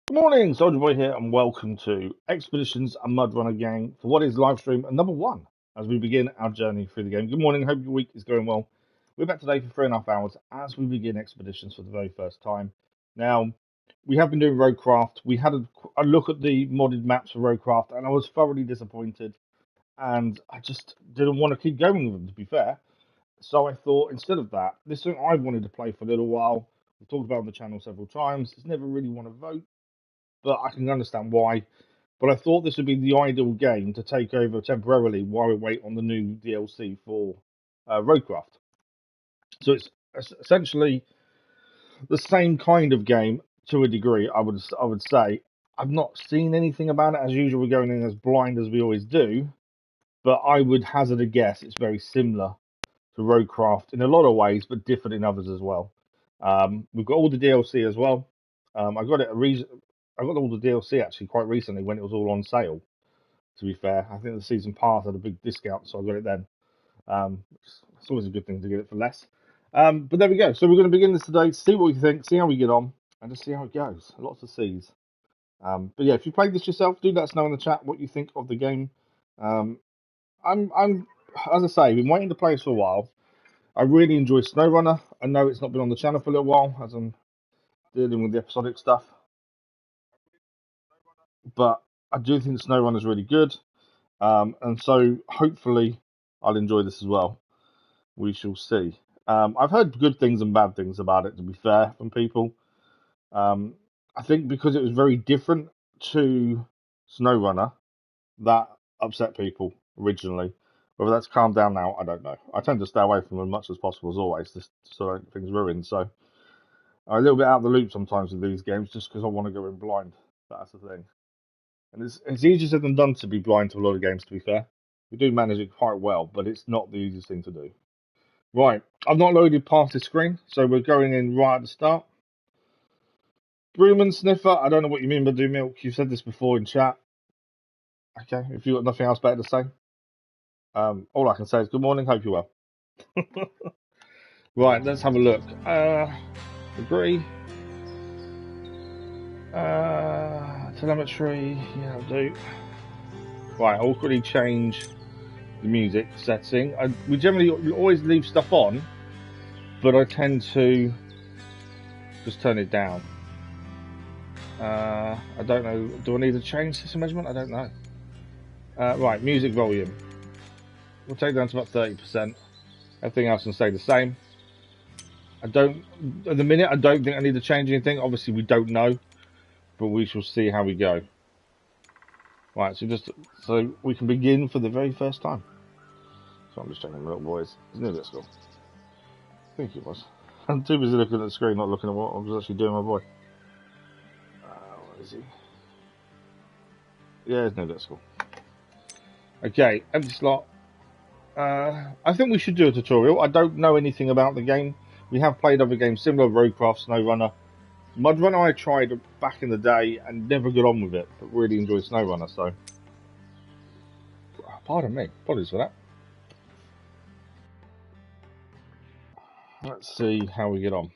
Good morning, Soldier Boy here, and welcome to Expeditions and MudRunner Game for what is live stream number one as we begin our journey through the game. Good morning, hope your week is going well. We're back today for 3.5 hours as we begin Expeditions for the very first time. Now, we have been doing Roadcraft. We had a look at the modded maps for Roadcraft, and I was thoroughly disappointed, and I just didn't want to keep going with them, to be fair. So I thought, instead of that, this is something I've wanted to play for a little while. We've talked about it on the channel several times. It's never really won a vote, but I can understand why. But I thought this would be the ideal game to take over temporarily while we wait on the new DLC for Roadcraft. So it's essentially the same kind of game to a degree. I would say I've not seen anything about it. As usual, we're going in as blind as we always do. But I would hazard a guess it's very similar to Roadcraft in a lot of ways, but different in others as well. We've got all the DLC as well. I got it I got all the DLC actually quite recently when it was all on sale. To be fair, I think the season pass had a big discount, so I got it then. It's always a good thing to get it for less. But there we go. So we're going to begin this today, see what we think, see how we get on, and just see how it goes. Lots of C's. But yeah, if you played this yourself, do let us know in the chat what you think of the game. I'm, as I say, been waiting to play this for a while. I really enjoy SnowRunner. I know it's not been on the channel for a little while as I'm dealing with the episodic stuff, but I do think SnowRunner is really good, and so hopefully I'll enjoy this as well. We shall see. I've heard good things and bad things about it, to be fair, from people. I think because it was very different to SnowRunner, that upset people originally. Whether that's calmed down now, I don't know. I tend to stay away from them as much as possible, as always, just so I don't get things ruined. So I'm a little bit out of the loop sometimes with these games, just because I want to go in blind. That's the thing. And it's easier said than done to be blind to a lot of games, to be fair. We do manage it quite well, but it's not the easiest thing to do. Right, I've not loaded past the screen, so we're going in right at the start. Broom and Sniffer, I don't know what you mean by do milk. You've said this before in chat. Okay, if you've got nothing else better to say. All I can say is good morning, hope you're well. Right, let's have a look. Agree. Telemetry, yeah, I'll do. Right, I'll quickly change the music setting. We generally always leave stuff on, but I tend to just turn it down. I don't know. Do I need to change system measurement? I don't know. Right, music volume. We'll take down to about 30%. Everything else can stay the same. At the minute, I don't think I need to change anything. Obviously, we don't know, but we shall see how we go. Right, so we can begin for the very first time. So I'm just checking my little boys. Isn't it at school? I think it was. I'm too busy looking at the screen, not looking at what I was actually doing, my boy. Where is he? Yeah, he's near at school. Okay, empty slot. I think we should do a tutorial. I don't know anything about the game. We have played other games similar, Roadcraft, SnowRunner. MudRunner I tried back in the day and never got on with it, but really enjoyed SnowRunner, so... Pardon me, apologies for that. Let's see how we get on.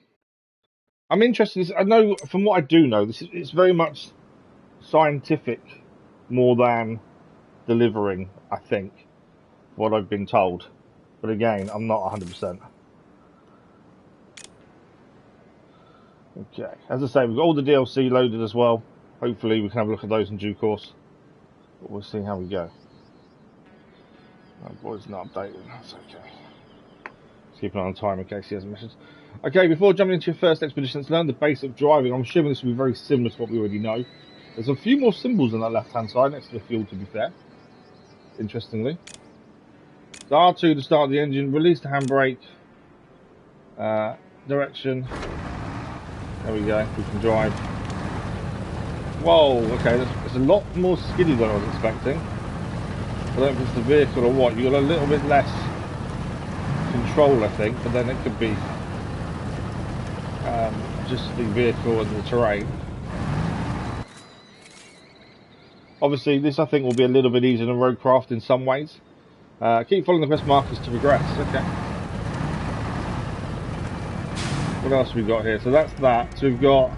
I'm interested, I know, from what I do know, it's very much scientific more than delivering, I think, what I've been told. But again, I'm not 100%. Okay, as I say, we've got all the DLC loaded as well. Hopefully we can have a look at those in due course. But we'll see how we go. Oh, boy's not updated, that's okay. Let's keep an eye on time in case he has missions. Okay, before jumping into your first expedition, let's learn the basic driving. I'm assuming this will be very similar to what we already know. There's a few more symbols on that left-hand side next to the fuel, to be fair. Interestingly. So R2 to start the engine, release the handbrake. Direction. There we go, we can drive. Whoa, okay, it's a lot more skiddy than I was expecting. I don't know if it's the vehicle or what. You've got a little bit less control, I think, but then it could be just the vehicle and the terrain. Obviously, this I think will be a little bit easier than Roadcraft in some ways. Keep following the quest markers to progress. Okay. What else have we got here? So that's that. So we've got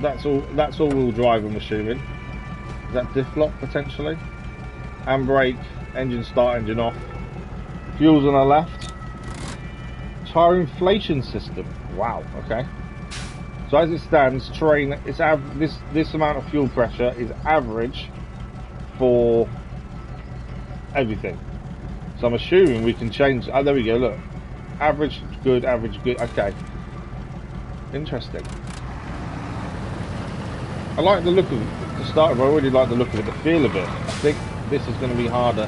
That's all-wheel drive, I'm assuming. Is that diff lock potentially? Handbrake, engine start, engine off. Fuels on the left. Tire inflation system. Wow. Okay. So as it stands, terrain. This amount of fuel pressure is average for everything. So I'm assuming we can change. Oh, there we go. Look, average good, average good. Okay. Interesting. I like the look of it to start with. I already like the look of it, the feel of it. I think this is going to be harder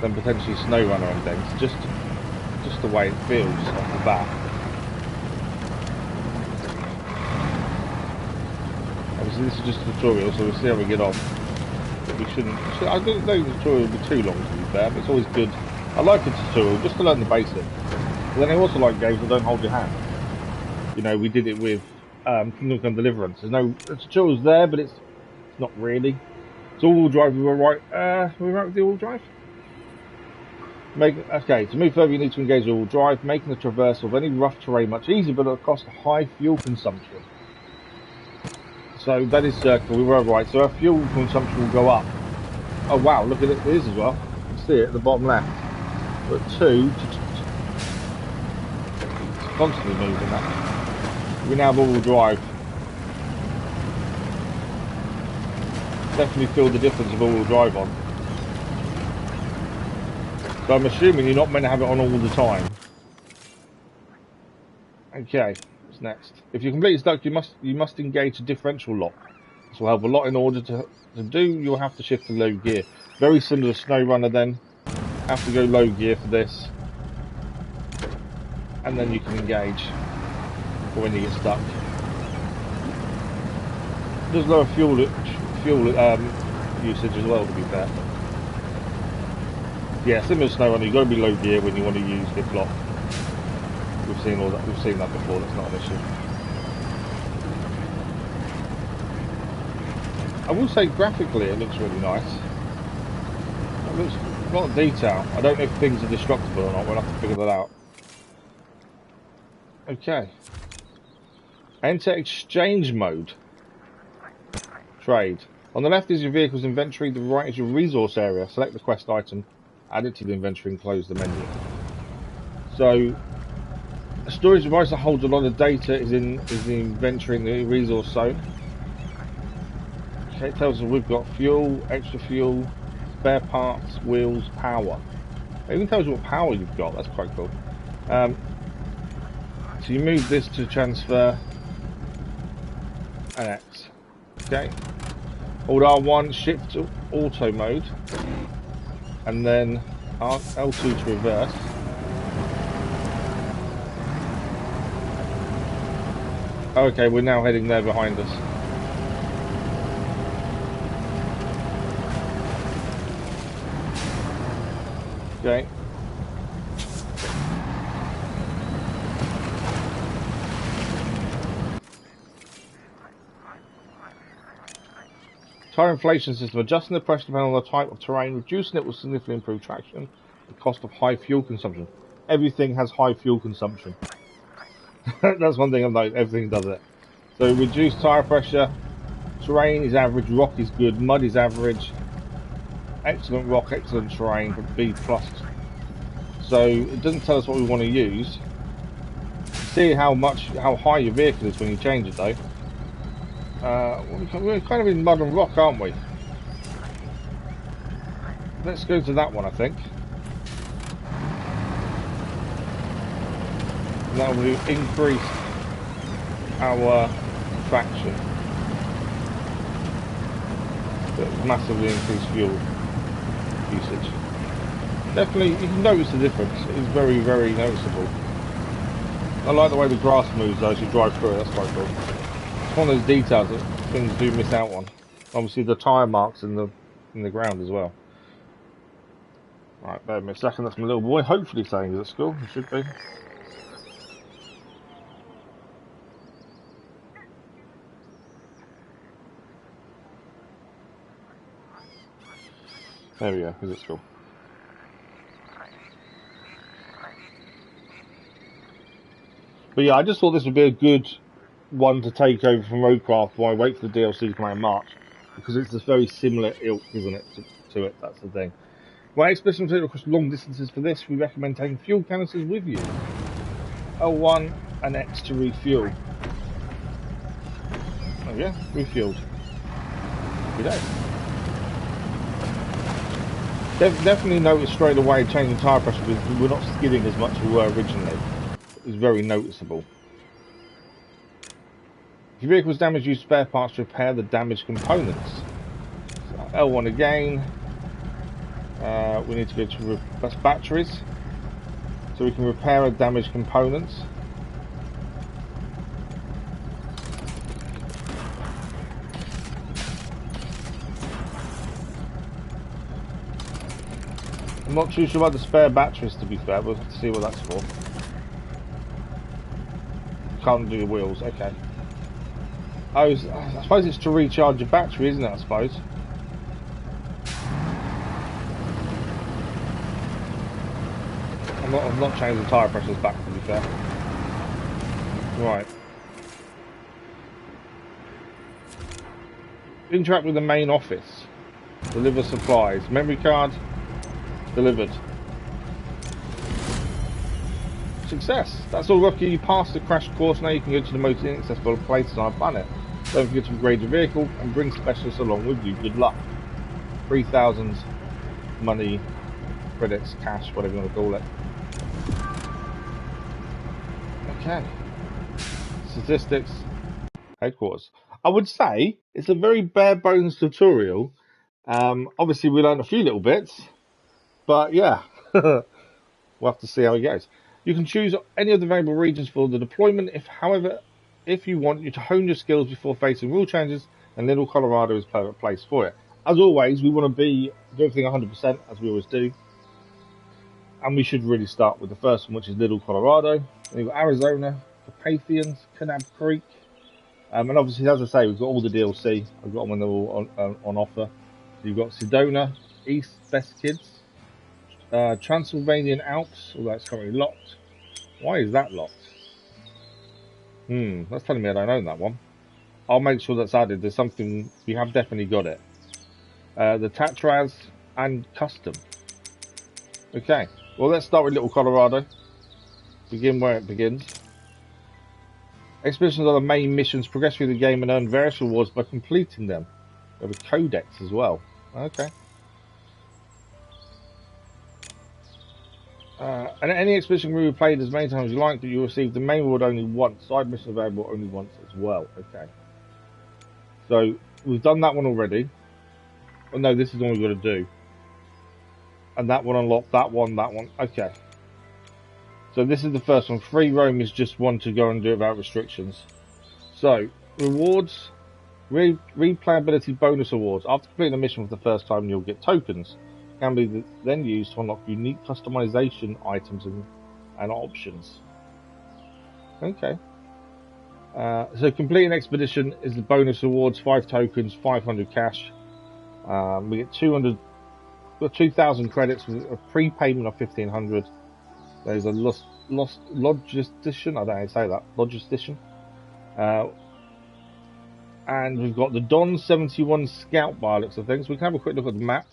than potentially SnowRunner and things. Just the way it feels off the bat. Obviously, this is just a tutorial, so we'll see how we get on. But we shouldn't. I don't think the tutorial will be too long, to be fair. But it's always good. I like a tutorial just to learn the basics. But then I also like games that don't hold your hand. You know, we did it with Kingdom Come Deliverance. There's no tutorials there, but it's not really. It's all-wheel drive. We were right. We were right with the all-wheel drive. Okay, to move further, you need to engage all-wheel drive, making the traversal of any rough terrain much easier, but at a cost of high fuel consumption. So that is circle. We were right. So our fuel consumption will go up. Oh wow! Look at it. It is as well. You can see it at the bottom left. But it's constantly moving that. We now have all-wheel drive. Definitely feel the difference of all-wheel drive on. So I'm assuming you're not meant to have it on all the time. Okay, what's next? If you're completely stuck, you must engage a differential lock. This will help a lot. In order to do, you'll have to shift to low gear. Very similar to SnowRunner then. Have to go low gear for this. And then you can engage for when you get stuck. There's lower fuel usage as well, to be fair. Yeah, similar to SnowRunner, you've got to be low gear when you want to use diff lock. We've seen all that. We've seen that before. That's not an issue. I will say graphically, it looks really nice. It looks a lot of detail. I don't know if things are destructible or not. We'll have to figure that out. Okay. Enter exchange mode. Trade. On the left is your vehicle's inventory. The right is your resource area. Select the quest item. Add it to the inventory and close the menu. So, a storage device that holds a lot of data is the inventory in the resource zone. Okay, it tells us we've got fuel, extra fuel, spare parts, wheels, power. It even tells you what power you've got. That's quite cool. So you move this to transfer an X. Okay. Hold R1, shift to auto mode. And then L2 to reverse. Okay, we're now heading there behind us. Okay. Tire inflation system. Adjusting the pressure depending on the type of terrain. Reducing it will significantly improve traction. The cost of high fuel consumption. Everything has high fuel consumption. That's one thing I've noticed. Everything does it. So reduce tire pressure. Terrain is average. Rock is good. Mud is average. Excellent rock, excellent terrain, but B+. So it doesn't tell us what we want to use. See how high your vehicle is when you change it though. We're kind of in mud and rock, aren't we? Let's go to that one, I think. And that will increase our traction. But massively increase fuel usage. Definitely, you can notice the difference. It's very, very noticeable. I like the way the grass moves though as you drive through it. That's quite cool. It's one of those details that things do miss out on. Obviously, the tyre marks in the ground as well. Right, bear with me a second. That's my little boy. Hopefully, saying he's at school. He should be. There we go. He's at school. But yeah, I just thought this would be a good one to take over from Roadcraft while I wait for the DLC to come out in March, because it's a very similar ilk, isn't it, to it? That's the thing. Right, expedition to across long distances. For this, we recommend taking fuel canisters with you. L1 and X to refuel. Oh yeah, refueled. Happy day. Definitely noticed straight away changing tyre pressure because we're not skidding as much as we were originally. It was very noticeable. If your vehicle is damaged, use spare parts to repair the damaged components. So L1 again. We need to go to that's batteries, so we can repair our damaged components. I'm not too sure about the spare batteries, to be fair. We'll have to see what that's for. Can't do your wheels, okay. Oh, I suppose it's to recharge your battery, isn't it, I suppose? I'm not changing the tyre pressures back, to be fair. Right. Interact with the main office. Deliver supplies. Memory card. Delivered. Success. That's all, Rocky. You passed the crash course. Now you can go to the most inaccessible places on our planet. Don't forget to upgrade your vehicle and bring specialists along with you. Good luck. 3,000 money, credits, cash, whatever you want to call it. Okay. Statistics. Headquarters. I would say it's a very bare bones tutorial. Obviously, we learned a few little bits, but yeah, we'll have to see how it goes. You can choose any of the variable regions for the deployment. However, if you want you to hone your skills before facing rule changes, and Little Colorado is a perfect place for it. As always, we want to do everything 100% as we always do, and we should really start with the first one, which is Little Colorado. Then you've got Arizona, Carpathians, Kanab Creek. And obviously, as I say, we've got all the DLC. I've got them when they're all on offer. You've got Sedona, East, Best Kids, Transylvanian Alps, although that's currently locked. Why is that locked? That's telling me I don't own that one. I'll make sure that's added. There's something, we have definitely got it. The Tatraz and Custom. Okay, well, let's start with Little Colorado. Begin where it begins. Expeditions are the main missions. Progress through the game and earn various rewards by completing them. We have a codex as well. Okay. And any expedition can be played as many times as you like, but you'll receive the main reward only once. Side missions available only once as well. Okay. So we've done that one already. Oh no, this is the one we've got to do. And that one unlocked. That one. Okay. So this is the first one. Free roam is just one to go and do it without restrictions. So, rewards, replayability bonus awards. After completing a mission for the first time, you'll get tokens. Can be then used to unlock unique customization items and options. Okay. So complete an expedition is the bonus awards, 5 tokens, 500 cash. We get 2,000 credits with a prepayment of 1,500. There's a lost logistician. I don't know how to say that. Logistician. And we've got the Don 71 Scout by looks of things. We can have a quick look at the map.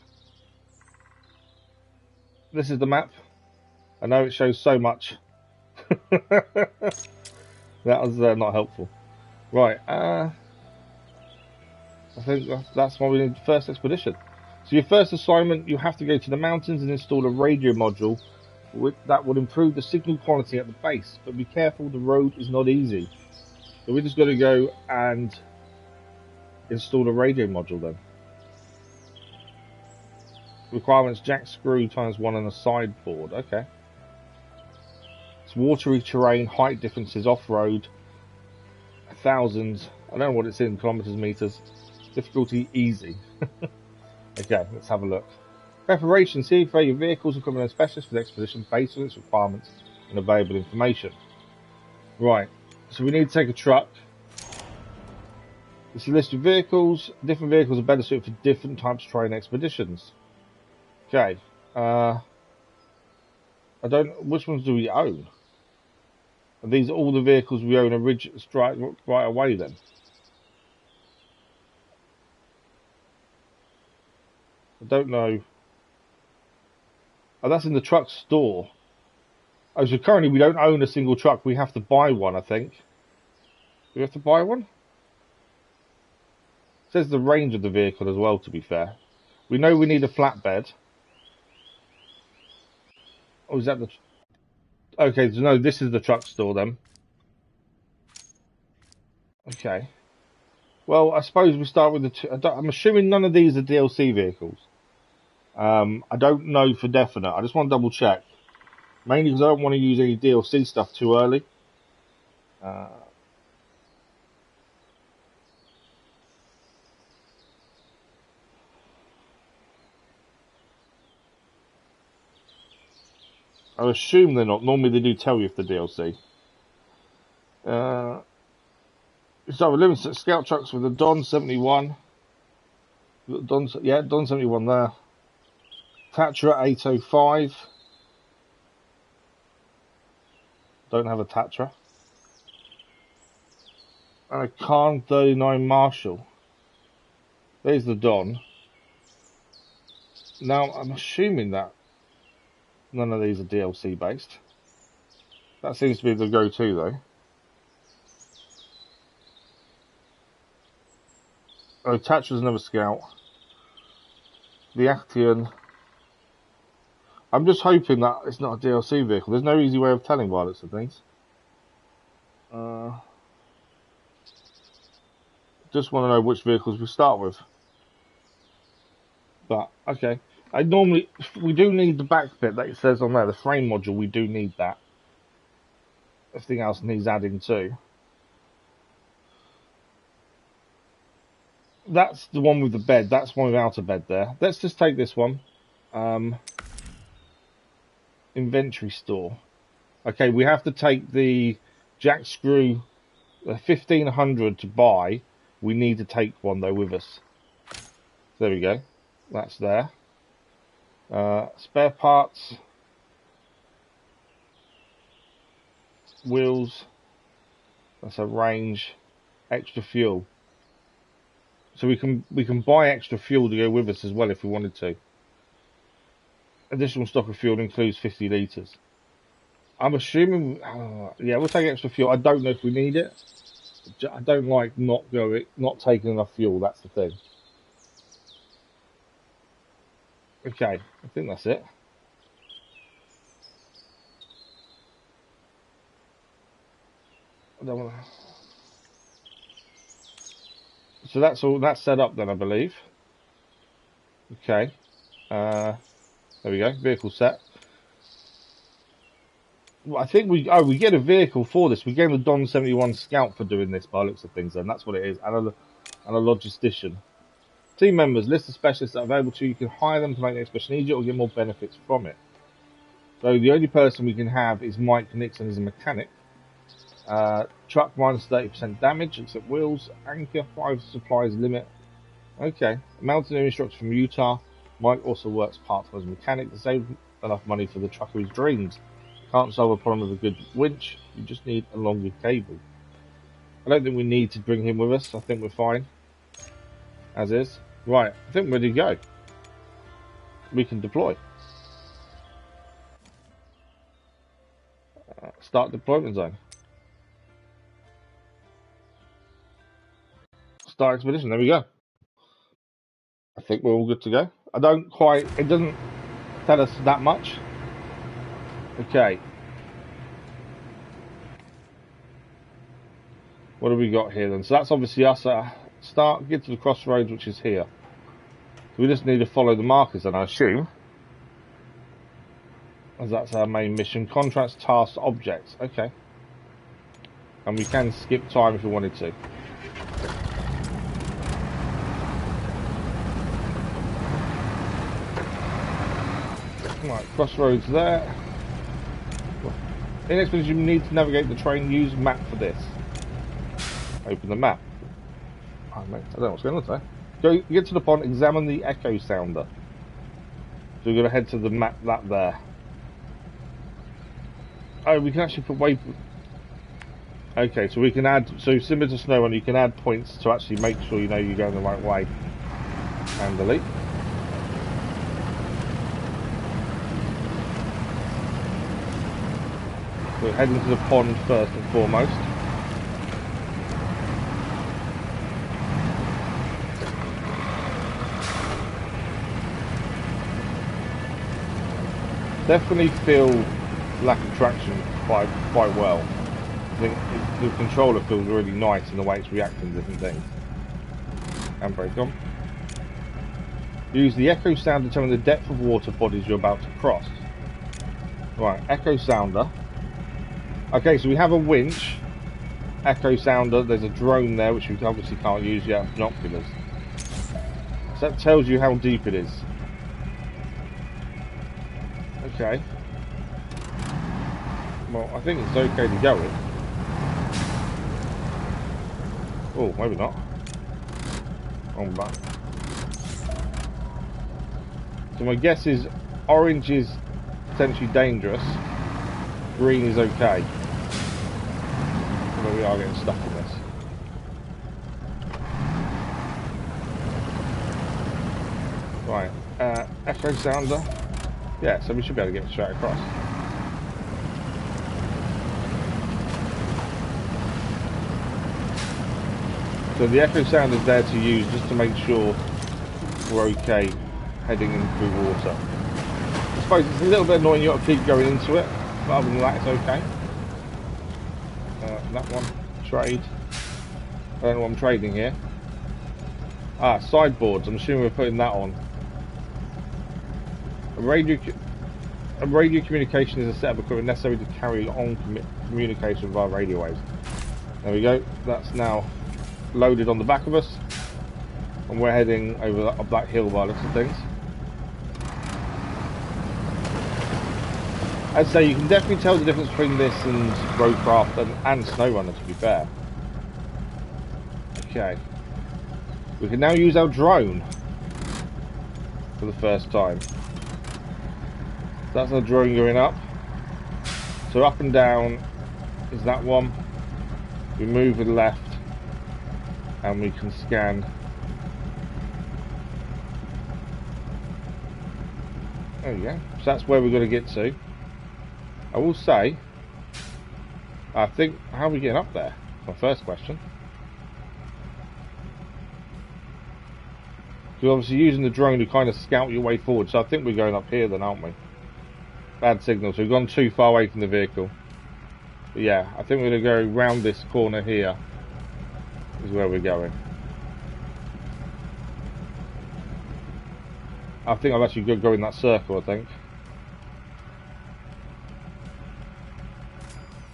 This is the map. I know it shows so much. That was not helpful. Right. I think that's why we need the first expedition. So your first assignment, you have to go to the mountains and install a radio module that would improve the signal quality at the base, but be careful, the road is not easy. So we're just going to go and install a radio module then. Requirements: jack screw ×1 and a sideboard. Okay. It's watery terrain, height differences, off-road, 1,000. I don't know what it's in kilometers, meters. Difficulty easy. Okay, let's have a look. Preparation: see if your vehicles are coming as specialist for the expedition based on its requirements and available information. Right, so we need to take a truck. This is a list of vehicles. Different vehicles are better suited for different types of terrain expeditions. Okay, I don't. Which ones do we own? Are these all the vehicles we own right away then? I don't know. Oh, that's in the truck store. Oh, so currently we don't own a single truck. We have to buy one, I think. Do we have to buy one? It says the range of the vehicle as well, to be fair. We know we need a flatbed. Oh, is that the... Okay, so no, this is the truck store then. Okay. Well, I suppose we start with the... I'm assuming none of these are DLC vehicles. I don't know for definite. I just want to double check. Mainly because I don't want to use any DLC stuff too early. I'm assume they're not. Normally they do tell you if they're DLC. So limited scout trucks with the Don 71. Don 71 there. Tatra 805. Don't have a Tatra. And a Khan 39 Marshall. There's the Don. Now I'm assuming that none of these are DLC based. That seems to be the go-to though. Oh, Tatra's another scout. The Actian. I'm just hoping that it's not a DLC vehicle. There's no easy way of telling by looks of things. Just want to know which vehicles we start with. But, okay. We do need the back bit that it says on there, the frame module, we do need that. Everything else needs adding too. That's the one with the bed, that's one without a bed there. Let's just take this one. Inventory store. Okay, we have to take the jack screw, the 1500 to buy. We need to take one though with us. There we go. That's there. Spare parts, wheels. That's a range. Extra fuel. So we can buy extra fuel to go with us as well if we wanted to. Additional stock of fuel includes 50 litres. I'm assuming, yeah, we'll take extra fuel. I don't know if we need it. I don't like not taking enough fuel. That's the thing. Okay, I think that's it. I don't want to... So that's all. That's set up then, I believe. Okay. There we go. Vehicle set. Well, I think we get a vehicle for this. We gave the Don 71 Scout for doing this by the looks of things, and that's what it is. And a logistician. Team members, list of specialists that are available to you. You can hire them to make the expedition easier or get more benefits from it. So the only person we can have is Mike Nixon as a mechanic. Truck minus 30% damage, except wheels. Anchor, 5 supplies limit. Okay. Mountaineer instructor from Utah. Mike also works part-time as a mechanic to save enough money for the truck of his dreams. Can't solve a problem with a good winch. You just need a longer cable. I don't think we need to bring him with us. I think we're fine. As is. Right. I think we're ready to go. We can deploy. Start deployment zone. Start expedition. There we go. I think we're all good to go. It doesn't tell us that much. Okay. What have we got here then? So that's obviously us get to the crossroads, which is here. So we just need to follow the markers then, I assume. As that's our main mission. Contracts, tasks, objects. Okay. And we can skip time if we wanted to. Right, crossroads there. In expedition, you need to navigate the train. Use map for this. Open the map. Oh, mate, I don't know what's going on there. Go get to the pond. Examine the echo sounder. So we're going to head to the map that there. Oh, we can actually put waypoint. Okay, so we can add, so similar to SnowRunner, you can add points to actually make sure you know you're going the right way. And delete. We're heading to the pond first and foremost. Definitely feel lack of traction quite well. I think the controller feels really nice in the way it's reacting to different things. And brake on. Use the echo sound to determine the depth of water bodies you're about to cross. Right, echo sounder. Okay, so we have a winch, echo sounder. There's a drone there, which we obviously can't use yet. Binoculars. So that tells you how deep it is. Okay. Well, I think it's okay to go in. Oh, maybe not. Wrong button. So my guess is orange is potentially dangerous. Green is okay. Although we are getting stuck in this. Right. Echo sounder. Yeah, so we should be able to get straight across. So the echo sound is there to use just to make sure we're okay heading in through water. I suppose it's a little bit annoying you got to keep going into it, but other than that it's okay. That one, trade. I don't know what I'm trading here. Ah, sideboards, I'm assuming we're putting that on. A radio communication is a set of equipment necessary to carry on communication via radio waves. There we go, that's now loaded on the back of us. And we're heading over up that hill by the looks of things. I'd say you can definitely tell the difference between this and Roadcraft and SnowRunner, to be fair. Okay. We can now use our drone for the first time. That's our drone going up. So up and down is that one. We move with the left and we can scan. There you go. So that's where we're going to get to. I will say, I think, how are we getting up there? My first question. You're obviously using the drone to kind of scout your way forward, so I think we're going up here then, aren't we? Bad signal, so we've gone too far away from the vehicle. But yeah, I think we're going to go round this corner here, is where we're going. I think I've actually got to go in that circle, I think.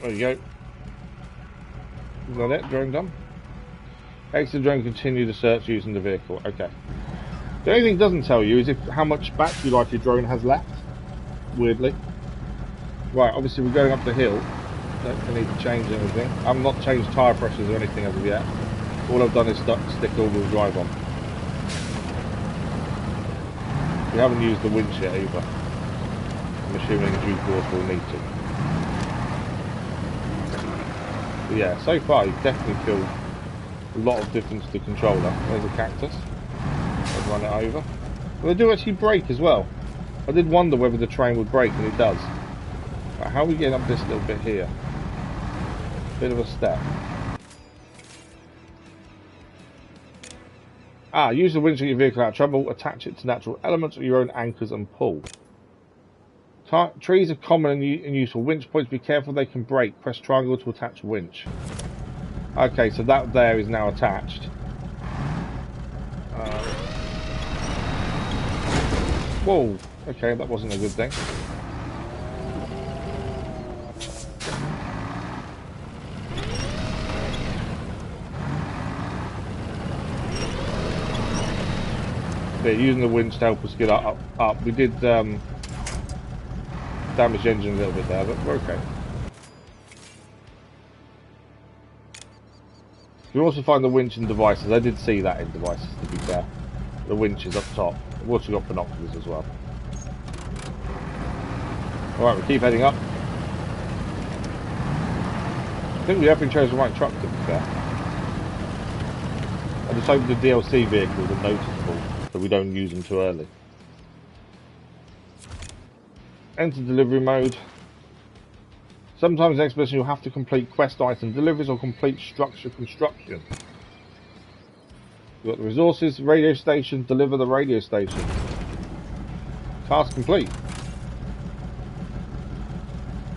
There you go. Is that it? Drone done? Exit drone, continue the search using the vehicle. Okay. The only thing it doesn't tell you is how much battery life your drone has left. Weirdly. Right, obviously we're going up the hill. Don't need to change anything. I've not changed tyre pressures or anything as of yet. All I've done is stick all-wheel drive on. We haven't used the winch yet either. I'm assuming in due course we'll need to. But yeah, so far you definitely feel a lot of difference to the controller. There's a cactus. Let's run it over. Well, they do actually brake as well. I did wonder whether the train would brake, and it does. Right, how are we getting up this little bit here? Bit of a step. Ah, use the winch to get your vehicle out of trouble. Attach it to natural elements or your own anchors and pull. Trees are common and useful. Winch points, be careful, they can break. Press triangle to attach winch. Okay, so that there is now attached. Whoa, okay, that wasn't a good thing. Yeah, using the winch to help us get up. We did damage the engine a little bit there, but we're okay. You also find the winch in devices. I did see that in devices, to be fair. The winch is up top. We've also got binoculars as well. Alright, we keep heading up. I think we have been chosen the right truck, to be fair. I just hope the DLC vehicles are noticeable, so we don't use them too early. Enter delivery mode. Sometimes in Expedition you'll have to complete quest item deliveries or complete structure construction. You've got the resources, radio station, deliver the radio station. Task complete.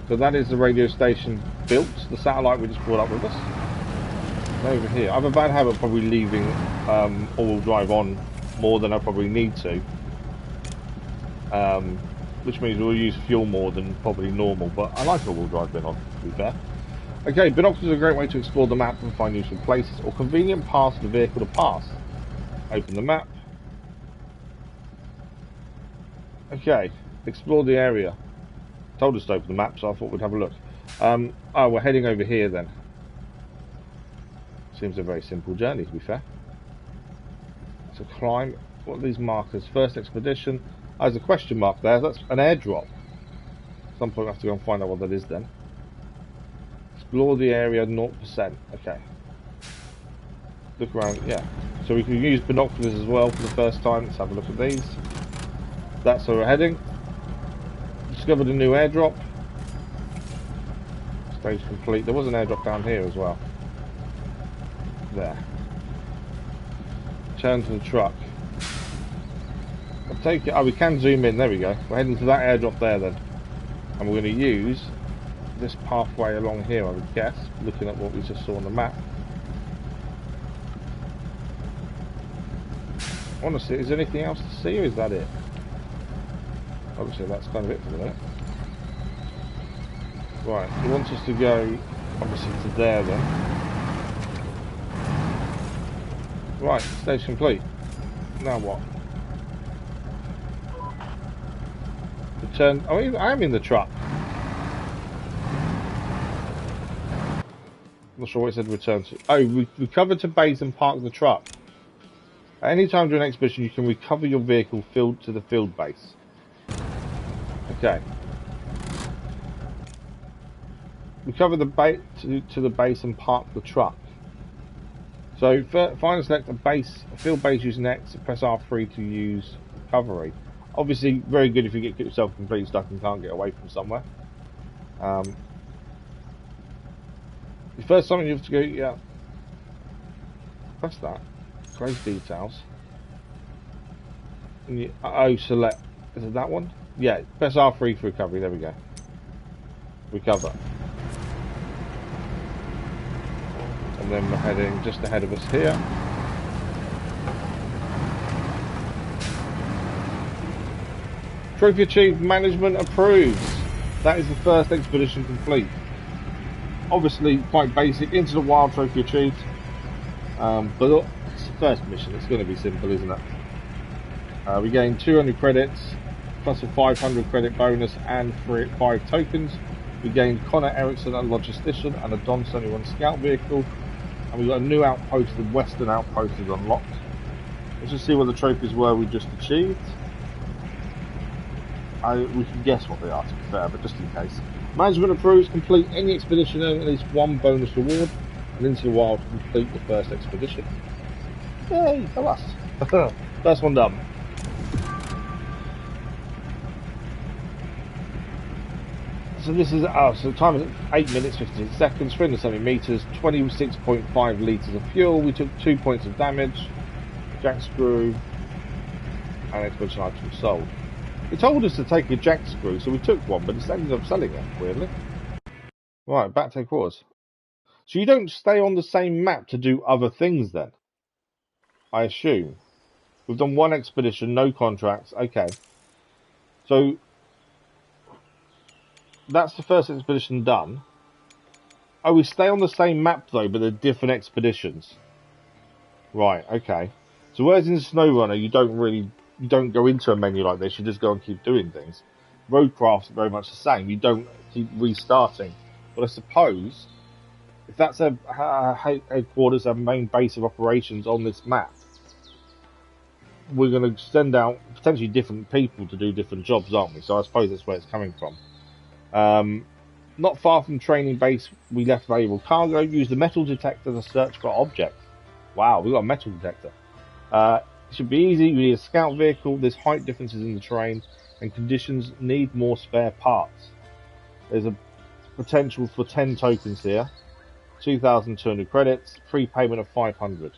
So that is the radio station built, the satellite we just brought up with us. Over here. I have a bad habit of probably leaving all-wheel drive on more than I probably need to. Which means we'll use fuel more than probably normal, but I like all-wheel drive being on, to be fair. Okay, binoculars are a great way to explore the map and find useful places or convenient paths for the vehicle to pass. Open the map. Okay, explore the area. Told us to open the map, so I thought we'd have a look. Oh, we're heading over here then. Seems a very simple journey, to be fair. So climb. What are these markers? First expedition. Oh, there's a question mark there. That's an airdrop. At some point I have to go and find out what that is then. Explore the area 0%. Okay. Look around. Yeah. So we can use binoculars as well for the first time. Let's have a look at these. That's where we're heading. Discovered a new airdrop. Stage complete. There was an airdrop down here as well. There. Turn to the truck. I'll take it. Oh, we can zoom in. There we go. We're heading to that airdrop there then. And we're going to use this pathway along here, I would guess, looking at what we just saw on the map. Honestly, is there anything else to see or is that it? Obviously that's kind of it for the minute. Right, he wants us to go obviously to there then. Right, stage complete. Now what? Return. Oh, I am in the truck. Not sure what it said return to. Oh, we recover to base and park the truck. At any time during an expedition, you can recover your vehicle filled to the field base. Okay. Recover the base to the base and park the truck. So find and select a field base using X. Press R3 to use recovery. Obviously, very good if you get yourself completely stuck and can't get away from somewhere. The first time you have to go, yeah. Press that. Close details. And you, select. Is it that one? Yeah. Press R3 for recovery. There we go. Recover. And then we're heading just ahead of us here. Trophy achieved. Management approves. That is the first expedition complete. Obviously quite basic. Into the wild, trophy achieved. But it's the first mission. It's going to be simple, isn't it? We gained 200 credits plus a 500 credit bonus and 5 tokens. We gained Connor Erickson, a logistician, and a Don 71 scout vehicle. And we got a new outpost. The western outpost is unlocked. Let's just see what the trophies were we just achieved. We can guess what they are, to be fair, but just in case. Management approves. Complete any expedition, earn at least 1 bonus reward. And into the wild, complete the first expedition. Yay, go us. First one done. So this is, so the time is 8 minutes 56 seconds, 370 meters, 26.5 litres of fuel. We took 2 points of damage, jack screw, and expedition item sold. It told us to take a jack screw, so we took one, but it ended up selling it, weirdly. Right, back to quarters. So you don't stay on the same map to do other things then? I assume. We've done one expedition, no contracts, okay. So that's the first expedition done. Oh, we stay on the same map though, but they're different expeditions. Right, okay. So whereas in SnowRunner you don't go into a menu like this, you just go and keep doing things. Roadcraft's very much the same, you don't keep restarting. But I suppose if that's a headquarters, a main base of operations on this map, we're going to send out potentially different people to do different jobs, aren't we? So I suppose that's where it's coming from. Not far from training base, we left valuable cargo. Use the metal detector to search for objects. Wow, we got a metal detector. It should be easy. We need a scout vehicle. There's height differences in the terrain, and conditions need more spare parts. There's a potential for 10 tokens here. 2,200 credits. Prepayment of 500.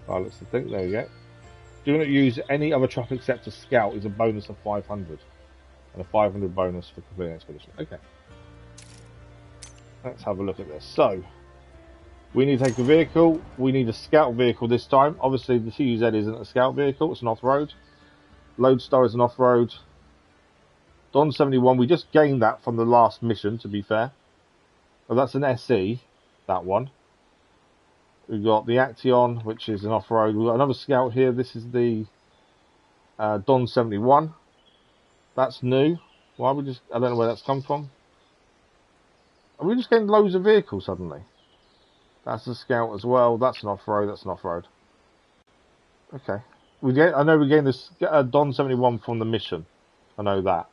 Let's think. There we go. Do not use any other truck except a scout is a bonus of 500. And a 500 bonus for completing expedition. Okay. Let's have a look at this. So, we need to take a vehicle. We need a scout vehicle this time. Obviously, the CUZ isn't a scout vehicle. It's an off-road. Lodestar is an off-road. Don 71, we just gained that from the last mission, to be fair. Oh, that's an SE, that one. We've got the Action, which is an off-road. We've got another scout here. This is the Don 71. That's new. Why we just... I don't know where that's come from. Are we just getting loads of vehicles suddenly? That's a scout as well. That's an off-road. That's an off-road. Okay. I know we gained this Don 71 from the mission. I know that.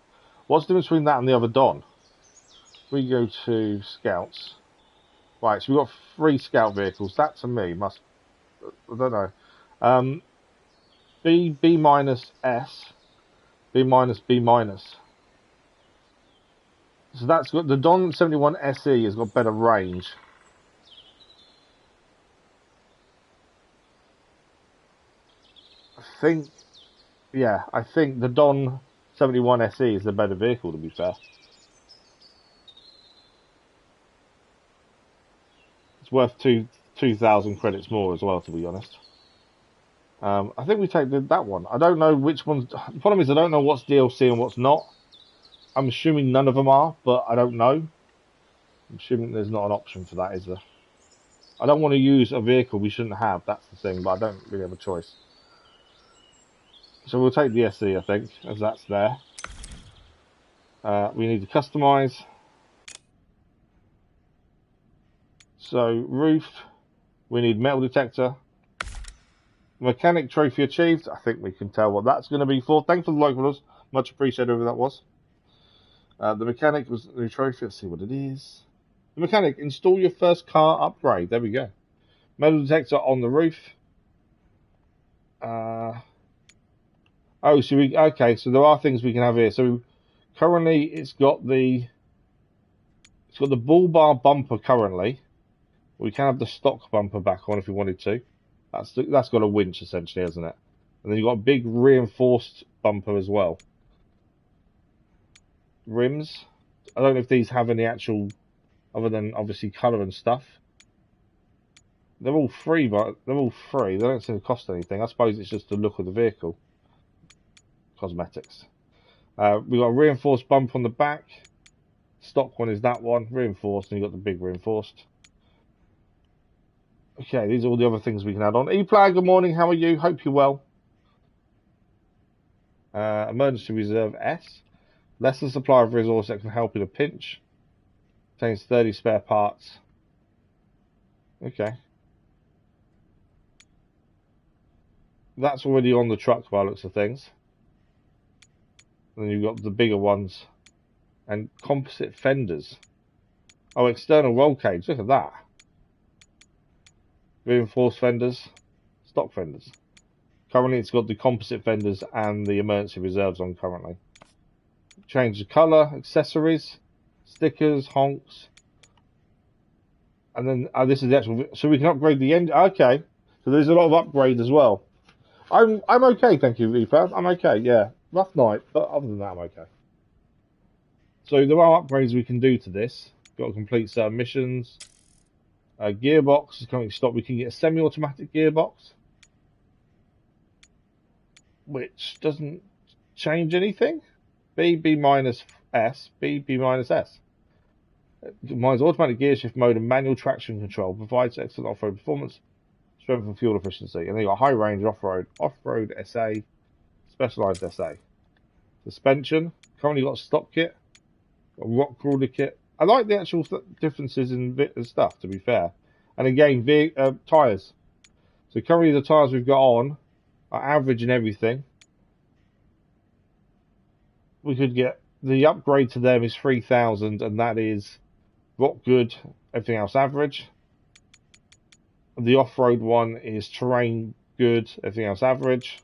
What's the difference between that and the other Don? We go to scouts. Right, so we've got 3 scout vehicles. That to me must... I don't know. B minus S. B minus B minus. So that's got... The Don 71 SE has got better range. I think the Don 71 SE is the better vehicle, to be fair. It's worth 2,000 credits more as well, to be honest. I think we take that one. I don't know which one's... The problem is I don't know what's DLC and what's not. I'm assuming none of them are, but I don't know. I'm assuming there's not an option for that, is there? I don't want to use a vehicle we shouldn't have, that's the thing, but I don't really have a choice. So we'll take the SE, I think, as that's there. We need to customize. So, roof. We need metal detector. Mechanic trophy achieved. I think we can tell what that's going to be for. Thanks for the like for us. Much appreciated whoever that was. The mechanic was the new trophy. Let's see what it is. The mechanic, install your first car upgrade. There we go. Metal detector on the roof. Oh, so okay, so there are things we can have here. So currently it's got the bull bar bumper currently. We can have the stock bumper back on if we wanted to. That's got a winch essentially, hasn't it? And then you've got a big reinforced bumper as well. Rims. I don't know if these have any actual, other than obviously colour and stuff. They're all free, but they're all free. They don't seem to cost anything. I suppose it's just the look of the vehicle. Cosmetics. We've got a reinforced bumper on the back. Stock one is that one. Reinforced, and you've got the big reinforced. Okay, these are all the other things we can add on. E-Player, good morning. How are you? Hope you're well. Emergency Reserve S. Lesser supply of resource that can help in a pinch. Contains 30 spare parts. Okay. That's already on the truck by the looks of things. And then you've got the bigger ones. And composite fenders. Oh, external roll cage. Look at that. Reinforced fenders. Stock fenders. Currently it's got the composite fenders and the emergency reserves on currently. Change the colour, accessories, stickers, honks. And then this is the actual... So we can upgrade the engine. Okay. So there's a lot of upgrades as well. I'm okay, thank you, Reaper. I'm okay, yeah. Rough night, but other than that, I'm okay. So there are upgrades we can do to this. Got a complete set of missions. Gearbox is currently stopped. We can get a semi-automatic gearbox, which doesn't change anything. B minus S. B minus S. Combines automatic gear shift mode and manual traction control. Provides excellent off-road performance, strength and fuel efficiency. And then you got high range off-road SA, specialized SA. Suspension. Currently got a stock kit. Got a rock crawler kit. I like the actual differences in stuff, to be fair. And again, tyres. So currently the tyres we've got on are average and everything. We could get The upgrade to them is 3,000, and that is rock good, everything else average. The off-road one is terrain good, everything else average.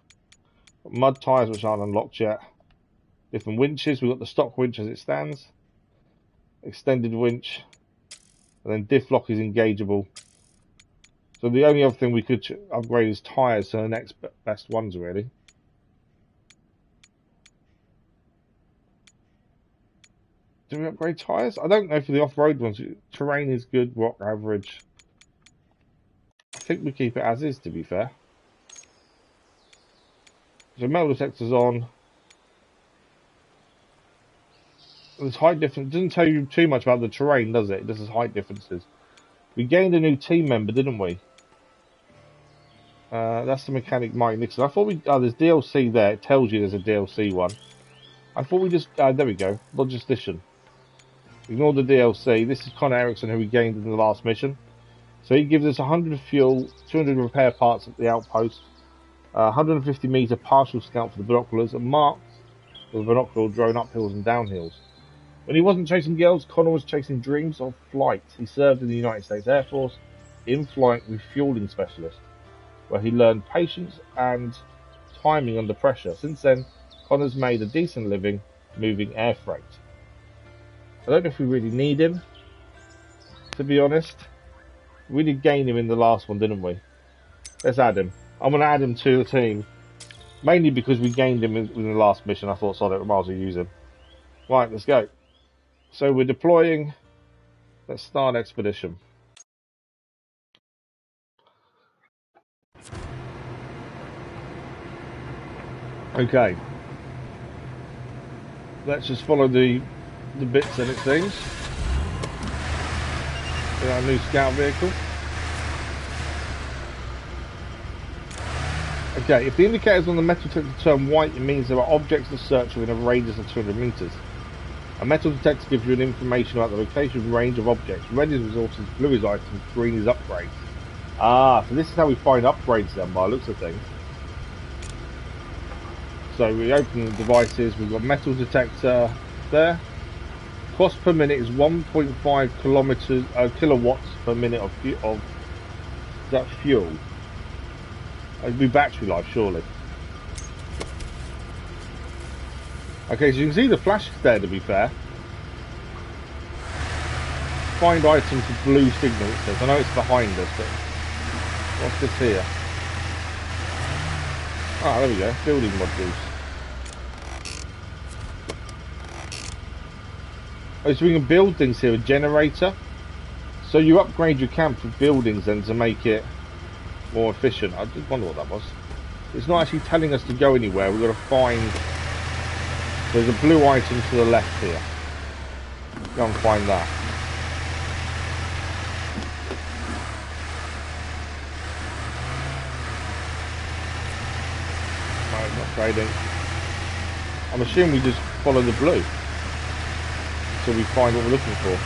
Mud tyres, which aren't unlocked yet. Different winches. We've got the stock winch as it stands. Extended winch. And then diff lock is engageable. So the only other thing we could upgrade is tyres to the next best ones, really. Do we upgrade tyres? I don't know for the off-road ones. Terrain is good, rock average. I think we keep it as is, to be fair. So metal detector's on. There's height difference. It doesn't tell you too much about the terrain, does it? It just has height differences. We gained a new team member, didn't we? That's the mechanic Mike Nixon. I thought we... Oh, there's DLC there. It tells you there's a DLC one. I thought we just... there we go. Logistician. Ignore the DLC. This is Connor Erickson, who we gained in the last mission. So he gives us 100 fuel, 200 repair parts at the outpost, 150 meter partial scout for the binoculars, and marks for the binocular drone up hills and down hills. When he wasn't chasing girls, Connor was chasing dreams of flight. He served in the United States Air Force, in-flight refueling specialist, where he learned patience and timing under pressure. Since then, Connor's made a decent living moving air freight. I don't know if we really need him, to be honest. We did gain him in the last one, didn't we? Let's add him. I'm going to add him to the team, mainly because we gained him in the last mission. I thought, sorry, we might as well use him. Right, let's go. So we're deploying. Let's start expedition. Okay. Let's just follow the bits in it seems. In our new scout vehicle. Okay, if the indicators on the metal detector turn white, it means there are objects to search within a radius of 200 meters. A metal detector gives you an information about the location and range of objects. Red is resources, blue is items, green is upgrades. Ah, so this is how we find upgrades then, by the looks of things. So we open the devices, we've got metal detector there. Cost per minute is 1.5 kilowatts per minute of that fuel. It'd be battery life, surely. Okay, so you can see the flashes there, to be fair. Find items with blue signal, it says. I know it's behind us, but what's this here? Ah, there we go. Building modules. Oh, so we can build things here. A generator. So you upgrade your camp with buildings then to make it more efficient. I did wonder what that was. It's not actually telling us to go anywhere. We've got to find... There's a blue item to the left here. Go and find that. No, it's not trading. I'm assuming we just follow the blue until we find what we're looking for.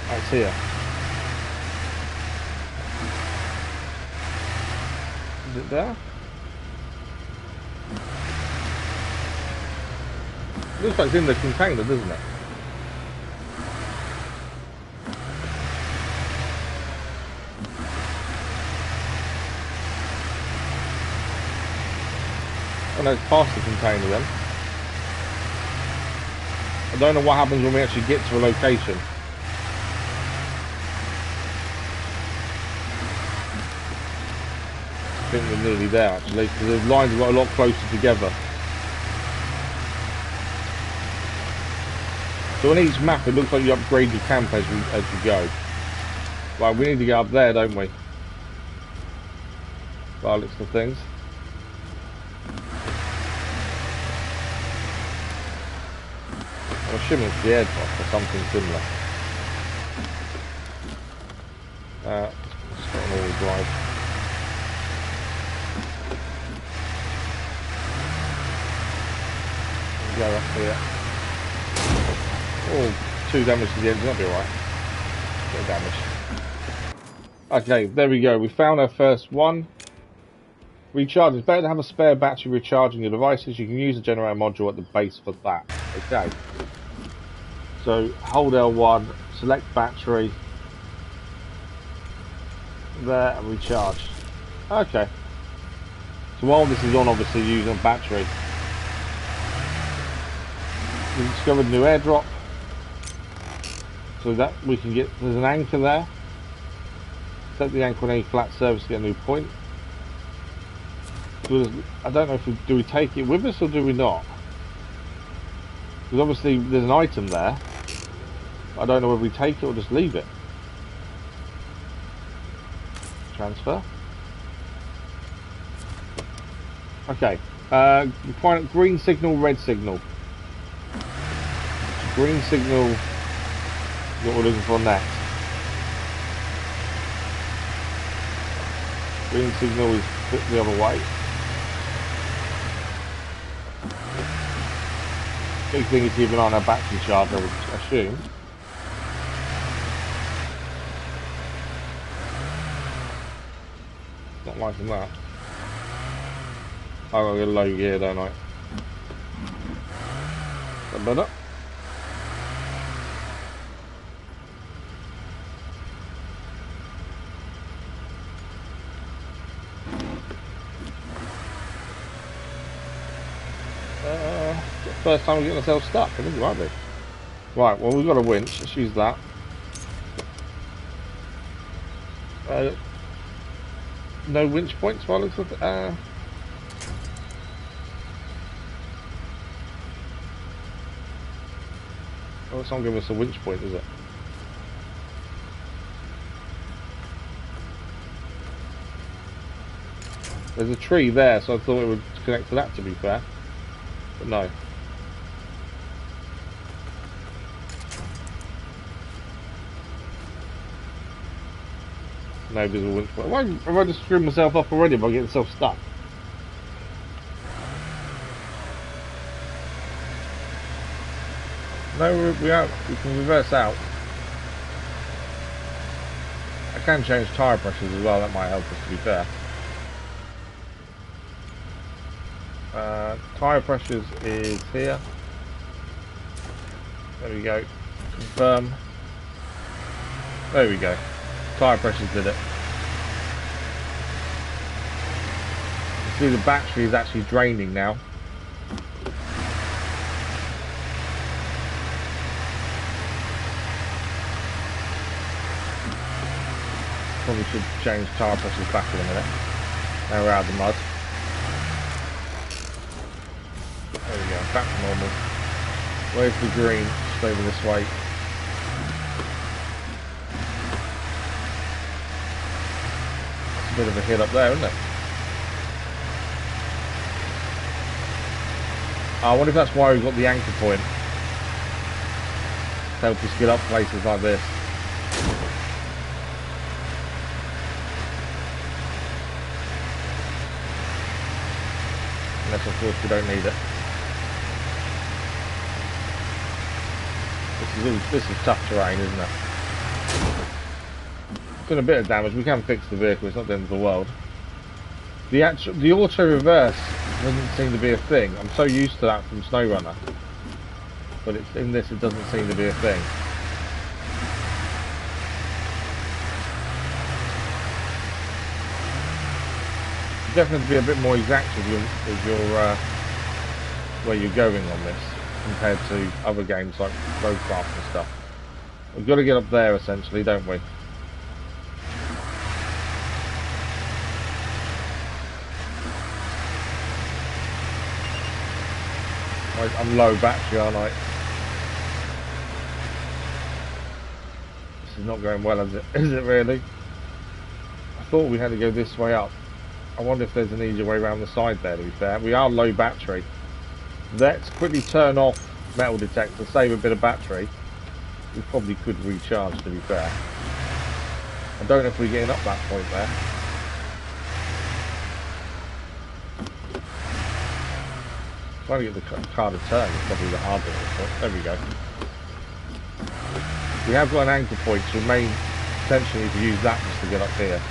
That's here. Is it there? Looks like it's in the container, doesn't it? Oh no, it's past the container then. I don't know what happens when we actually get to a location. I think we're nearly there actually, because the lines are a lot closer together. So on each map it looks like you upgrade your camp as you go. Right, we need to get up there, don't we? By the looks of things. I'm assuming it's the airdrop or something similar. It's got an all-wheel drive. Go up here. Oh, 2 damage to the engine, that'll be alright. Bit of damage. Okay, there we go. We found our first one. Recharge. It's better to have a spare battery recharging your devices. You can use the generator module at the base for that. Okay. So hold L1, select battery. There, and recharge. Okay. So while this is on, obviously using a battery. We discovered a new airdrop. So that we can get, there's an anchor there. Set the anchor on any flat surface to get a new point. So I don't know if do we take it with us or do we not? Because obviously there's an item there. I don't know whether we take it or just leave it. Transfer. Okay. Find green signal, red signal. Green signal is what we're looking for next. Green signal is the other way. Big thing is keeping on our battery charge, I would assume. Not liking that. I've got to get low gear, don't I? Is that better? First time we get ourselves stuck, I think it might be. Right, well we've got a winch, let's use that. No winch points while it's oh, it's not giving us a winch point, is it? There's a tree there, so I thought it would connect to that, to be fair. But no. No visible winch point. Why have I just screwed myself up already by getting myself stuck? No, we can reverse out. I can change tyre pressures as well, that might help us, to be fair. Tyre pressures is here. There we go. Confirm. There we go. Tyre pressures did it. You see the battery is actually draining now. Probably should change tyre pressures back in a minute. Now we're out of the mud. There we go, back to normal. Where's the green? Just over this way. It's a bit of a hill up there, isn't it? I wonder if that's why we've got the anchor point. To help us get up places like this. Unless of course we don't need it. This is tough terrain, isn't it? It's done a bit of damage. We can fix the vehicle. It's not the end of the world. The auto reverse doesn't seem to be a thing. I'm so used to that from SnowRunner, but in this it doesn't seem to be a thing. You definitely have to be a bit more exact with your where you're going on this, compared to other games like Roadcraft and stuff. We've got to get up there essentially, don't we? I'm low battery, aren't I? This is not going well, is it? Is it really? I thought we had to go this way up. I wonder if there's an easier way around the side there, to be fair. We are low battery. Let's quickly turn off metal detector, save a bit of battery. We probably could recharge, to be fair. I don't know if we're getting up that point there. Trying to get the car to turn is probably the hard bit. There we go. We have got an anchor point, so we may potentially need to use that just to get up here.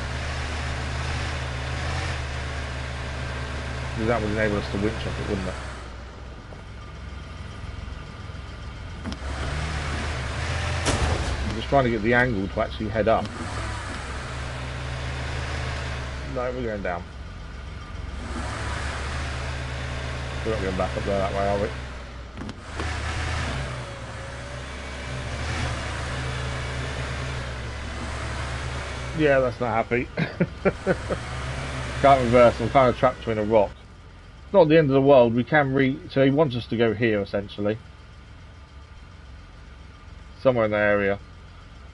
Because that would enable us to winch off it, wouldn't it? I'm just trying to get the angle to actually head up. No, we're going down. We're not going back up there that way, are we? Yeah, that's not happy. Can't reverse. I'm kind of trapped between a rock. It's not the end of the world. We can so he wants us to go here, essentially. Somewhere in the area.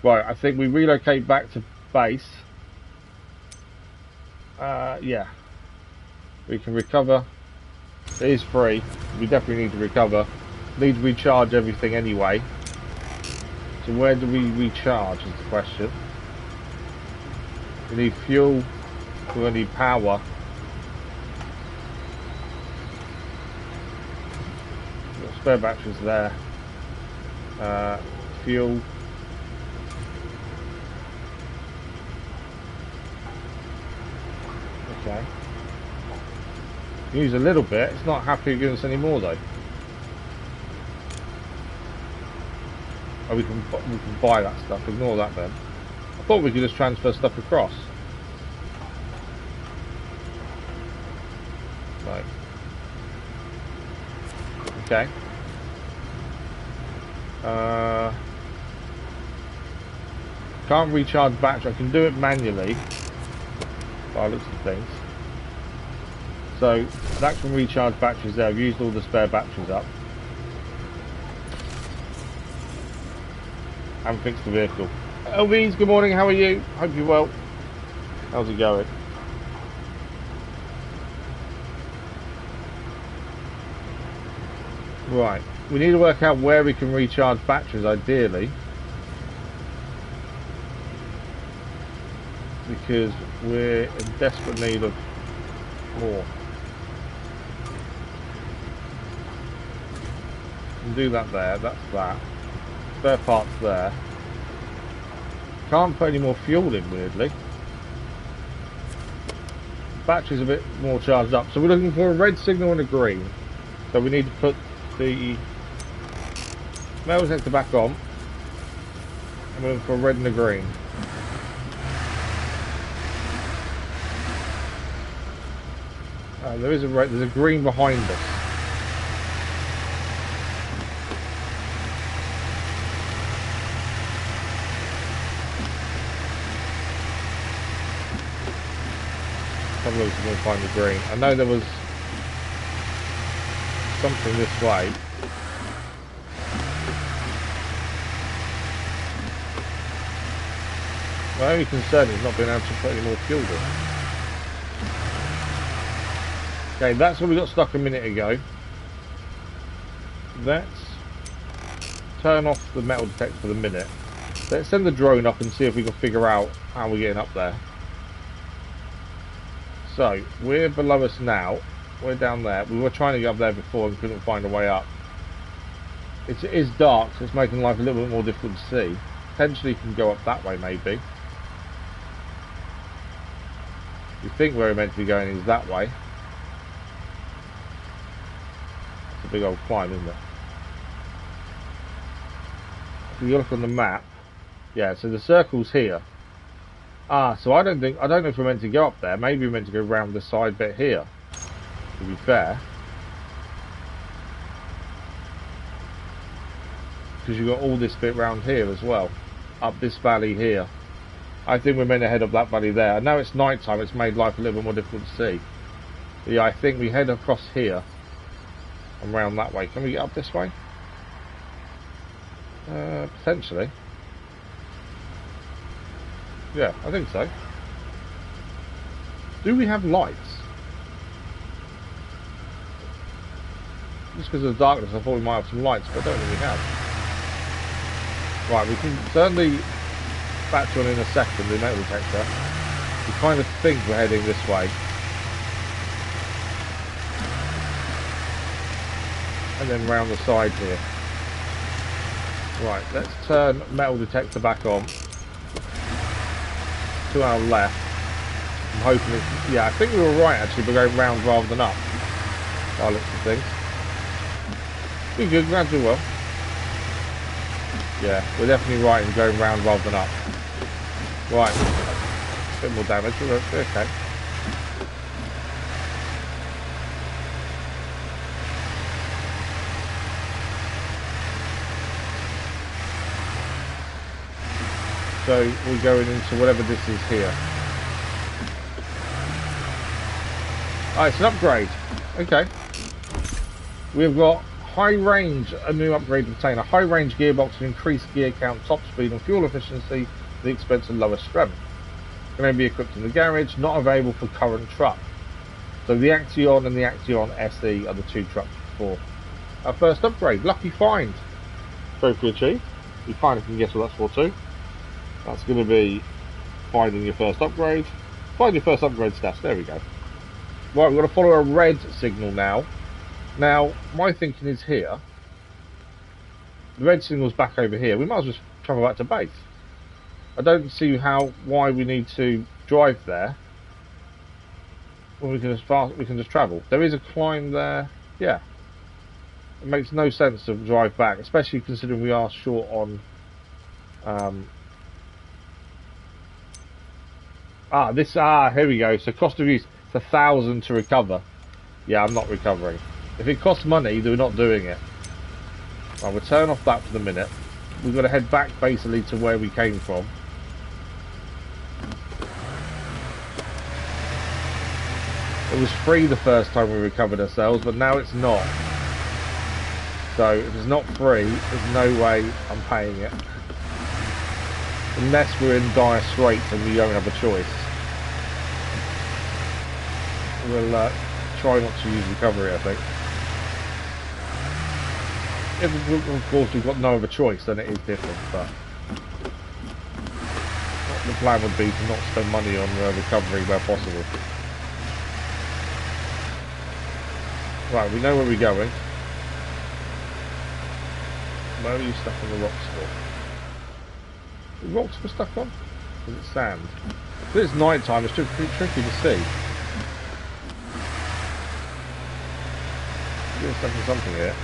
Right, I think we relocate back to base. Yeah. We can recover. It is free. We definitely need to recover. Need to recharge everything anyway. So where do we recharge is the question. We need fuel. We're going to need power. Got spare batteries there. Fuel. Okay. Use a little bit. It's not happy giving us any more though. Oh, we can buy that stuff. Ignore that then. I thought we could just transfer stuff across. Right. Okay. Can't recharge battery. I can do it manually. By the looks of things. So that can recharge batteries there. I've used all the spare batteries up. And fixed the vehicle. LVs, good morning, how are you? Hope you're well. How's it going? Right, we need to work out where we can recharge batteries ideally. Because we're in desperate need of more. Can do that there, that's that. Spare parts there. Can't put any more fuel in, weirdly. Battery's a bit more charged up. So we're looking for a red signal and a green. So we need to put the metal detector back on. And we're looking for a red and a green. There is a red, there's a green behind us. Have a look if we can find the green. I know there was something this way. My only concern is not being able to put any more fuel in. Okay, that's where we got stuck a minute ago. Let's turn off the metal detector for the minute. Let's send the drone up and see if we can figure out how we're getting up there. So, we're below us now. We're down there. We were trying to get up there before and couldn't find a way up. It is dark, so it's making life a little bit more difficult to see. Potentially can go up that way, maybe. You think where we're meant to be going is that way. It's a big old climb, isn't it? If you look on the map, yeah, so the circle's here. Ah, so I don't know if we're meant to go up there. Maybe we're meant to go round the side bit here, to be fair. Because you've got all this bit round here as well. Up this valley here. I think we're meant to head up that valley there. I know it's night time, it's made life a little bit more difficult to see. But yeah, I think we head across here and round that way. Can we get up this way? Potentially. Yeah, I think so. Do we have lights? Just because of the darkness, I thought we might have some lights, but I don't think we have. Right, we can turn the battery on in a second, the metal detector. We kind of think we're heading this way. And then round the side here. Right, let's turn metal detector back on. To our left. I'm hoping it's, yeah, I think we were right actually, we're going round rather than up. by the looks of things. We're good, glad you're well. Yeah, we're definitely right in going round rather than up. Right, a bit more damage, we're okay. So we're going into whatever this is here. Oh, it's an upgrade. Okay. We've got high range, a new upgrade to obtain. A high range gearbox with increased gear count, top speed and fuel efficiency at the expense of lower strength. Can only be equipped in the garage, not available for current truck. So the Action and the Action SE are the two trucks for our first upgrade. Lucky find. Trophy achieved. You finally can guess what that's for too. That's going to be finding your first upgrade. Find your first upgrade stats. There we go. Right, we've got to follow a red signal now. Now, my thinking is here. The red signal's back over here. We might as well just travel back to base. I don't see why we need to drive there when we can just travel. There is a climb there. Yeah. It makes no sense to drive back, especially considering we are short on here we go. So cost of use, it's 1,000 to recover. Yeah, I'm not recovering. If it costs money, they're not doing it. I'll return off that for the minute. We've got to head back basically to where we came from. It was free the first time we recovered ourselves, but now it's not. So if it's not free, there's no way I'm paying it. Unless we're in dire straits and we don't have a choice. We'll try not to use recovery, I think. If, of course, we've got no other choice, then it is different, but the plan would be to not spend money on recovery where possible. Right, we know where we're going. Where are you stuck on the rocks for? The rocks we're stuck on? Is it sand? If it's night time, it's just pretty tricky to see. We're stuck on something here.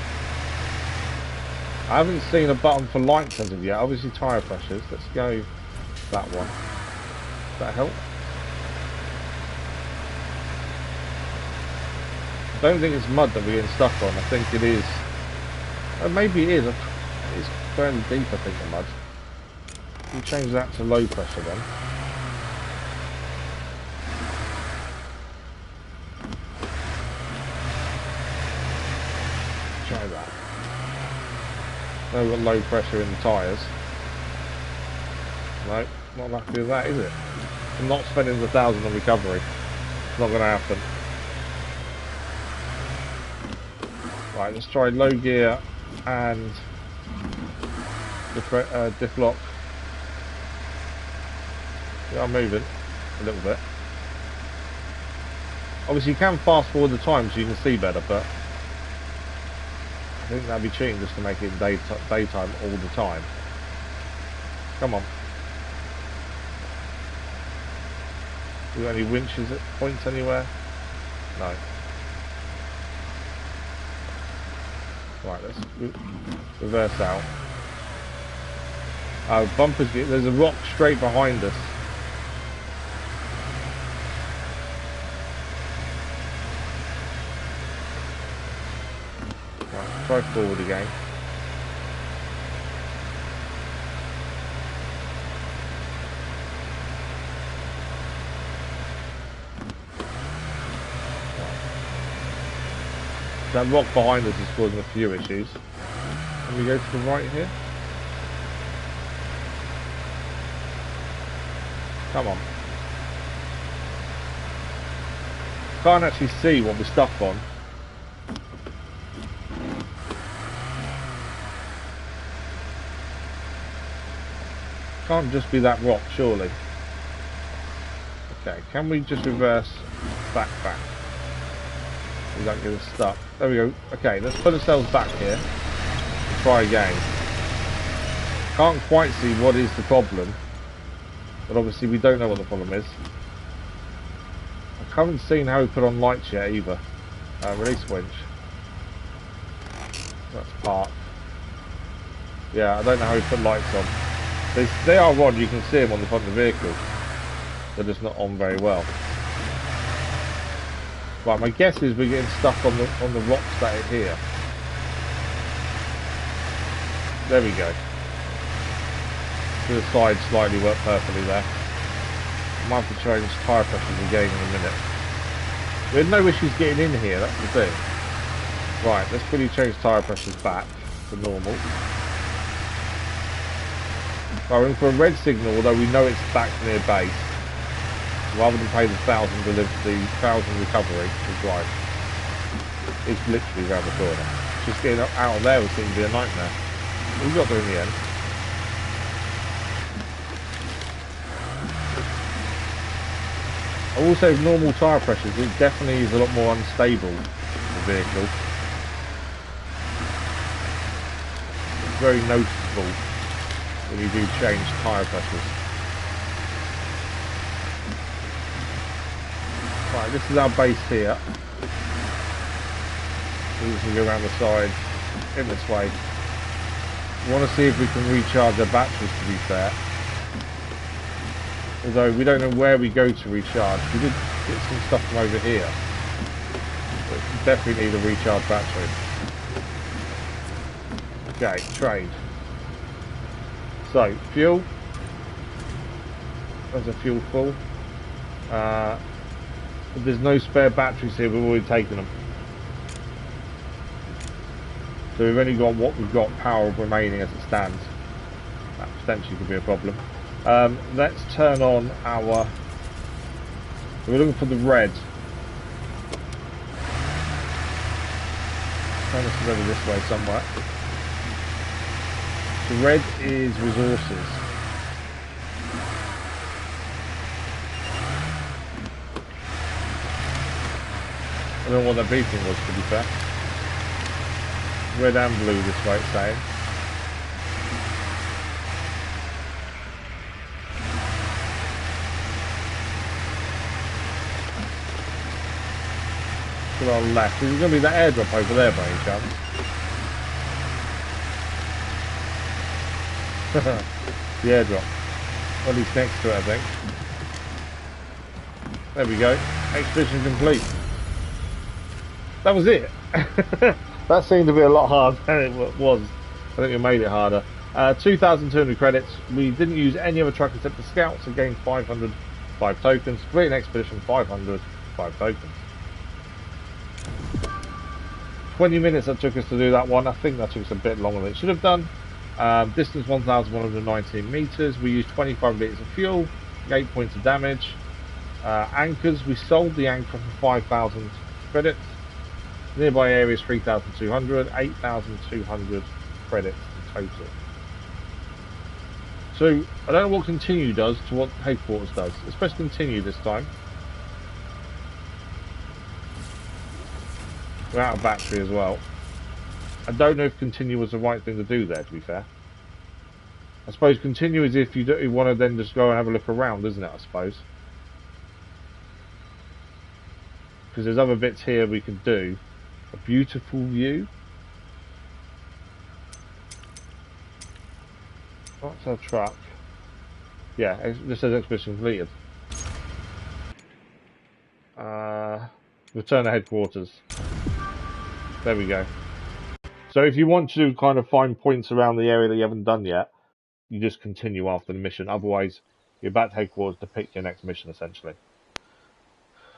I haven't seen a button for lights as of yet. Obviously tyre pressures. Let's go that one. Does that help? I don't think it's mud that we're getting stuck on. I think it is. Maybe it is. It's fairly deep, I think, the mud. We'll change that to low pressure then. Try that. Now we've got low pressure in the tyres. No, not lucky with that, is it? I'm not spending the 1,000 on recovery. It's not going to happen. Right, let's try low gear and diff lock. We are moving a little bit. Obviously you can fast forward the time so you can see better, but I think that'd be cheating just to make it daytime all the time. Come on. Do we got any winches at points anywhere? No. Right, let's reverse out. Bumpers, there's a rock straight behind us. Right, try forward again. That rock behind us is causing a few issues. Can we go to the right here? Come on. Can't actually see what we're stuck on. Can't just be that rock, surely. Okay, can we just reverse back? We don't get us stuck. There we go. Okay, let's put ourselves back here. Try again. Can't quite see what is the problem, but obviously we don't know what the problem is. I haven't seen how we put on lights yet either. Release winch. That's park. Yeah, I don't know how we put lights on. They are on, you can see them on the front of the vehicle. They're just not on very well. Right, my guess is we're getting stuck on the rocks that are here. There we go. To the side slightly worked perfectly there. I might have to change tyre pressures again in a minute. We had no issues getting in here, that's the thing. Right, let's quickly change tyre pressures back to normal. Right, we're in for a red signal, although we know it's back near base. Rather than pay the 1,000 recovery to drive. It's literally around the corner. Just getting out of there would seem to be a nightmare. We got there in the end. I will say with normal tyre pressures, it definitely is a lot more unstable, the vehicle. It's very noticeable when you do change tyre pressures. Right, this is our base here. We can go around the side, in this way. We want to see if we can recharge our batteries, to be fair. Although we don't know where we go to recharge. We did get some stuff from over here. But we definitely need a recharge battery. Okay, trade. So, fuel. There's a fuel full. If there's no spare batteries here, we've already taken them. So we've only got what we've got power remaining as it stands. That potentially could be a problem. Let's turn on our... We're looking for the red. Turn this over this way somewhere. The red is resources. I don't know what that beeping was, to be fair. Red and blue this way, it's saying. To our left. Is it going to be that airdrop over there by any chance? The airdrop. Or at least next to it, I think. There we go. Expedition complete. That was it. That seemed to be a lot harder than it was. I think we made it harder. 2,200 credits. We didn't use any other truck except the scouts, so gained 505 tokens. Complete an expedition, 505 tokens. 20 minutes that took us to do that one. I think that took us a bit longer than it should have done. Distance 1,119 meters. We used 25 litres of fuel, 8 points of damage. Anchors, we sold the anchor for 5,000 credits. Nearby areas 3,200, 8,200 credits in total. So I don't know what continue does to what headquarters does. Let's press continue this time. We're out of battery as well. I don't know if continue was the right thing to do there, to be fair. I suppose continue is if you want to then just go and have a look around, isn't it, I suppose? Because there's other bits here we can do. A beautiful view. What's our truck? Yeah, this says expedition completed. Return to headquarters. There we go. So if you want to kind of find points around the area that you haven't done yet, you just continue after the mission. Otherwise, you're back to headquarters to pick your next mission, essentially.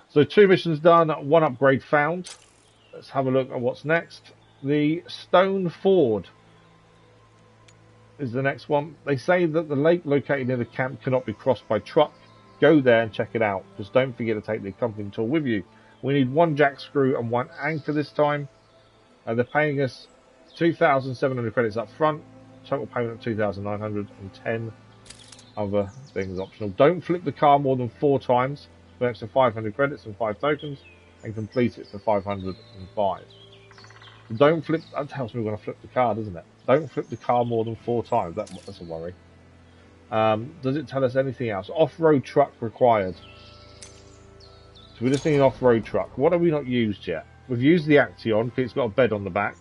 So 2 missions done, 1 upgrade found. Let's have a look at what's next. The Stone Ford is the next one. They say that the lake located near the camp cannot be crossed by truck. Go there and check it out. Just don't forget to take the accompanying tool with you. We need 1 jack screw and 1 anchor this time. They're paying us 2,700 credits up front. Total payment of 2,900 and 10 other things optional. Don't flip the car more than 4 times for an extra 500 credits and 5 tokens. And complete it for 505. Don't flip. That tells me we're going to flip the car, doesn't it? Don't flip the car more than 4 times. That's a worry. Does it tell us anything else? Off-road truck required. So we just need an off-road truck. What have we not used yet? We've used the Action because it's got a bed on the back.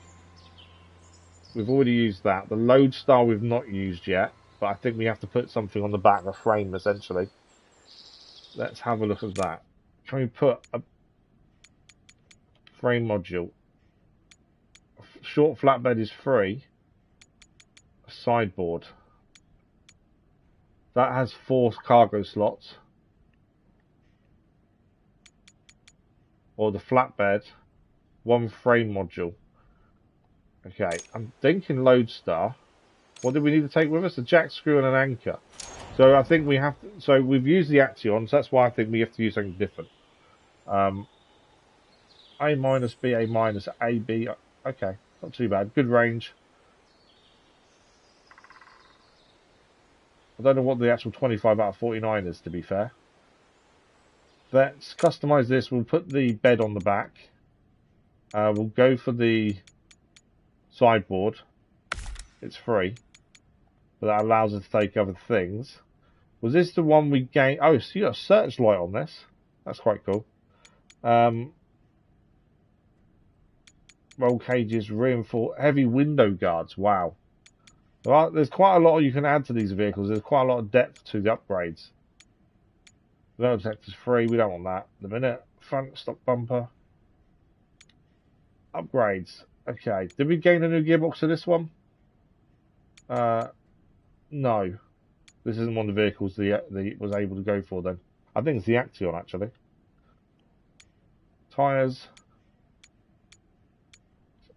We've already used that. The Lodestar we've not used yet, but I think we have to put something on the back, a frame essentially. Let's have a look at that. Can we put a frame module? Short flatbed is free. A sideboard. That has 4 cargo slots. Or the flatbed, 1 frame module. Okay, I'm thinking Lodestar. What do we need to take with us? A jack screw and an anchor. So I think we have to, so we've used the Action, so that's why I think we have to use something different. A minus, B, A minus, A, B. Okay, not too bad. Good range. I don't know what the actual 25 out of 49 is, to be fair. Let's customize this. We'll put the bed on the back. We'll go for the sideboard. It's free. But that allows us to take other things. Was this the one we gained? Oh, so you got a searchlight on this. That's quite cool. Roll cages, reinforced, heavy window guards. Wow. Well, there's quite a lot you can add to these vehicles. There's quite a lot of depth to the upgrades. Metal detector's free. We don't want that. The minute. Front stop bumper. Upgrades. Okay. Did we gain a new gearbox to this one? No. This isn't one of the vehicles the was able to go for then. I think it's the Action actually. Tyres.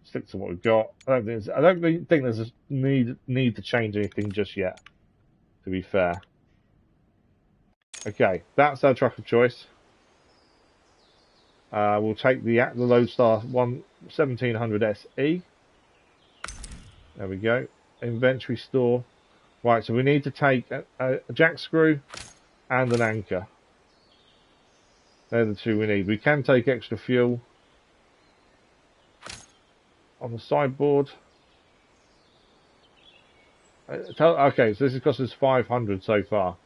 Stick to what we've got. I don't think there's a need to change anything just yet. To be fair. Okay, that's our truck of choice. We'll take the Lodestar 1700 SE. There we go. Inventory store. Right, so we need to take a jack screw and an anchor. They're the 2 we need. We can take extra fuel on the sideboard. Okay, so this has cost us 500 so far.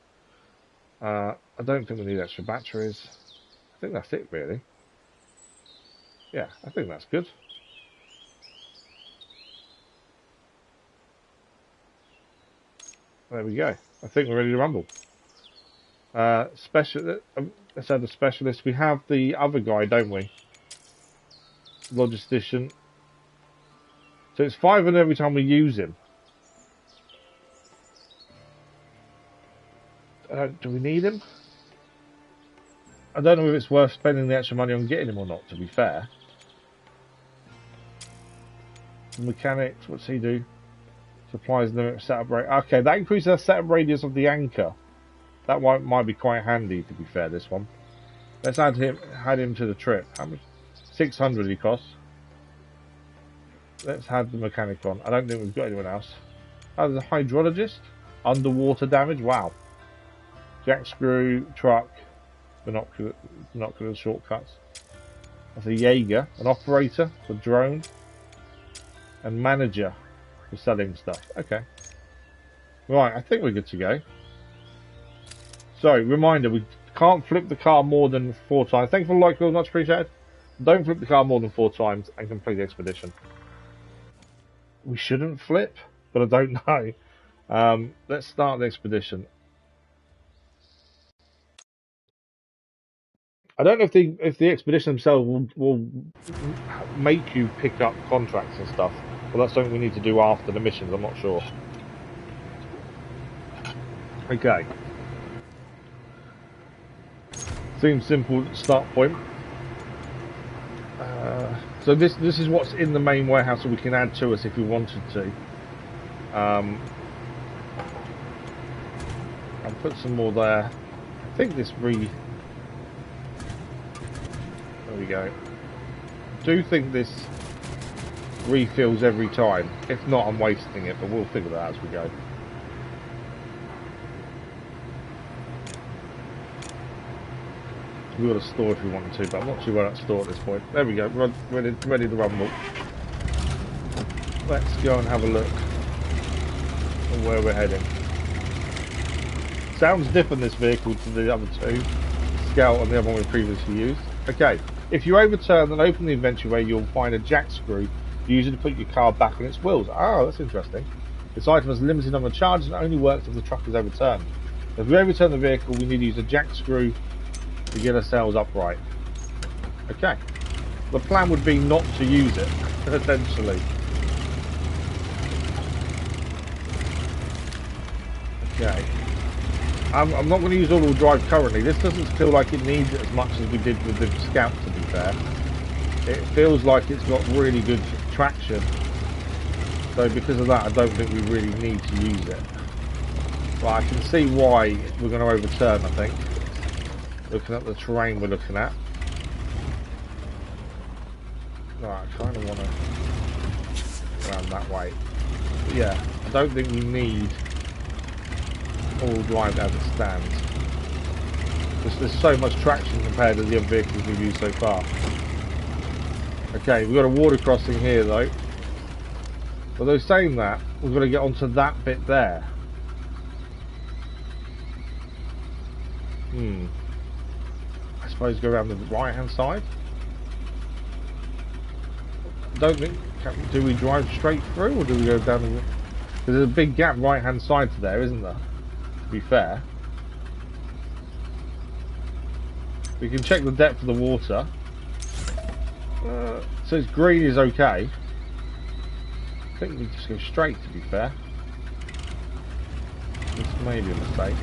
I don't think we need extra batteries. I think that's it really. Yeah, I think that's good. There we go. I think we're ready to rumble. Let's add a specialist. We have the other guy, don't we? Logistician. So it's 500 every time we use him. Do we need him? I don't know if it's worth spending the extra money on getting him or not, to be fair. Mechanics, what's he do? Supplies limit setup rate. Okay, that increases the setup radius of the anchor. That might be quite handy, to be fair, this one. Let's add him to the trip. How much? 600 he costs. Let's add the mechanic on. I don't think we've got anyone else. Oh, there's a hydrologist. Underwater damage. Wow. Jack screw, truck, binocular shortcuts. That's a Jaeger, an operator, a drone, and manager for selling stuff. Okay. Right, I think we're good to go. So, reminder, we can't flip the car more than 4 times. Thank you for the like, much appreciated. Don't flip the car more than 4 times and complete the expedition. We shouldn't flip, but I don't know. Let's start the expedition. I don't know if the expedition themselves will make you pick up contracts and stuff. Well, that's something we need to do after the missions. I'm not sure. Okay. Seems simple start point. So this is what's in the main warehouse that we can add to us if we wanted to. I'll put some more there. I think this there we go. I do think this refills every time. If not, I'm wasting it, but we'll figure that out as we go. We've got to store if we wanted to, but I'm not sure where that's stored at this point. There we go, ready to rumble. Let's go and have a look at where we're heading. Sounds different, this vehicle, to the other 2. Scout and the other one we previously used. Okay, If you overturn and open the inventory, you'll find a jack screw used to put your car back on its wheels. Oh, that's interesting. This item has a limited number of charges and only works if the truck is overturned. If we overturn the vehicle, we need to use a jack screw to get ourselves upright. Okay. The plan would be not to use it, essentially. Okay. I'm not going to use all-wheel drive currently. This doesn't feel like it needs it as much as we did with the Scout, to be fair. It feels like it's got really good traction. So because of that, I don't think we really need to use it. But I can see why we're going to overturn, I think. Looking at the terrain we're looking at. Right, I kind of want to around that way. But yeah, I don't think we need all drive as it stands. There's so much traction compared to the other vehicles we've used so far. Okay, we've got a water crossing here though. Although saying that, we've got to get onto that bit there. I suppose go around the right hand side. Don't think. Do we drive straight through, or do we go down the? There's a big gap right hand side to there, isn't there? To be fair, we can check the depth of the water. So it's green is okay. I think we just go straight, to be fair. This may be a mistake.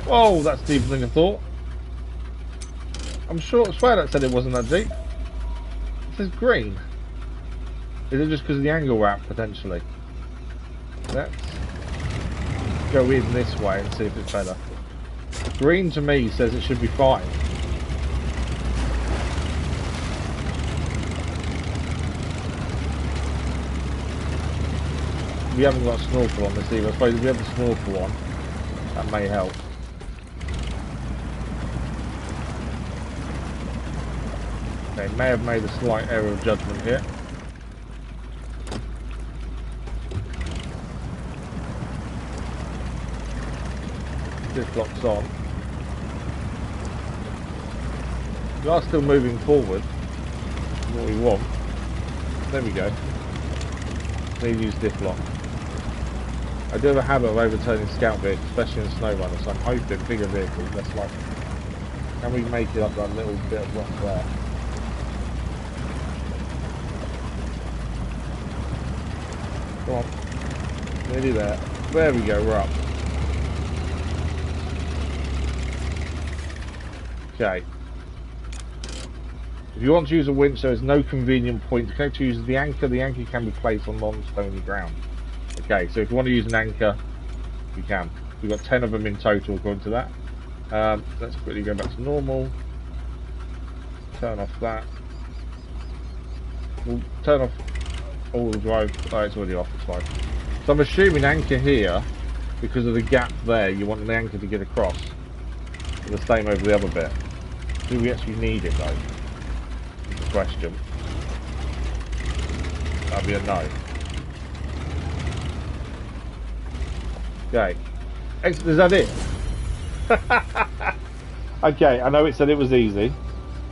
Oh, that's deeper than I thought. I swear that said it wasn't that deep. It says green. Is it just because of the angle wrap, potentially? Let's go in this way and see if it's better. Green to me says it should be fine. We haven't got a snorkel on this either. I suppose if we have a snorkel on, that may help. Okay, may have made a slight error of judgment here. This locks on. We are still moving forward. What we want. There we go. Need to use diff lock. I do have a habit of overturning scout vehicles, especially in SnowRunner, so I'm hoping bigger vehicles, less likely. Can we make it up that little bit of rock there? Come on. Nearly there. There we go, we're up. Okay. If you want to use a winch, there is no convenient point to connect to use the anchor. The anchor can be placed on non-stony ground. Okay, so if you want to use an anchor, you can. We've got 10 of them in total according to that. Let's quickly go back to normal. Turn off that. We'll turn off all the drive. Oh, it's already off, it's fine. So I'm assuming anchor here, because of the gap there, you want an anchor to get across. The same over the other bit. Do we actually need it though? Is the question. That'd be a no. Okay. Is that it? Okay, I know it said it was easy,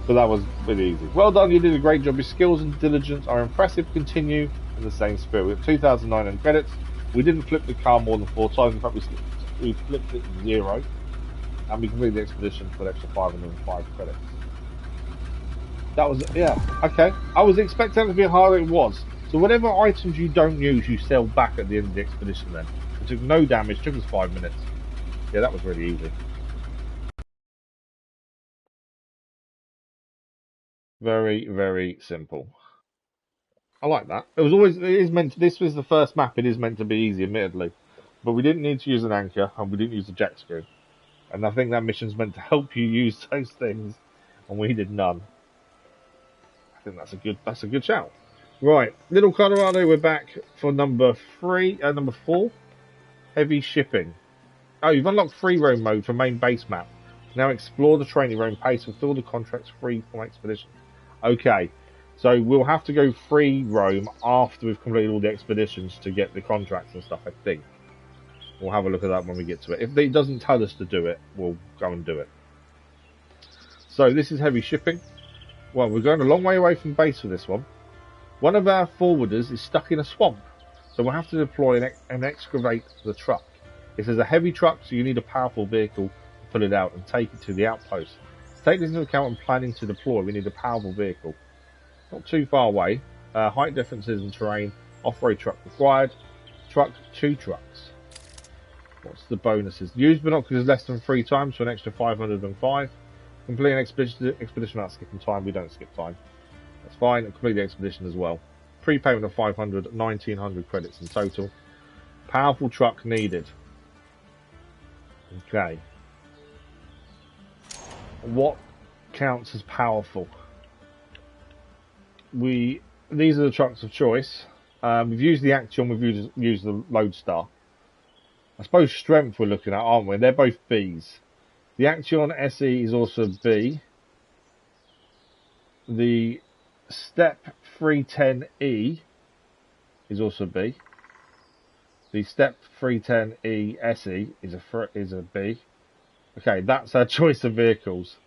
but that was really easy. Well done, you did a great job. Your skills and diligence are impressive. Continue in the same spirit. We have 2,900 credits. We didn't flip the car more than 4 times. In fact, we flipped it 0. And we completed the expedition for an extra 505 credits. That was, yeah, okay. I was expecting it to be harder than it was. So whatever items you don't use, you sell back at the end of the expedition then. It took no damage, took us 5 minutes. Yeah, that was really easy. Very, very simple. I like that. This was the first map, it is meant to be easy, admittedly. But we didn't need to use an anchor, and we didn't use a jack screw. And I think that mission's meant to help you use those things, and we did none. I think that's a good shout. Right, Little Colorado, we're back for number 4, heavy shipping. Oh, you've unlocked free roam mode for main base map. Now explore the training roam pace, fulfill the contracts free from expedition. Okay, so we'll have to go free roam after we've completed all the expeditions to get the contracts and stuff, I think. We'll have a look at that when we get to it. If it doesn't tell us to do it, we'll go and do it. So this is heavy shipping. Well, we're going a long way away from base for this one. One of our forwarders is stuck in a swamp, so we'll have to deploy and excavate the truck. It says a heavy truck, so you need a powerful vehicle to pull it out and take it to the outpost. To take this into account when planning to deploy, we need a powerful vehicle. Not too far away. Height differences in terrain. Off-road truck required. Truck, 2 trucks. What's the bonuses? Use binoculars less than 3 times for an extra 505. Complete an expedition without skipping time. We don't skip time. That's fine. And complete the expedition as well. Prepayment of 500, 1900 credits in total. Powerful truck needed. Okay. What counts as powerful? These are the trucks of choice. We've used the Action, we've used the Lodestar. I suppose strength we're looking at, aren't we? They're both Bs. The Action SE is also B. The Step 310E is also B. The Step 310E SE is a B. Okay, that's our choice of vehicles.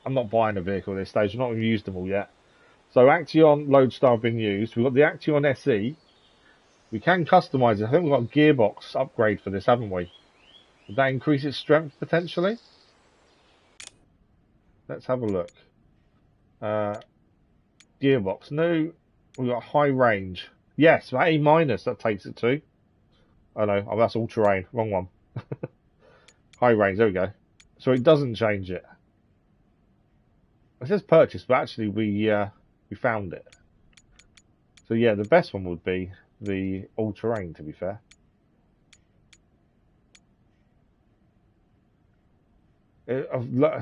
I'm not buying a vehicle at this stage. I've not even used them all yet. So Action, Lodestar have been used. We've got the Action SE. We can customise it. I think we've got a gearbox upgrade for this, haven't we? Would that increase its strength potentially? Let's have a look. Gearbox. No, we've got high range. Yes, A minus, that takes it to. Oh no, that's all terrain. Wrong one. High range, there we go. So it doesn't change it. It says purchase, but actually we found it. So yeah, the best one would be the all-terrain, to be fair.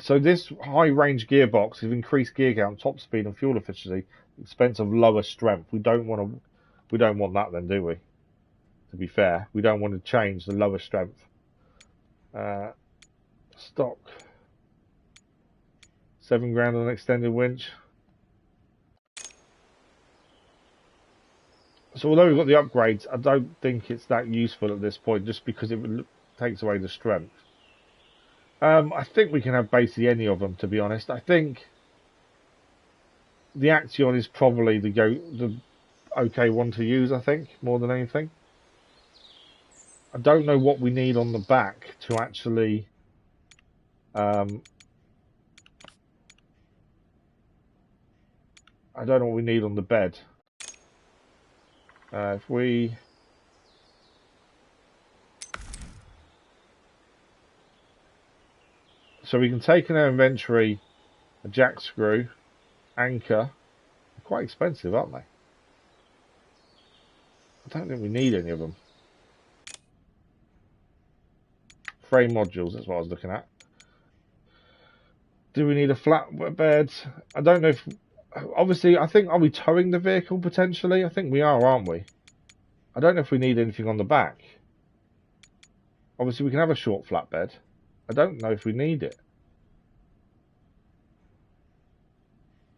So this high-range gearbox has increased gear count, top speed, and fuel efficiency, expense of lower strength. We don't want that then, do we? To be fair, we don't want to change the lower strength. Stock. 7 grand on an extended winch. So although we've got the upgrades, I don't think it's that useful at this point, just because it takes away the strength. I think we can have basically any of them, to be honest. I think the Action is probably the okay one to use, I think, more than anything. I don't know what we need on the back to actually I don't know what we need on the bed. If we So we can take in our inventory a jack screw, anchor. They're quite expensive, aren't they? I don't think we need any of them. Frame modules, that's what I was looking at. Do we need a flatbed? I don't know if... Obviously, I think, are we towing the vehicle potentially? I think we are, aren't we? I don't know if we need anything on the back. Obviously, we can have a short flatbed. I don't know if we need it.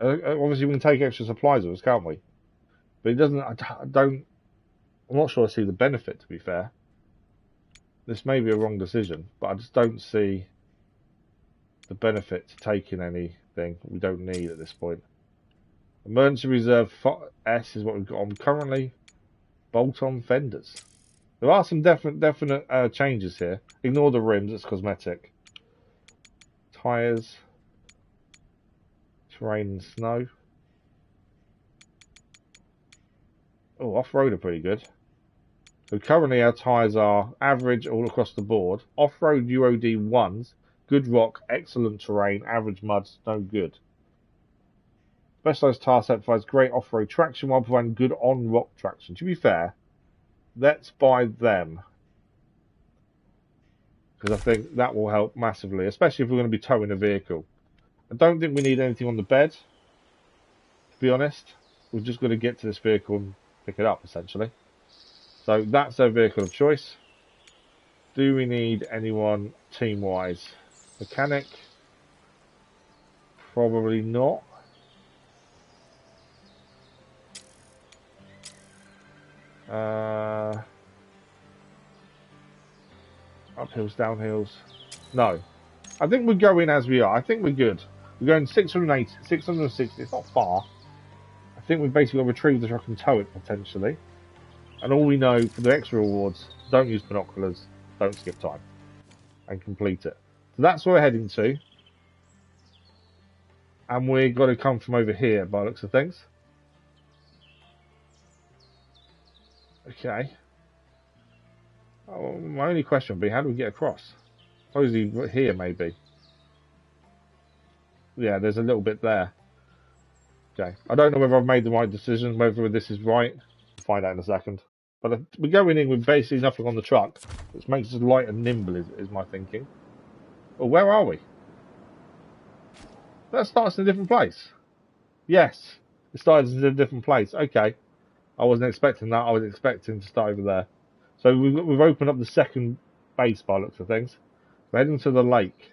Obviously, we can take extra supplies with us, can't we? But it doesn't... I'm not sure I see the benefit, to be fair. This may be a wrong decision, but I just don't see the benefit to taking anything we don't need at this point. Emergency Reserve S is what we've got on currently. Bolt-on fenders. There are some definite changes here. Ignore the rims, it's cosmetic. Tyres. Terrain and snow. Oh, off-road are pretty good. So currently our tyres are average all across the board. Off-road UOD 1s. Good rock, excellent terrain, average mud, no good. Specialised tyre set provides great off-road traction while providing good on-rock traction. To be fair, let's buy them. Because I think that will help massively, especially if we're going to be towing a vehicle. I don't think we need anything on the bed, to be honest. We're just going to get to this vehicle and pick it up, essentially. So that's our vehicle of choice. Do we need anyone team-wise? Mechanic? Probably not. Uphills, downhills. No. I think we're going as we are. I think we're good. We're going 680, 660. It's not far. I think we've basically got to retrieve the truck and tow it potentially. And all we know for the extra rewards: don't use binoculars, don't skip time, and complete it. So that's where we're heading to. And we've got to come from over here by the looks of things. Okay. Oh, my only question would be, how do we get across? Supposedly here, maybe. Yeah, there's a little bit there. Okay. I don't know whether I've made the right decision, whether this is right. We'll find out in a second. But we're going in with basically nothing on the truck, which makes us light and nimble, is my thinking. Well, where are we? That starts in a different place. Yes, it starts in a different place. Okay. I wasn't expecting that. I was expecting to start over there. So we've opened up the second base by looks of things. We're heading to the lake.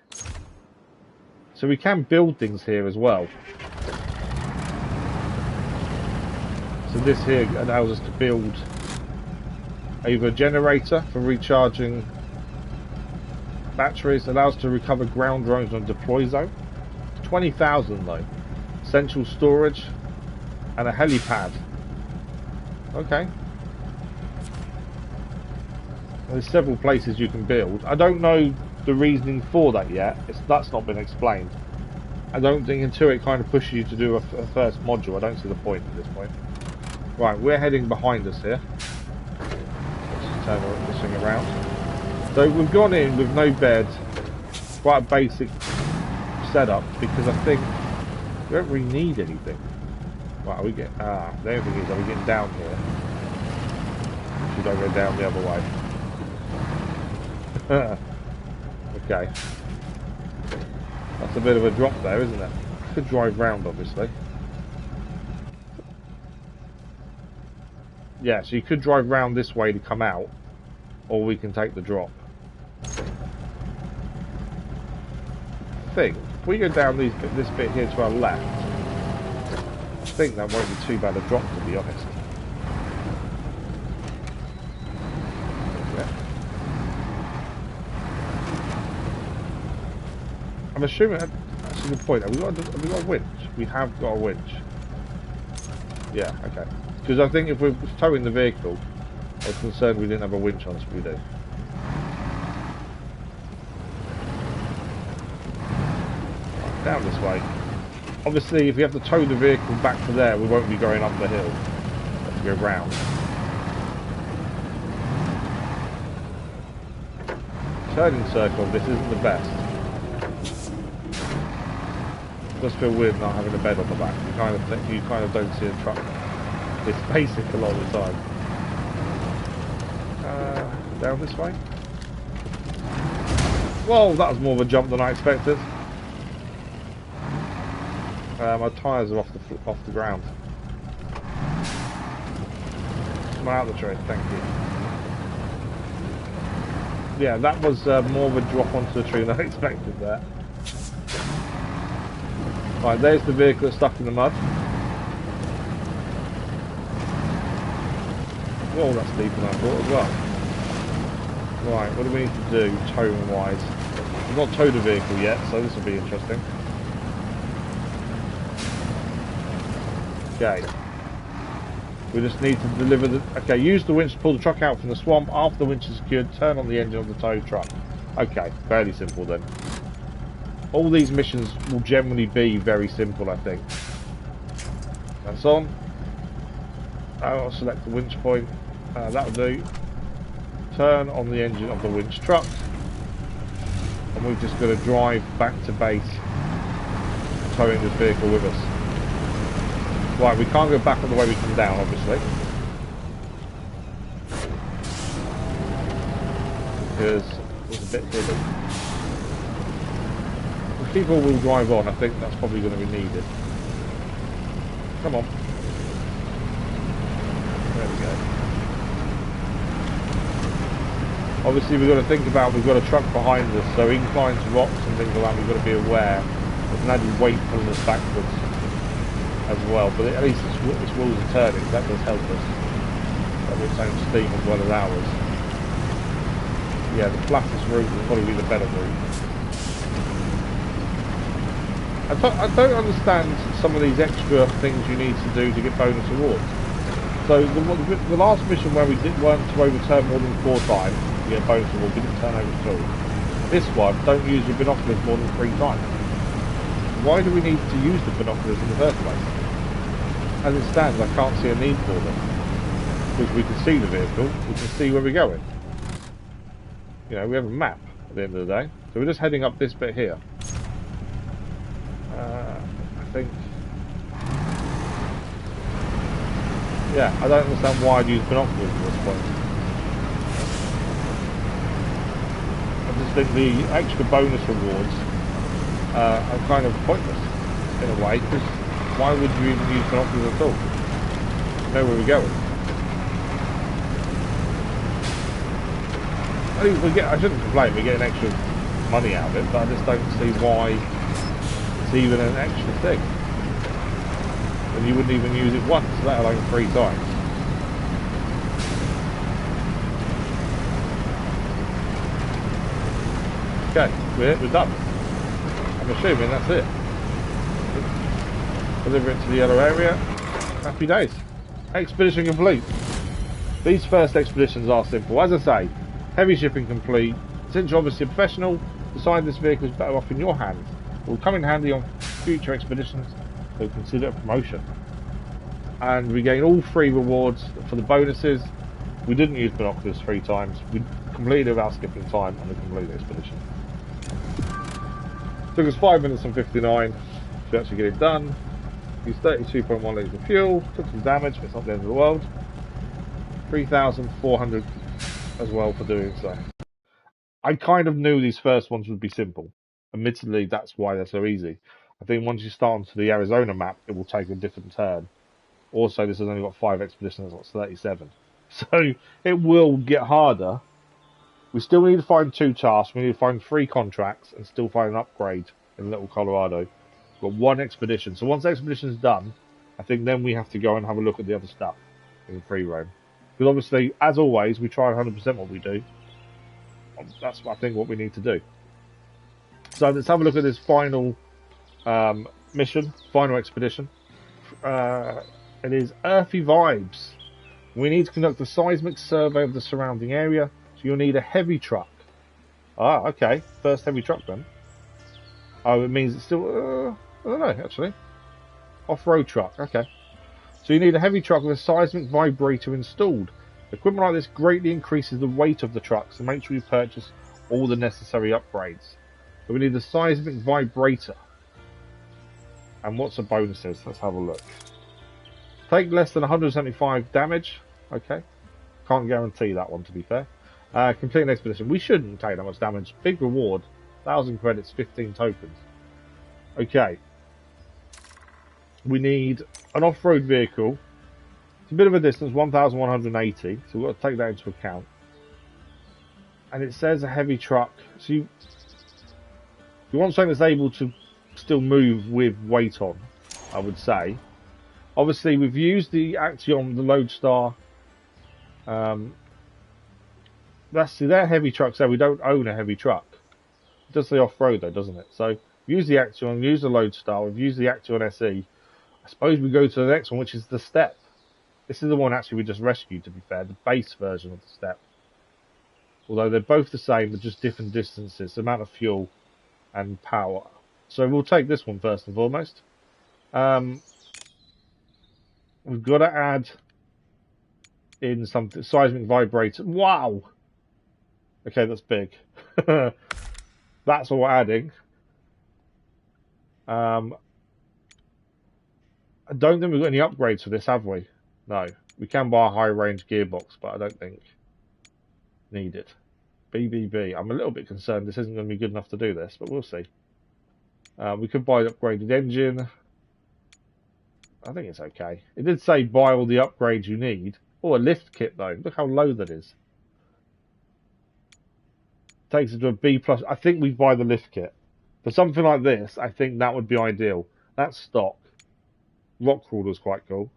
So we can build things here as well. So this here allows us to build either a generator for recharging batteries, allows to recover ground drones on deploy zone. 20,000 though. Central storage and a helipad. Okay. There's several places you can build. I don't know the reasoning for that yet. That's not been explained. I don't think until it kind of pushes you to do a first module, I don't see the point at this point. Right, we're heading behind us here. Let's turn this thing around. So we've gone in with no bed, quite a basic setup, because I think we don't really need anything. Right, are we getting... the only thing is, are we getting down here? Should I go down the other way? Okay. That's a bit of a drop there, isn't it? Could drive round, obviously. Yeah, so you could drive round this way to come out, or we can take the drop. I think, if we go down this bit here to our left, I think that won't be too bad a drop, to be honest. I'm assuming that's a good point. Have we got a winch? We have got a winch. Yeah, okay. Because I think if we're towing the vehicle, I was concerned we didn't have a winch on us, but we do. Right, down this way. Obviously, if we have to tow the vehicle back to there, we won't be going up the hill. We have to go round. Turning circle, this isn't the best. It does feel weird not having a bed on the back. You kind of don't see a truck. It's basic a lot of the time. Down this way. Whoa, that was more of a jump than I expected. My tyres are off the ground. Come out of the tree, thank you. Yeah, that was more of a drop onto the tree than I expected there. Right, there's the vehicle that's stuck in the mud. Whoa, that's deeper than I thought as well. Right, what do we need to do towing wise? We've not towed a vehicle yet, so this will be interesting. Okay. We just need to deliver the... Okay, use the winch to pull the truck out from the swamp. After the winch is secured, turn on the engine of the tow truck. Okay, fairly simple then. All these missions will generally be very simple, I think. That's on. I'll select the winch point. That'll do. Turn on the engine of the winch truck. And we've just got to drive back to base, towing this vehicle with us. Right, we can't go back on the way we come down, obviously. Because it's a bit hilly. If people will drive on, I think that's probably going to be needed. Come on. There we go. Obviously we've got to think about, we've got a truck behind us, so inclines, rocks and things like that, we've got to be aware. There's an added weight pulling us backwards as well, but at least its wheels are turning, so that does help us. That'll its own steam as well as ours. Yeah, the flattest route will probably be the better route. I don't understand some of these extra things you need to do to get bonus rewards. So the last mission where we weren't to overturn more than 4 times to get a bonus reward, we didn't turn over at all. This one, don't use your binoculars more than 3 times. Why do we need to use the binoculars in the first place? As it stands, I can't see a need for them. Because we can see the vehicle, we can see where we're going. You know, we have a map at the end of the day. So we're just heading up this bit here. I think... Yeah, I don't understand why I'd use binoculars at this point. I just think the extra bonus rewards are kind of pointless in a way, because why would you even use binoculars at all? You know where we're going. I shouldn't complain, we're getting extra money out of it, but I just don't see why it's even an extra thing. And you wouldn't even use it once, let alone 3 times. Okay, we're done. I'm assuming that's it. Deliver it to the yellow area. Happy days. Expedition complete. These first expeditions are simple. As I say, heavy shipping complete. Since you're obviously a professional, decide this vehicle is better off in your hands. It will come in handy on future expeditions, so consider a promotion. And we gain all 3 rewards for the bonuses. We didn't use binoculars 3 times. We completed it without skipping time on the complete expedition. Took us 5 minutes and 59 to actually get it done. Used 32.1 litres of fuel. Took some damage, but it's not the end of the world. 3,400 as well for doing so. I kind of knew these first ones would be simple. Admittedly, that's why they're so easy. I think once you start onto the Arizona map, it will take a different turn. Also, this has only got 5 expeditions, it's got 37. So, it will get harder. We still need to find 2 tasks, we need to find 3 contracts, and still find an upgrade in Little Colorado. We've got 1 expedition. So once the expedition's done, I think then we have to go and have a look at the other stuff in free roam. Because obviously, as always, we try 100% what we do. That's, I think, what we need to do. So let's have a look at this final mission, final expedition. It is Earthy Vibes. We need to conduct a seismic survey of the surrounding area, so you'll need a heavy truck. Ah, okay. First heavy truck then. Oh, it means it's still... I don't know, actually. Off-road truck, okay. So you need a heavy truck with a seismic vibrator installed. Equipment like this greatly increases the weight of the truck, so make sure you purchase all the necessary upgrades. So we need the seismic vibrator. And what's the bonuses? Let's have a look. Take less than 175 damage. Okay. Can't guarantee that one, to be fair. Complete an expedition. We shouldn't take that much damage. Big reward. 1,000 credits, 15 tokens. Okay. We need an off-road vehicle. It's a bit of a distance, 1,180. So we've got to take that into account. And it says a heavy truck. So you want something that's able to still move with weight on, I would say. Obviously, we've used the Action, the Lodestar. They're heavy trucks there. We don't own a heavy truck. It does say off-road though, doesn't it? So, use the Action, use the Lodestar, we've used the Action SE. I suppose we go to the next one, which is the Step. This is the one actually we just rescued, to be fair, the base version of the Step. Although they're both the same, but just different distances, the amount of fuel and power. So we'll take this one first and foremost. We've got to add in something, seismic vibrator. Wow! Okay, that's big. That's what we're adding. I don't think we've got any upgrades for this, have we? No. We can buy a high-range gearbox, but I don't think need it. BBB. I'm a little bit concerned this isn't going to be good enough to do this, but we'll see. We could buy an upgraded engine. I think it's okay. It did say buy all the upgrades you need. Oh, a lift kit though. Look how low that is. Takes it to a B+. I think we buy the lift kit. For something like this, I think that would be ideal. That's stock. Rock crawler's quite cool.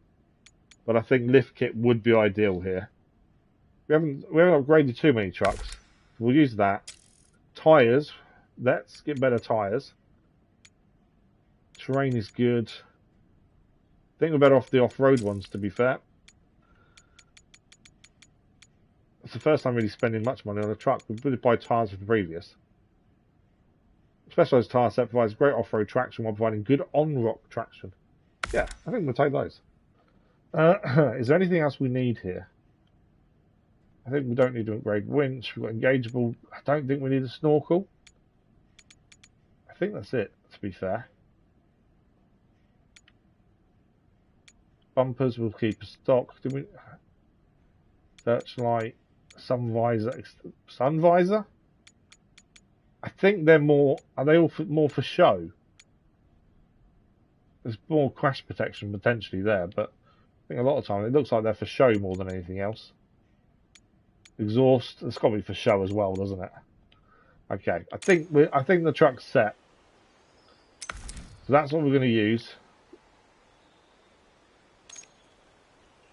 But I think lift kit would be ideal here. We haven't upgraded too many trucks. We'll use that. Tyres. Let's get better tyres. Terrain is good. I think we're better off the off-road ones, to be fair. It's the first time really spending much money on a truck. We would buy tyres for the previous. Specialised tyre set provides great off-road traction while providing good on-rock traction. Yeah, I think we'll take those. Is there anything else we need here? I think we don't need to upgrade winch. We've got engageable. I don't think we need a snorkel. I think that's it, to be fair. Bumpers will keep a stock. Do we? Searchlight, sun visor. I think they're more. Are they all more for show? There's more crash protection potentially there, but I think a lot of time it looks like they're for show more than anything else. Exhaust. It's got to be for show as well, doesn't it? Okay. I think the truck's set. So that's what we're going to use.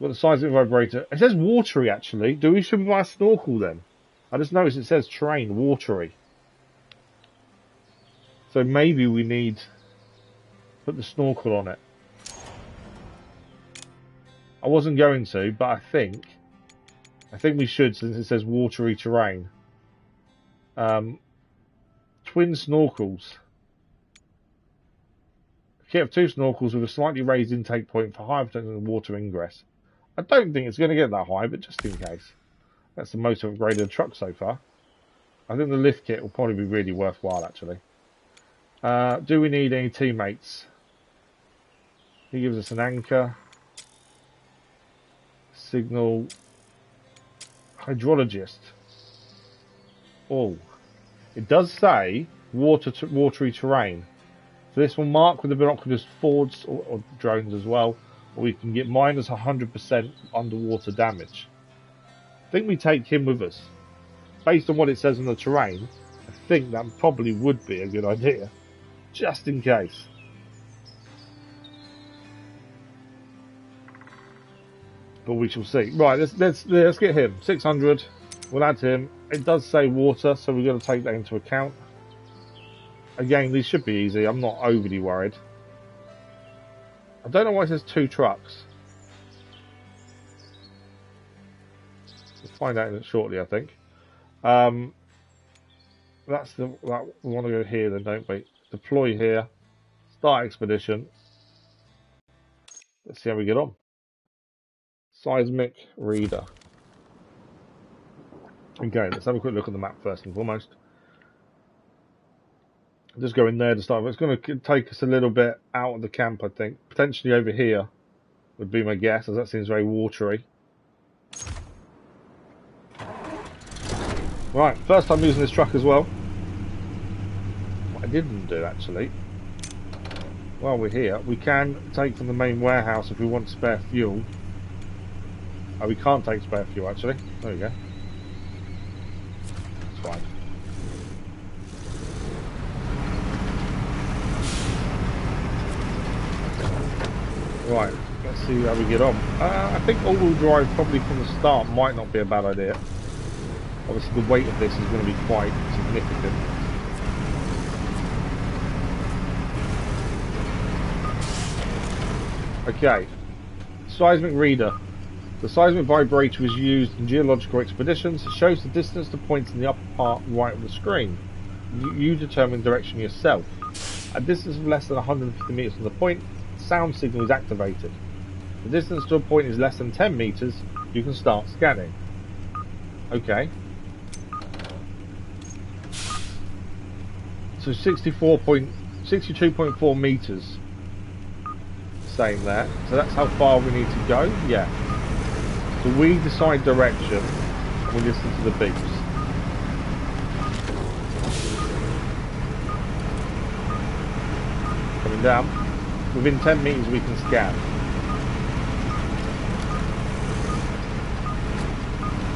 Got the seismic vibrator. It says watery actually. Should we buy a snorkel then? I just noticed it says terrain watery. So maybe we need to put the snorkel on it. I wasn't going to, but I think we should, since it says watery terrain. Twin snorkels. Kit of 2 snorkels with a slightly raised intake point for higher potential water ingress. I don't think it's going to get that high, but just in case. That's the most upgraded truck so far. I think the lift kit will probably be really worthwhile, actually. Do we need any teammates? He gives us an anchor. Signal. Hydrologist. Oh. It does say watery terrain. So this will mark with the binoculars Fords or drones as well. Or we can get minus 100% underwater damage. I think we take him with us. Based on what it says on the terrain, I think that probably would be a good idea. Just in case. But we shall see. Right, let's get him. 600. We'll add him. It does say water, so we've got to take that into account. Again, these should be easy. I'm not overly worried. I don't know why it says 2 trucks. We'll find out shortly, I think. That's we want to go here then, don't we? Deploy here. Start expedition. Let's see how we get on. Seismic reader. Okay, let's have a quick look at the map first and foremost. Just go in there to start. It's going to take us a little bit out of the camp, I think. Potentially over here would be my guess, as that seems very watery. Right, first time using this truck as well. What I didn't do, actually, while we're here, we can take from the main warehouse if we want spare fuel. Oh, we can't take spare fuel, actually. There we go. That's fine. Right, let's see how we get on. I think all-wheel drive probably from the start might not be a bad idea. Obviously the weight of this is going to be quite significant. Okay, seismic reader. The seismic vibrator is used in geological expeditions. It shows the distance to points in the upper part right of the screen. You determine direction yourself. At distance of less than 150 meters from the point, sound signal is activated. If the distance to a point is less than 10 meters, you can start scanning. Okay. So 62.4 meters. Saying that. So that's how far we need to go? Yeah. So we decide direction and we listen to the beeps. Coming down. Within 10 meters we can scan.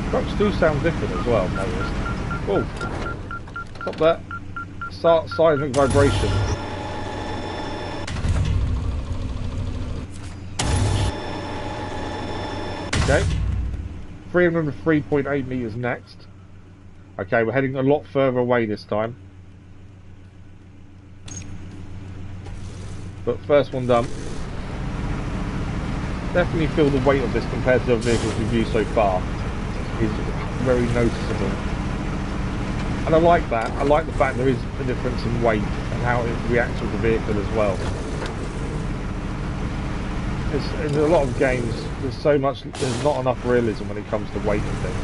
Trucks do sound different as well, I've noticed. Oh, stop that. Start seismic vibration. Okay. 303.8 meters next. Okay, we're heading a lot further away this time. But first one done. Definitely feel the weight of this compared to the vehicles we've used so far is very noticeable. And I like that. I like the fact there is a difference in weight and how it reacts with the vehicle as well. In a lot of games, there's not enough realism when it comes to weight and things.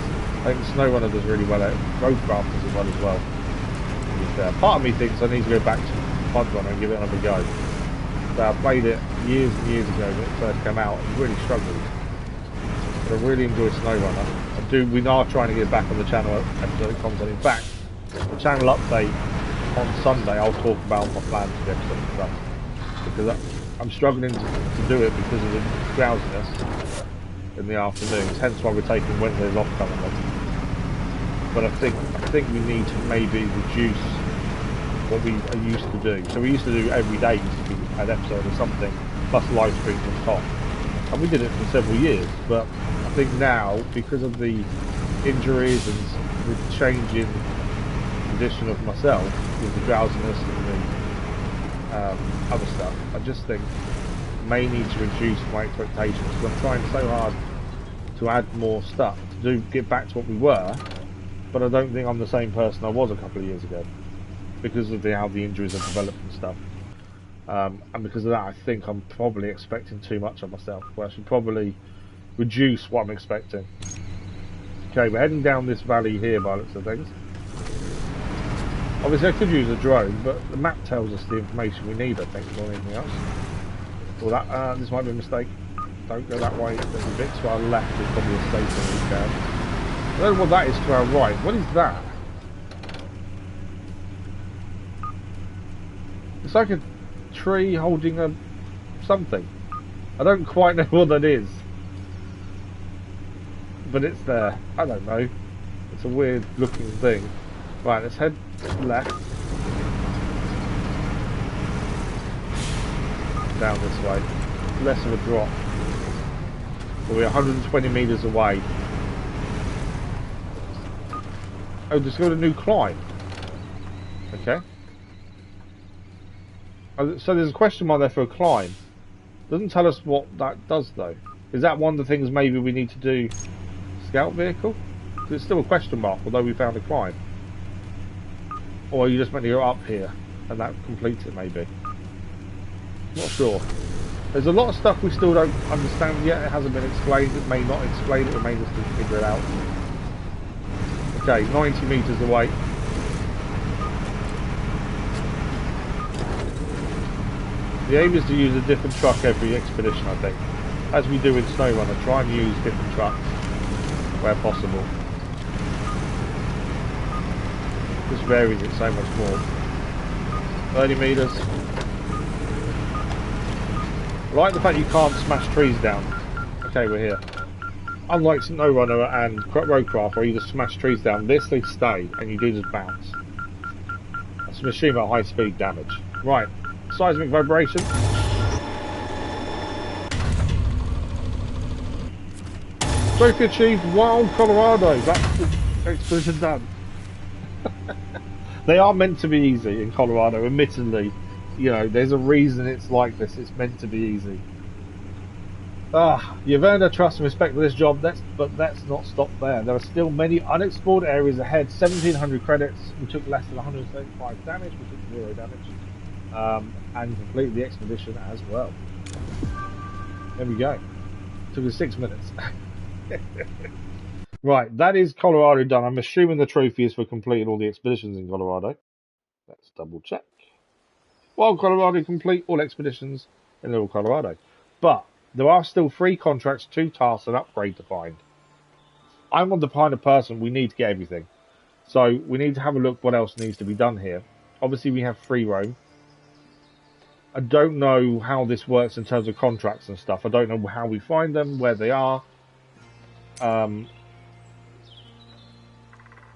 I think SnowRunner does really well at it. Roadcraft does as well. Part of me thinks I need to go back to MudRunner and give it another go. So I played it years and years ago when it first came out and really struggled. But I really enjoy SnowRunner. We are trying to get back on the channel episodic content. In fact, the channel update on Sunday, I'll talk about my plans for the episodic stuff. Because I'm struggling to do it because of the drowsiness in the afternoons. Hence why we're taking Wednesdays off currently. But I think we need to maybe reduce what we are used to do. So we used to do every day an episode or something, plus live streams on top. And we did it for several years, but I think now, because of the injuries and the changing condition of myself, with the drowsiness and the other stuff, I just think I may need to reduce my expectations, because I'm trying so hard to add more stuff, to get back to what we were, but I don't think I'm the same person I was a couple of years ago, because of how the injuries have developed and stuff. And because of that, I think I'm probably expecting too much of myself, where I should probably reduce what I'm expecting. Okay, we're heading down this valley here by the looks of things. Obviously I could use a drone, but the map tells us the information we need, I think, more than anything else. Well, this might be a mistake. Don't go that way. There's a bit to our left, there's probably a station we can. I don't know what that is to our right. What is that? It's like a tree holding a something. I don't quite know what that is, but it's there. I don't know. It's a weird looking thing. Right, let's head left. Down this way. Less of a drop. We're 120 meters away. Oh, just got a new climb. Okay. So there's a question mark there for a climb. Doesn't tell us what that does though. Is that one of the things maybe we need to do? Scout vehicle? It's still a question mark, although we found a climb. Or are you just meant to go up here and that completes it maybe? Not sure. There's a lot of stuff we still don't understand yet. It hasn't been explained. It may not explain it. We may just figure it out. Okay, 90 meters away. The aim is to use a different truck every expedition, I think. As we do in SnowRunner, try and use different trucks where possible. This varies it so much more. 30 meters. I like the fact you can't smash trees down. Okay, we're here. Unlike SnowRunner and Roadcraft, where you just smash trees down, this they stay and you do just bounce. That's a machine at high speed damage. Right. Seismic vibration. Trophy achieved, Wild Colorado. That's the expedition done. They are meant to be easy in Colorado, admittedly. You know, there's a reason it's like this. It's meant to be easy. You've earned our trust and respect for this job, but let's not stop there. There are still many unexplored areas ahead. 1,700 credits. We took less than 135 damage. We took 0 damage. And completed the expedition as well. There we go. Took us 6 minutes. Right, that is Colorado done. I'm assuming the trophy is for completing all the expeditions in Colorado. Let's double check. Wild Colorado, complete all expeditions in Little Colorado. But there are still 3 contracts, 2 tasks, and upgrade to find. I'm the kind of person we need to get everything. So we need to have a look what else needs to be done here. Obviously we have free roam. I don't know how this works in terms of contracts and stuff. I don't know how we find them, where they are.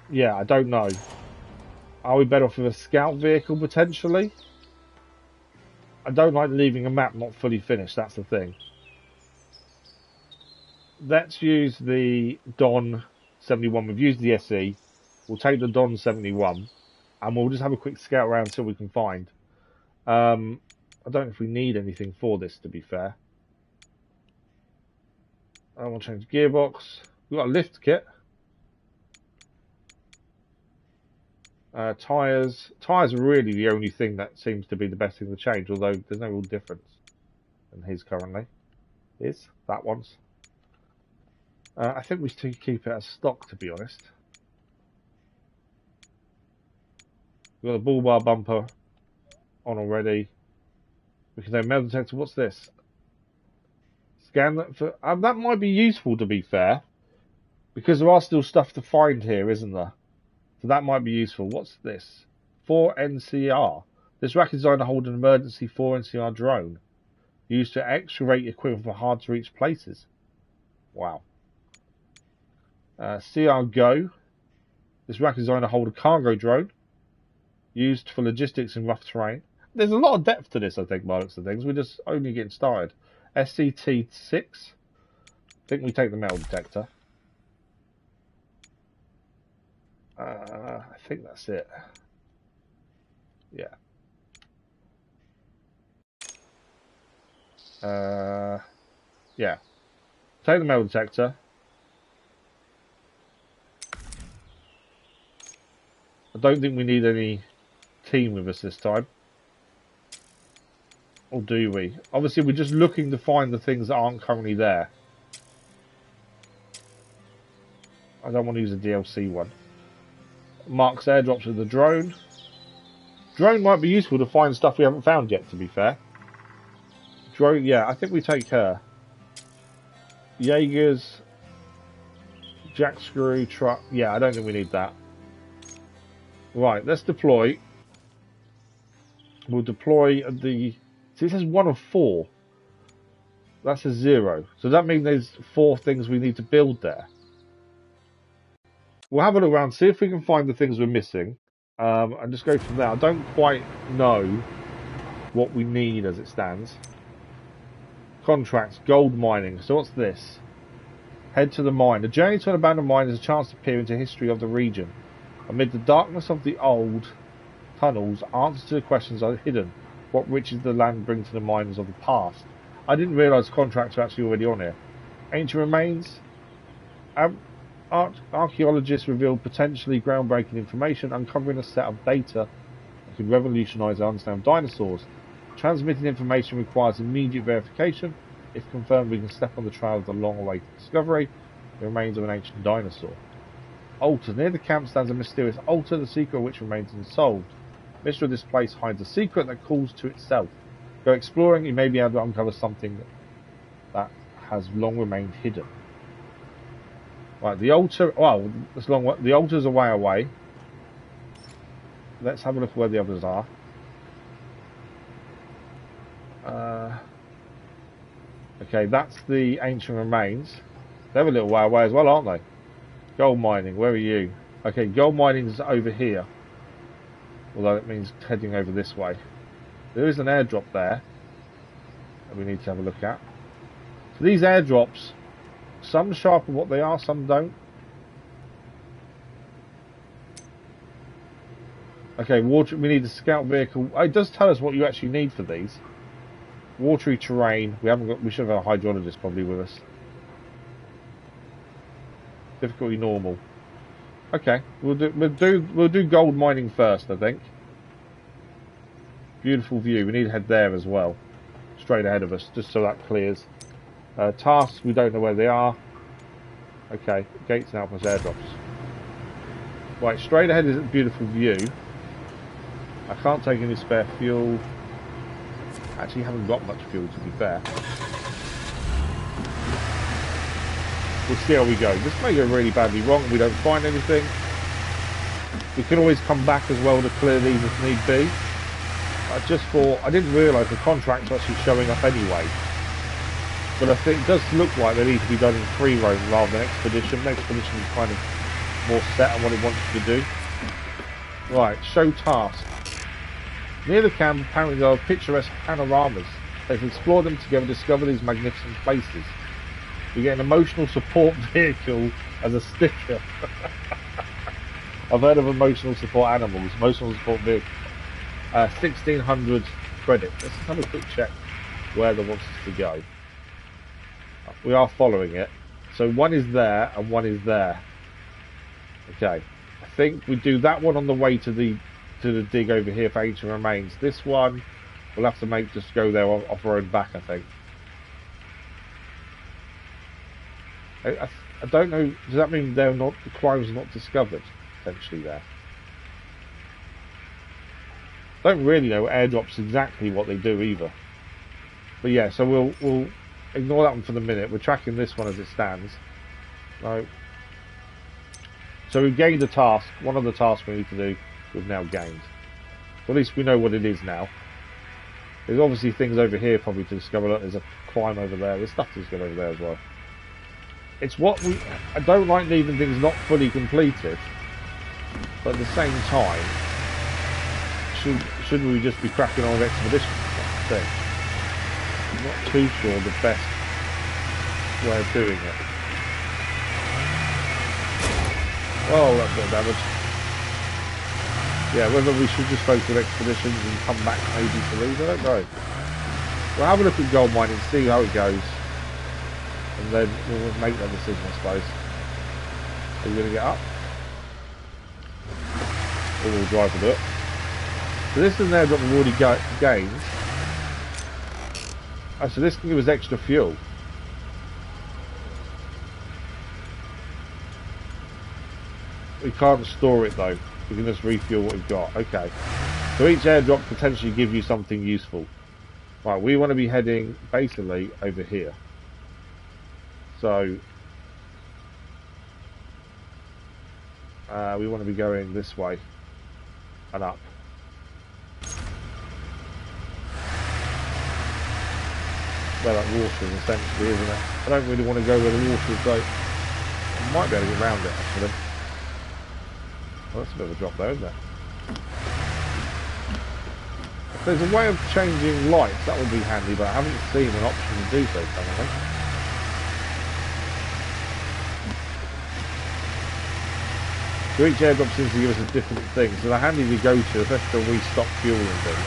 Yeah, I don't know. Are we better off with a scout vehicle, potentially? I don't like leaving a map not fully finished, that's the thing. Let's use the Don 71. We've used the SE. We'll take the Don 71. And we'll just have a quick scout around until we can find. I don't know if we need anything for this, to be fair. I want to change gearbox. We've got a lift kit. Tyres. Tyres are really the only thing that seems to be the best thing to change, although there's no real difference in his currently. That one's. I think we should keep it as stock, to be honest. We've got a bull bar bumper on already. We can then metal detector. What's this? Scan that for. That might be useful, to be fair, because there are still stuff to find here, isn't there? So that might be useful. What's this? 4NCR. This rack is designed to hold an emergency 4NCR drone used to excavate equipment for hard to reach places. Wow. CR Go. This rack is designed to hold a cargo drone used for logistics in rough terrain. There's a lot of depth to this, I think, by the looks of things. We're just only getting started. SCT-6. I think we take the metal detector. I think that's it. Yeah. Yeah. Take the metal detector. I don't think we need any team with us this time. Or do we? Obviously, we're just looking to find the things that aren't currently there. I don't want to use a DLC one. Marks airdrops with the drone. Drone might be useful to find stuff we haven't found yet, to be fair. Drone, yeah, I think we take her. Jaegers. Jack screw, truck. Yeah, I don't think we need that. Right, let's deploy. We'll deploy the... See, it says 1 of 4. That's a 0. So that means there's 4 things we need to build there. We'll have a look around, see if we can find the things we're missing. And just go from there. I don't quite know what we need as it stands. Contracts, gold mining. So what's this? Head to the mine. The journey to an abandoned mine is a chance to peer into history of the region. Amid the darkness of the old tunnels, answers to the questions are hidden. What riches the land brings to the miners of the past? I didn't realise contracts were actually already on here. Ancient remains. Archaeologists revealed potentially groundbreaking information, uncovering a set of data that could revolutionise our understanding of dinosaurs. Transmitting information requires immediate verification. If confirmed, we can step on the trail of the long-awaited discovery, the remains of an ancient dinosaur. Altar. Near the camp stands a mysterious altar, the secret of which remains unsolved. The mystery of this place hides a secret that calls to itself. Go exploring, you may be able to uncover something that has long remained hidden. Right, the altar. Well, it's long. The altar's a way away. Let's have a look at where the others are. Okay, that's the ancient remains. They're a little way away as well, aren't they? Gold mining, where are you? Okay, gold mining is over here. Although it means heading over this way. There is an airdrop there that we need to have a look at. So these airdrops, some sharpen what they are, some don't. Okay, water. We need a scout vehicle. It does tell us what you actually need for these. Watery terrain. We haven't got. We should have a hydrologist probably with us. Difficulty normal. Okay, we'll do gold mining first, I think. Beautiful view. We need to head there as well, straight ahead of us, just so that clears. Tasks, we don't know where they are. Okay, gates and outpost airdrops. Right, straight ahead is a beautiful view. I can't take any spare fuel. Actually, haven't got much fuel, to be fair. We'll see how we go. This may go really badly wrong and we don't find anything. We can always come back as well to clear these if need be. I didn't realise the contracts are actually showing up anyway. But I think it does look like they need to be done in free roam rather than expedition. Expedition is kind of more set on what it wants you to do. Right, show task. Near the camp, apparently there are picturesque panoramas. Let's explore them together, discover these magnificent places. We get an emotional support vehicle as a sticker. I've heard of emotional support animals. Emotional support vehicle. 1600 credits. Let's just have a quick check where they want us to go. We are following it. So one is there and one is there. Okay. I think we do that one on the way to the dig over here for ancient remains. This one we'll have to just go there off road back, I think. I don't know. Does that mean the crime's not discovered potentially there? Don't really know airdrops exactly what they do either. But yeah, so we'll ignore that one for the minute. We're tracking this one as it stands. No. So we've gained a task. One of the tasks we need to do, we've now gained. So at least we know what it is now. There's obviously things over here probably to discover. Look, there's a climb over there. There's stuff that's good over there as well. It's what I don't like leaving things not fully completed, but at the same time, should we just be cracking on with expeditions? That's the thing. I'm not too sure the best way of doing it. Oh, that's a bit of damage. Yeah, whether we should just focus on expeditions and come back maybe to these, I don't know. We'll have a look at gold mining, see how it goes, and then we'll make that decision, I suppose. Are you going to get up? Or we'll drive to do it. So this is an airdrop we've already gained. Oh, so this can give us extra fuel. We can't store it though. We can just refuel what we've got. Okay. So each airdrop potentially give you something useful. Right, we want to be heading basically over here. So we want to be going this way and up. Where that water is essentially, isn't it? I don't really want to go where the water is though. I might be able to get around it actually. Well, that's a bit of a drop there, isn't it? If there's a way of changing lights, that would be handy, but I haven't seen an option to do so currently. So each airdrop seems to give us a different thing, so they're handy to go to, especially when we stop fuel and things.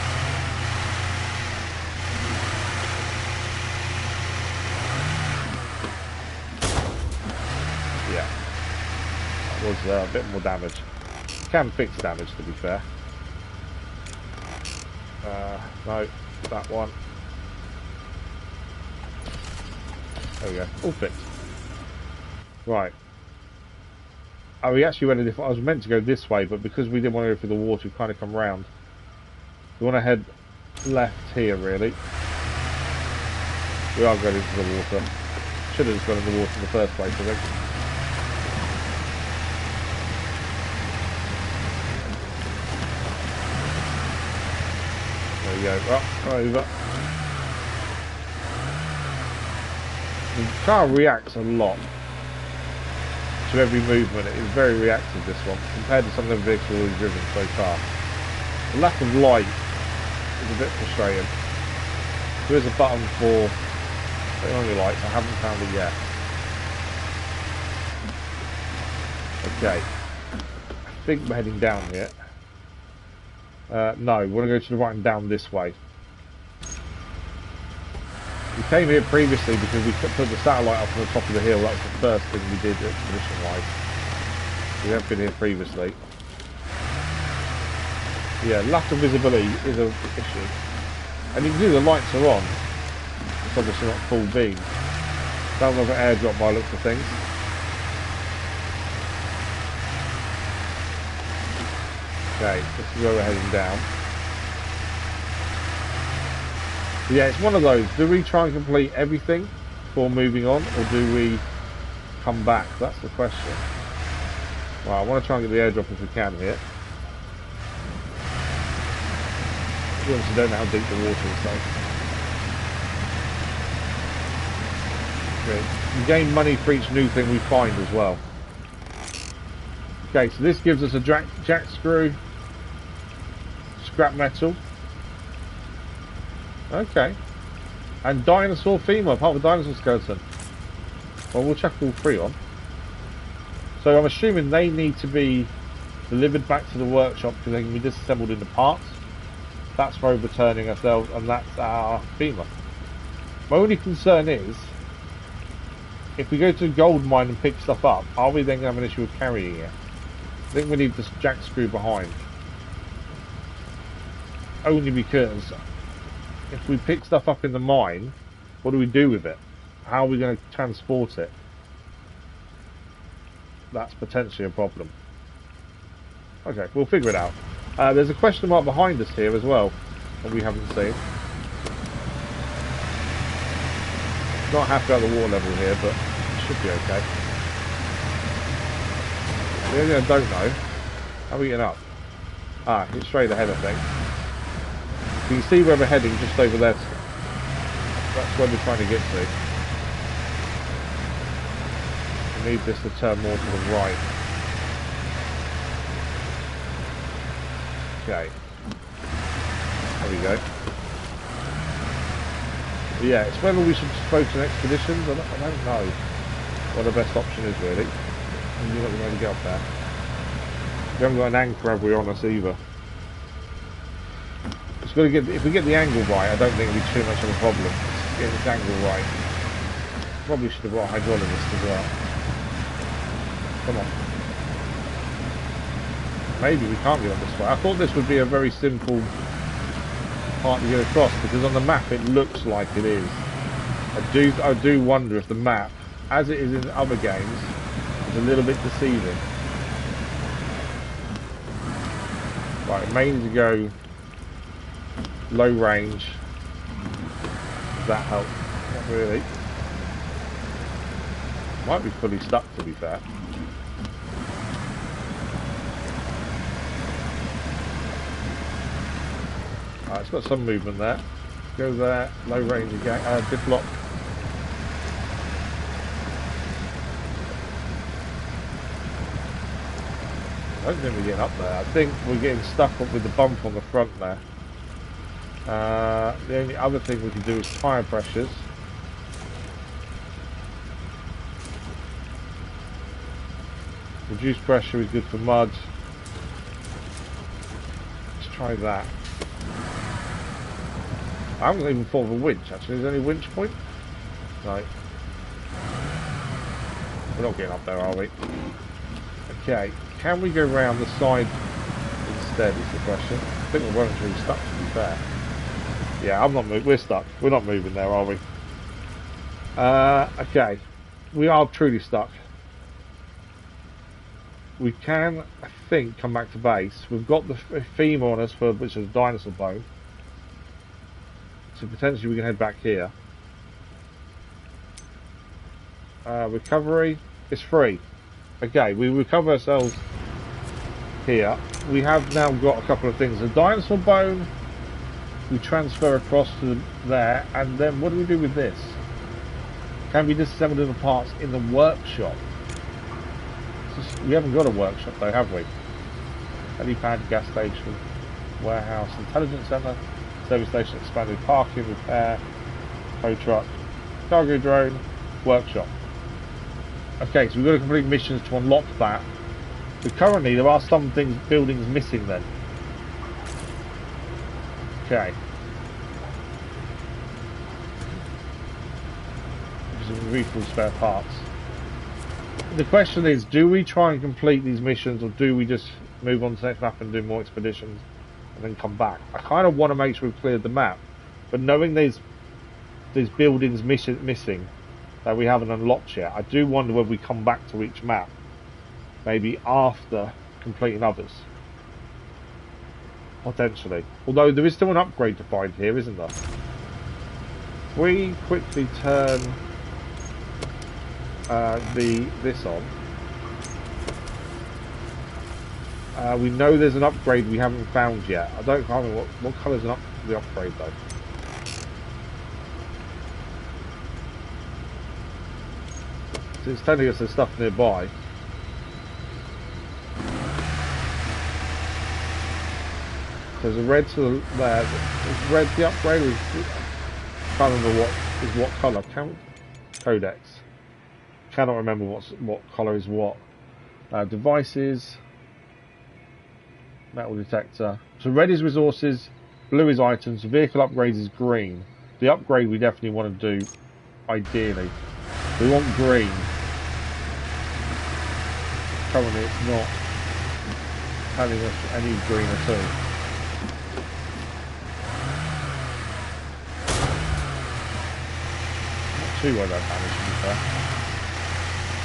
Yeah. That was a bit more damage. Can fix damage, to be fair. No, that one. There we go, all fixed. Right. Oh, we actually went a different. I was meant to go this way, but because we didn't want to go through the water, we kind of come round. We want to head left here, really. We are going into the water. Should have just gone in the water in the first place, I think. There we go. Up, over. The car reacts a lot to every movement. It is very reactive, this one, compared to some of the vehicles we've driven so far. The lack of light is a bit frustrating. There is a button for putting on your lights. I haven't found it yet. Okay. I think we're heading down here. No, we want to go to the right and down this way. We came here previously because we put the satellite up on the top of the hill. That was the first thing we did expedition-wise. We have been here previously. Yeah, lack of visibility is an issue. And you can do the lights are on. It's obviously not full beam. That was an airdrop by looks of things. Okay, this is where we're heading down. Yeah, it's one of those. Do we try and complete everything before moving on, or do we come back? That's the question. Well, I want to try and get the airdrop if we can here. We obviously don't know how deep the water is, so. Okay. We gain money for each new thing we find as well. Okay, so this gives us a jack screw, scrap metal. Okay. And dinosaur femur, part of the dinosaur skeleton. Well, we'll chuck all three on. So I'm assuming they need to be delivered back to the workshop because they can be disassembled into parts. That's for overturning ourselves, and that's our femur. My only concern is, if we go to a gold mine and pick stuff up, are we then going to have an issue with carrying it? I think we need this jack screw behind. Only because if we pick stuff up in the mine, what do we do with it? How are we going to transport it? That's potentially a problem. Okay, we'll figure it out. There's a question mark behind us here as well that we haven't seen. Not halfway out the water level here, but it should be okay. The only thing I don't know, how are we getting up? Ah, it's straight ahead, I think. You can see where we're heading just over there. That's where we're trying to get to. We need this to turn more to the right. Okay. There we go. But yeah, it's whether we should focus on expeditions. I don't know what the best option is really. And you're not going to get up there. We haven't got an anchor over on us either. It's got to get. If we get the angle right, I don't think it'll be too much of a problem. Get this angle right. Probably should have brought a hydraulicist as well. Come on. Maybe we can't get on this way. I thought this would be a very simple part to get across because on the map it looks like it is. I do wonder if the map, as it is in other games, is a little bit deceiving. Right, it may need to go low range. Does that help? Not really. Might be fully stuck to be fair. Alright, it's got some movement there. Go there, low range again, dip lock. I don't think we're getting up there. I think we're getting stuck up with the bump on the front there. The only other thing we can do is tyre pressures. Reduced pressure is good for mud. Let's try that. I haven't even thought of a winch actually. Is there any winch point? Right. We're not getting up there, are we? Okay. Can we go round the side instead is the question. I think we're actually stuck to be fair. Yeah, I'm not moving. We're stuck. We're not moving there, are we? Okay. We are truly stuck. We can, I think, come back to base. We've got the femur on us, which is dinosaur bone. So potentially we can head back here. Recovery is free. Okay, we recover ourselves here. We have now got a couple of things. The dinosaur bone, we transfer across to there, and then what do we do with this? Can be disassembled into parts in the workshop. We haven't got a workshop though, have we? Helipad, gas station, warehouse, intelligence centre, service station, expanded parking, repair, tow truck, cargo drone, workshop. Okay, so we've got to complete missions to unlock that. But currently there are some buildings missing then. Okay. Some refill spare parts. The question is, do we try and complete these missions or do we just move on to the next map and do more expeditions and then come back? I kind of want to make sure we've cleared the map, but knowing there's buildings missing that we haven't unlocked yet, I do wonder whether we come back to each map maybe after completing others. Potentially. Although there is still an upgrade to find here, isn't there? If we quickly turn this on, we know there's an upgrade we haven't found yet. I don't know what colour's the upgrade though. So it's telling us there's stuff nearby. There's a red to the there. Is red the upgrade? I can't remember what colour. Codex. Cannot remember what colour is what. Devices. Metal detector. So red is resources. Blue is items. Vehicle upgrades is green. The upgrade we definitely want to do, ideally. We want green. Currently it's not telling us any green at all. Not too worried about damage, to be fair.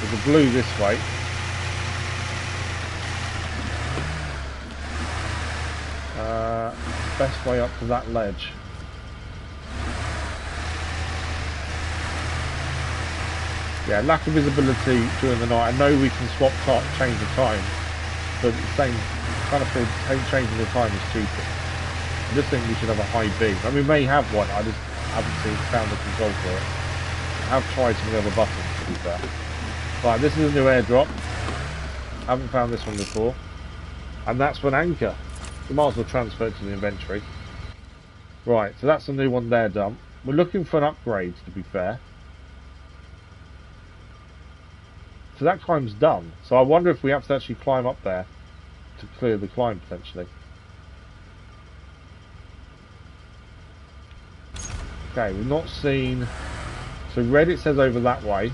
There's a blue this way. Best way up to that ledge. Yeah, lack of visibility during the night. I know we can swap change the time, but the same kind of feel changing the time is stupid. I just think we should have a high beam. I mean, we may have one. I just haven't found the control for it. I have tried some of the other buttons, to be fair. Right, this is a new airdrop. I haven't found this one before, and that's for an anchor. We might as well transfer it to the inventory. Right, so that's a new one there done. We're looking for an upgrade, to be fair. So that climb's done. So I wonder if we have to actually climb up there to clear the climb, potentially. Okay, we've not seen... So red it says over that way.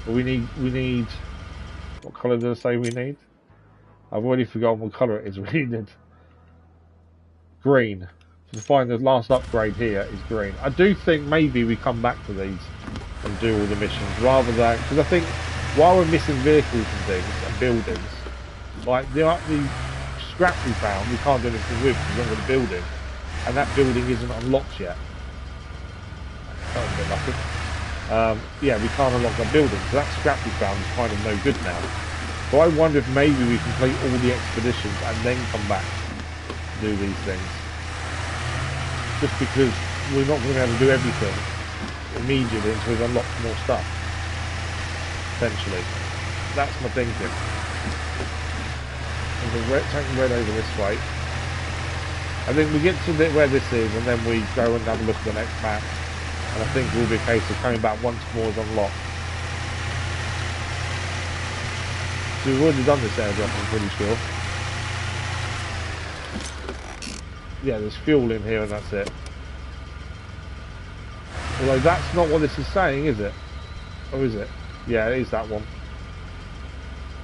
But we need... What colour did I say we need? I've already forgotten what colour it is we needed. Green. To find the last upgrade here is green. I do think maybe we come back to these and do all the missions rather than... Because I think while we're missing vehicles and things and buildings, like the scrap we found, we can't do anything with because we've not got a building. And that building isn't unlocked yet. That was a bit lucky. Yeah, we can't unlock that building. So that scrap we found is kind of no good now. So I wonder if maybe we complete all the expeditions and then come back to do these things. Just because we're not going to be able to do everything immediately until we've unlocked more stuff. Essentially. That's my thinking. There's a rectangle red over this way. I think we get to where this is and then we go and have a look at the next map. And I think it will be a case of coming back once more is unlocked. So we've already done this airdrop, I'm pretty sure. Yeah, there's fuel in here and that's it. Although that's not what this is saying, is it? Or is it? Yeah, it is that one.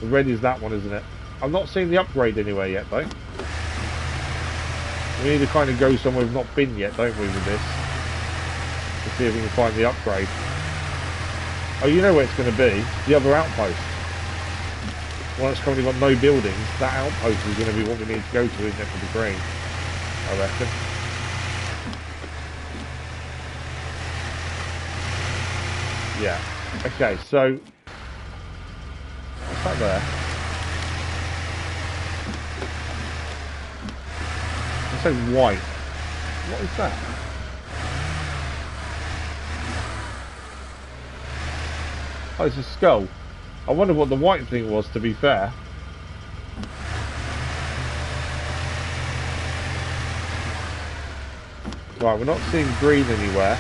The red is that one, isn't it? I've not seen the upgrade anywhere yet, though. We need to kind of go somewhere we've not been yet, don't we, with this? To see if we can find the upgrade. Oh, you know where it's going to be? The other outpost. One that's currently got no buildings. That outpost is going to be what we need to go to, isn't it, for the green? I reckon. Yeah. Okay, so... What's that there? It says white. What is that? Oh, it's a skull. I wonder what the white thing was, to be fair. Right, we're not seeing green anywhere.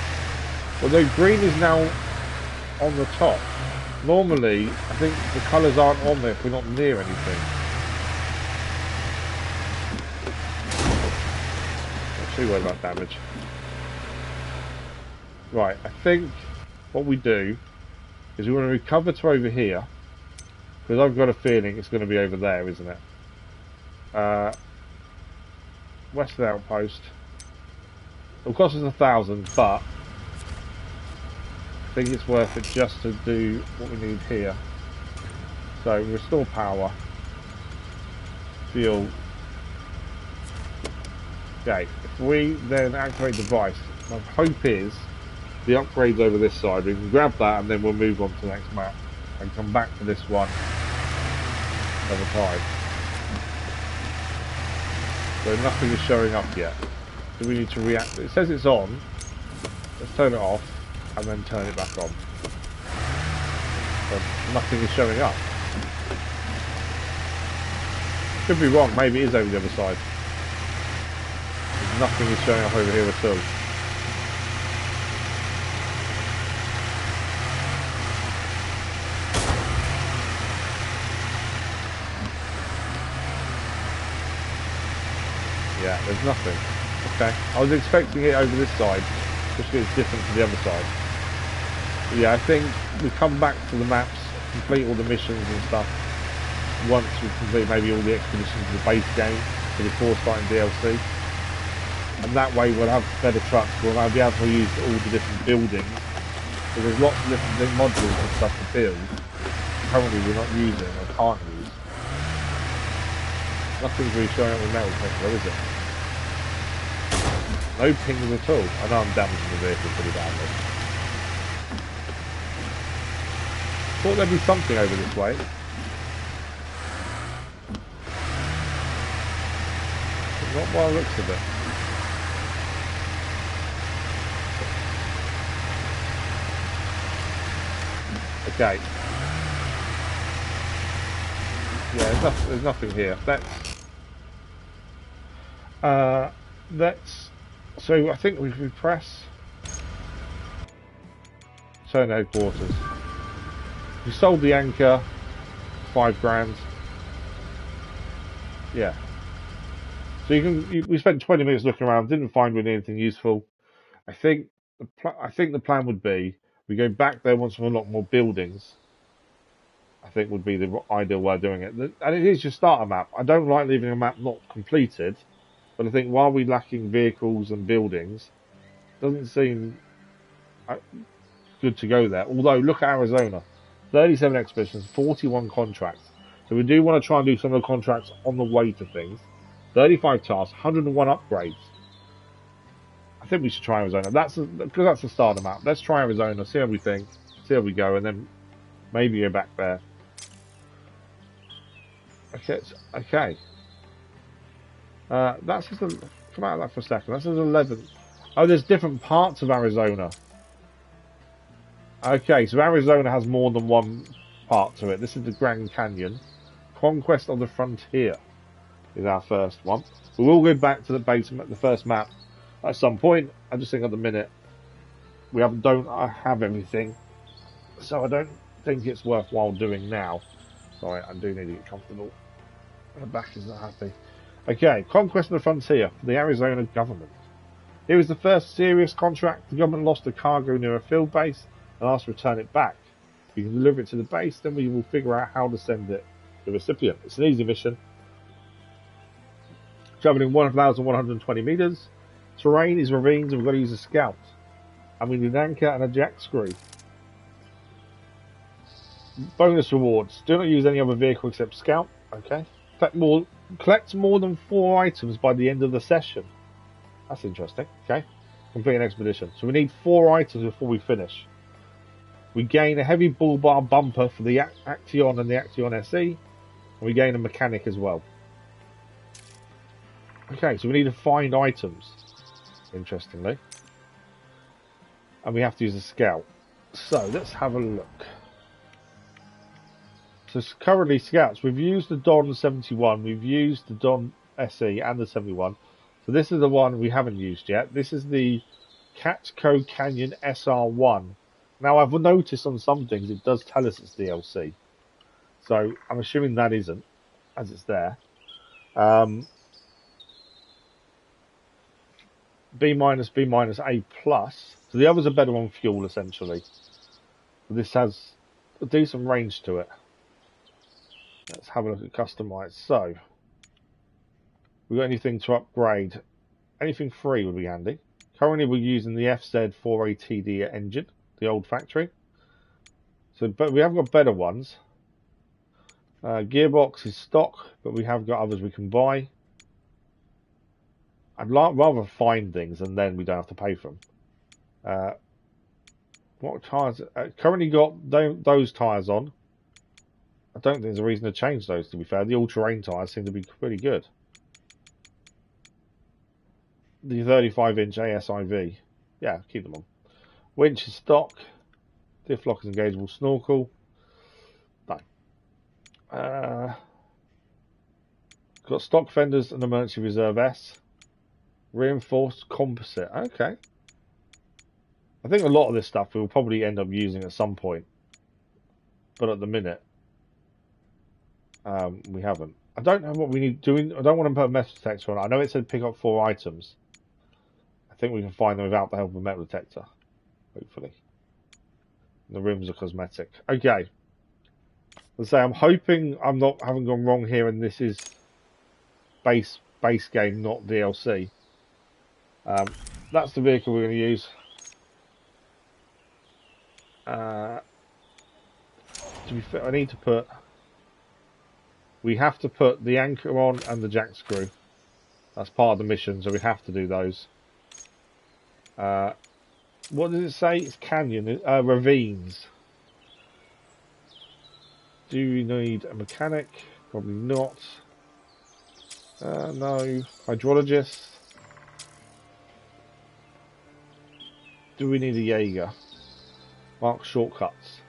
Although green is now on the top. Normally, I think the colours aren't on there if we're not near anything. Not too worried about damage. Right, I think what we do is we want to recover to over here. Because I've got a feeling it's going to be over there, isn't it? West of the outpost. It'll cost us 1,000, but I think it's worth it just to do what we need here. So restore power, fuel. Okay, if we then activate device, my hope is the upgrade's over this side. We can grab that and then we'll move on to the next map and come back to this one another time. So nothing is showing up yet. So we need to react. It says it's on. Let's turn it off and then turn it back on. But nothing is showing up. Could be wrong. Maybe it is over the other side. Nothing is showing up over here at all. There's nothing. Okay. I was expecting it over this side, especially it's different to the other side. But yeah, I think we come back to the maps, complete all the missions and stuff. Once we complete maybe all the expeditions of the base game before starting DLC. And that way we'll have better trucks, we'll be able to use all the different buildings. So there's lots of different modules and stuff to build. Currently we're not using or can't use. Nothing's really showing up with metal though, is it? No pings at all. I know I'm damaging the vehicle pretty badly. Thought there'd be something over this way. But not by the looks of it. Okay. Yeah, there's nothing here. So I think we press turn headquarters. We sold the anchor, £5 grand. Yeah. So we spent 20 minutes looking around, didn't find really anything useful. I think the plan would be we go back there once we unlock more buildings. I think would be the ideal way of doing it. And it is your starter map. I don't like leaving a map not completed, but I think while we're lacking vehicles and buildings, it doesn't seem good to go there. Although, look at Arizona. 37 expeditions, 41 contracts. So we do want to try and do some of the contracts on the way to things. 35 tasks, 101 upgrades. I think we should try Arizona. Because that's the starter map. Let's try Arizona, see how we think, see how we go, and then maybe go back there. Okay. That's just come out of that for a second. That's just 11. Oh, there's different parts of Arizona. Okay, so Arizona has more than one part to it. This is the Grand Canyon. Conquest of the Frontier is our first one. We will go back to the first map at some point. I just think at the minute don't have everything, so I don't think it's worthwhile doing now. Sorry, I do need to get comfortable. My back is not happy. Okay, Conquest of the Frontier for the Arizona government. Here is the first serious contract. The government lost a cargo near a field base and asked to return it back. If you can deliver it to the base, then we will figure out how to send it to the recipient. It's an easy mission. Travelling 1,120 meters. Terrain is ravines and we've got to use a scout. And we need an anchor and a jack screw. Bonus rewards. Do not use any other vehicle except scout. Okay. Collect more than 4 items by the end of the session. That's interesting. Okay. Complete an expedition. So we need 4 items before we finish. We gain a heavy bull bar bumper for the Action and the Action SE. And we gain a mechanic as well. Okay, so we need to find items. Interestingly. And we have to use a scout. So let's have a look. So currently scouts, we've used the Don 71, we've used the Don SE and the 71. So this is the one we haven't used yet. This is the Catco Canyon SR1. Now I've noticed on some things it does tell us it's DLC. So I'm assuming that isn't, as it's there. B minus, B minus, A plus. So the others are better on fuel essentially. But this has a decent range to it. Let's have a look at customize. So, we got anything to upgrade? Anything free would be handy. Currently, we're using the FZ4ATD engine, the old factory. So, but we have got better ones. Gearbox is stock, but we have got others we can buy. I'd rather find things and then we don't have to pay for them. What tyres? Currently got those tyres on. I don't think there's a reason to change those, to be fair. The all-terrain tyres seem to be pretty good. The 35-inch ASIV. Yeah, keep them on. Winch is stock. Diff lock is engageable. Snorkel. No. Got stock fenders and emergency reserve S. Reinforced composite. Okay. I think a lot of this stuff we'll probably end up using at some point. But at the minute, we haven't. I don't know what we need doing. I don't want to put a metal detector on. I know it said pick up 4 items. I think we can find them without the help of a metal detector. Hopefully. The rooms are cosmetic. Okay. Let's say I'm hoping I'm not haven't gone wrong here, and this is base game, not DLC. That's the vehicle we're going to use. To be fair, I need to put. We have to put the anchor on and the jack screw. That's part of the mission, so we have to do those. What does it say? It's canyon, ravines. Do we need a mechanic? Probably not. No. Hydrologist. Do we need a Jaeger? Mark shortcuts.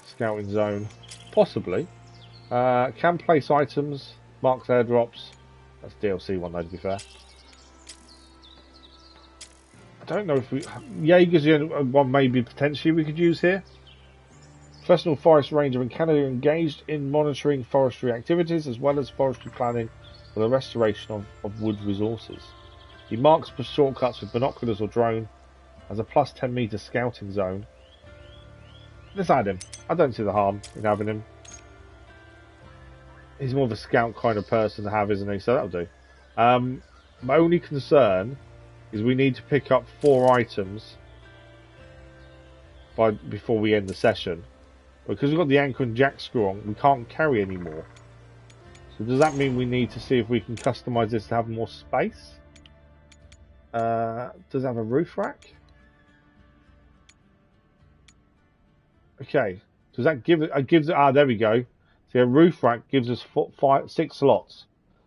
Scouting zone. Possibly. Can place items. Marks airdrops. That's DLC one though, to be fair. I don't know if we... Jaeger's the only one maybe potentially we could use here. Professional forest ranger in Canada engaged in monitoring forestry activities as well as forestry planning for the restoration of wood resources. He marks for shortcuts with binoculars or drone, has a plus 10 meter scouting zone. Let's add him. I don't see the harm in having him. He's more of a scout kind of person to have, isn't he? So that'll do. My only concern is we need to pick up 4 items before we end the session. Because we've got the anchor and jack screw on, we can't carry any more. So does that mean we need to see if we can customize this to have more space? Does it have a roof rack? Okay. Does that give it? Gives it? Ah, there we go. See, a roof rack gives us 6 slots.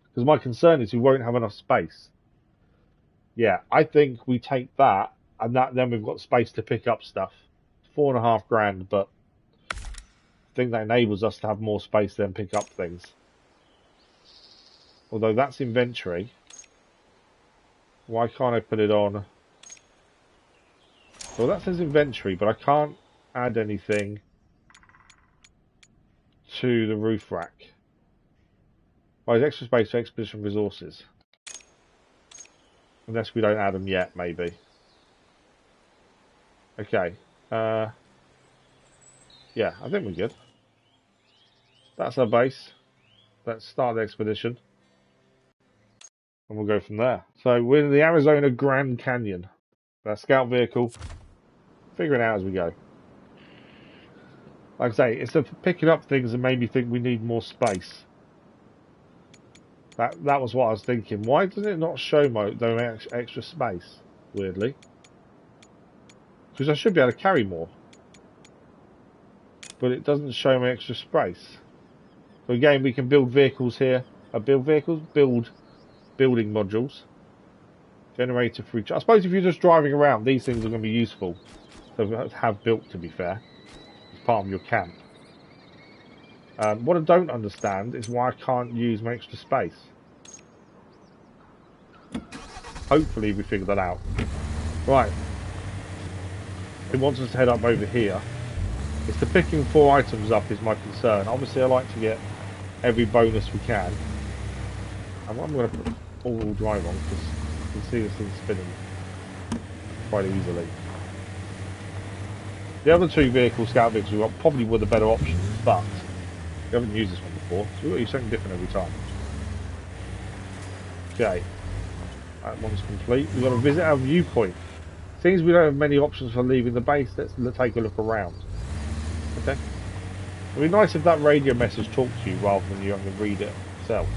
Because my concern is we won't have enough space. Yeah, I think we take that, and then we've got space to pick up stuff. 4.5 grand, but I think that enables us to have more space to then pick up things. Although that's inventory. Why can't I put it on? Well, that says inventory, but I can't add anything to the roof rack. Well, there's extra space for expedition resources. Unless we don't add them yet, maybe. Okay. Yeah, I think we're good. That's our base. Let's start the expedition. And we'll go from there. So we're in the Arizona Grand Canyon. Our scout vehicle. Figuring it out as we go. Like I say, it's picking up things that made me think we need more space. That was what I was thinking. Why does it not show the extra space? Weirdly. Because I should be able to carry more. But it doesn't show me extra space. So again, we can build vehicles here. Build building modules. Generator for each. I suppose if you're just driving around, these things are going to be useful to have built, to be fair. As part of your camp. What I don't understand is why I can't use my extra space. Hopefully we figure that out. Right. It wants us to head up over here. It's the picking 4 items up is my concern. Obviously I like to get every bonus we can. And I'm going to put all-wheel drive on because you can see this thing spinning quite easily. The other 2 vehicles, scout vehicles we've got, probably were the better options, but we haven't used this one before, so we've got to use something different every time. Okay, that one's complete. We've got to visit our viewpoint. Seems we don't have many options for leaving the base. Let's take a look around. Okay. It'd be nice if that radio message talked to you rather than you having to read it yourself,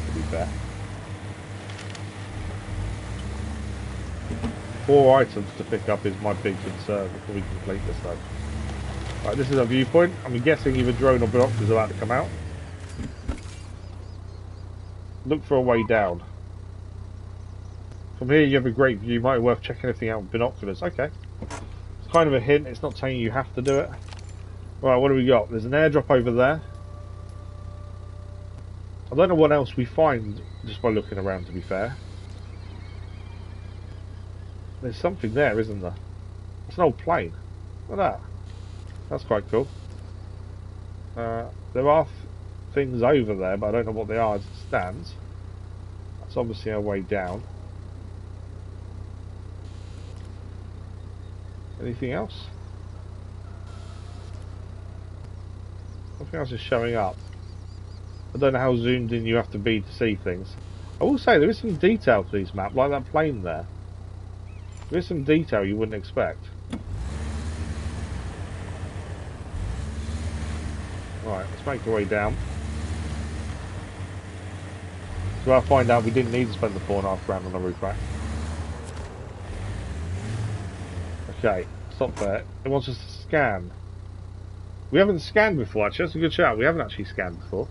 to be fair. 4 items to pick up is my big concern before we complete this though. Right, this is our viewpoint. I'm guessing either drone or binoculars are about to come out. Look for a way down. From here you have a great view. Might be worth checking anything out with binoculars. Okay. It's kind of a hint. It's not telling you have to do it. Right, what do we got? There's an airdrop over there. I don't know what else we find just by looking around, to be fair. There's something there, isn't there? It's an old plane. Look at that. That's quite cool. There are things over there, but I don't know what they are as it stands. That's obviously our way down. Anything else? Nothing else is showing up. I don't know how zoomed in you have to be to see things. I will say there is some detail to these maps, like that plane there. There is some detail you wouldn't expect. Right, let's make our way down. So I'll find out we didn't need to spend the £4.5 on a roof rack. Okay, stop there. It wants us to scan. We haven't scanned before, actually. That's a good shout. We haven't actually scanned before.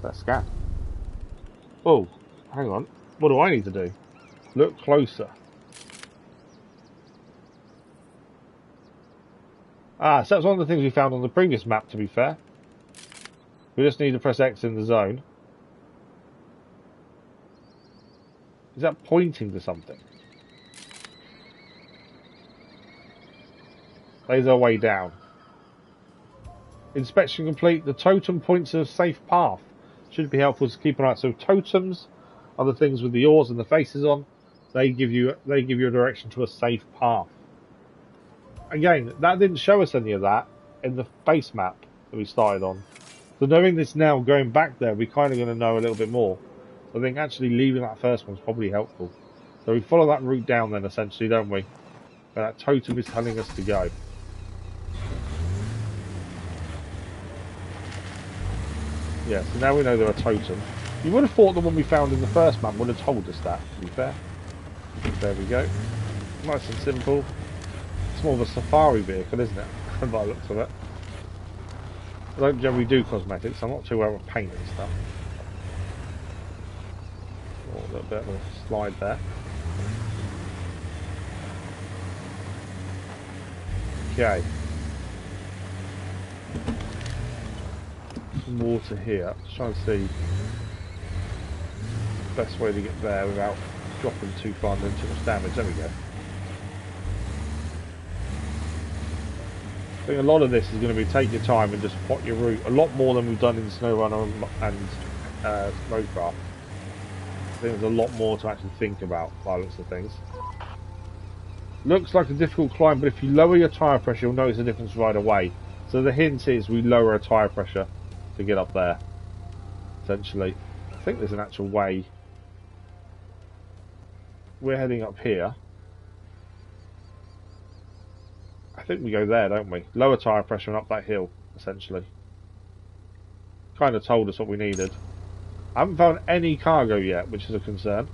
Let's scan. Oh, hang on. What do I need to do? Look closer. Ah, so that's one of the things we found on the previous map, to be fair. We just need to press X in the zone. Is that pointing to something? There's our way down. Inspection complete. The totem points to a safe path. Should be helpful to keep an eye out. So totems are the things with the oars and the faces on. They give you a direction to a safe path. Again, that didn't show us any of that in the base map that we started on. So knowing this now, going back there, we're kind of going to know a little bit more. So I think actually leaving that first one's probably helpful. So we follow that route down then, essentially, don't we? Where that totem is telling us to go. Yeah, so now we know there are totems. You would have thought the one we found in the first map would have told us that, to be fair. There we go. Nice and simple. It's more of a safari vehicle, isn't it? By the looks of it. I don't generally do cosmetics, I'm not too well with paint and stuff. Oh, a little bit of a slide there. Okay. Some water here. Just trying to see the best way to get there without dropping too far and doing too much damage. There we go. I think a lot of this is going to be take your time and just plot your route. A lot more than we've done in SnowRunner and Snowcraft. I think there's a lot more to actually think about by the looks of things. Looks like a difficult climb, but if you lower your tyre pressure, you'll notice the difference right away. So the hint is we lower our tyre pressure to get up there, essentially. I think there's an actual way. We're heading up here. I think we go there, don't we? Lower tyre pressure and up that hill, essentially. Kind of told us what we needed. I haven't found any cargo yet, which is a concern.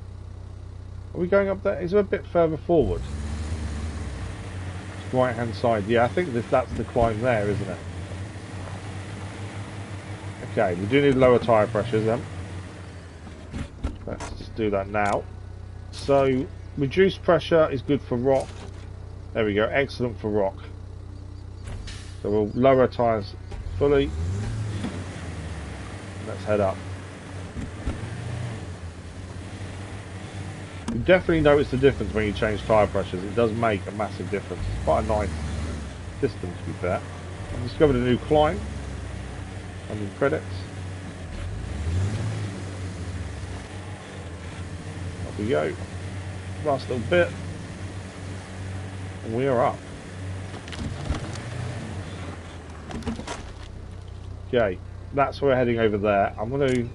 Are we going up there? Is it a bit further forward? Right hand side. Yeah, I think that's the climb there, isn't it? Okay, we do need lower tyre pressures then. Let's just do that now. So, reduced pressure is good for rock. There we go, excellent for rock. So we'll lower our tyres fully. Let's head up. You definitely notice the difference when you change tyre pressures. It does make a massive difference. It's quite a nice system, to be fair. I've discovered a new climb. Under credits. Up we go. Last little bit. And we are up. Okay, that's where we're heading over there. I'm going to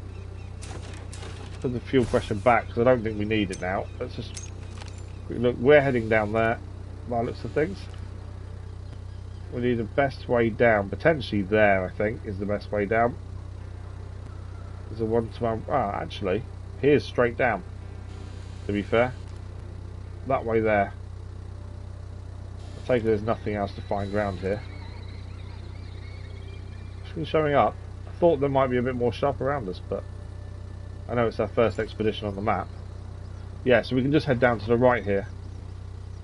put the fuel pressure back because I don't think we need it now. Let's just look. We're heading down there by the looks of things. We need the best way down. Potentially there, I think, is the best way down. There's a one to actually, here's straight down. To be fair, that way there. I take it there's nothing else to find around here. It's been showing up. I thought there might be a bit more stuff around us, but I know it's our first expedition on the map. Yeah, so we can just head down to the right here.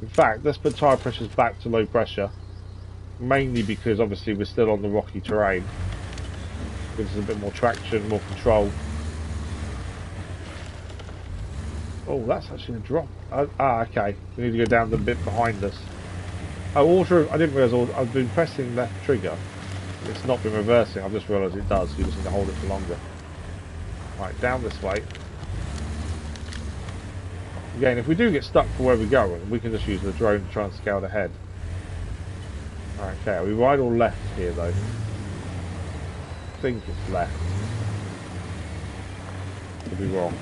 In fact, let's put tyre pressures back to low pressure. Mainly because obviously we're still on the rocky terrain. Gives us a bit more traction, more control. Oh, that's actually a drop. Okay. We need to go down the bit behind us. Oh, I didn't realise I've been pressing left trigger It's not been reversing. I've just realised it does. You just need to hold it for longer. Right, down this way. Again, if we do get stuck for where we're going, we can just use the drone to try and scout ahead. Okay, are we right or left here though? I think it's left. Could be wrong.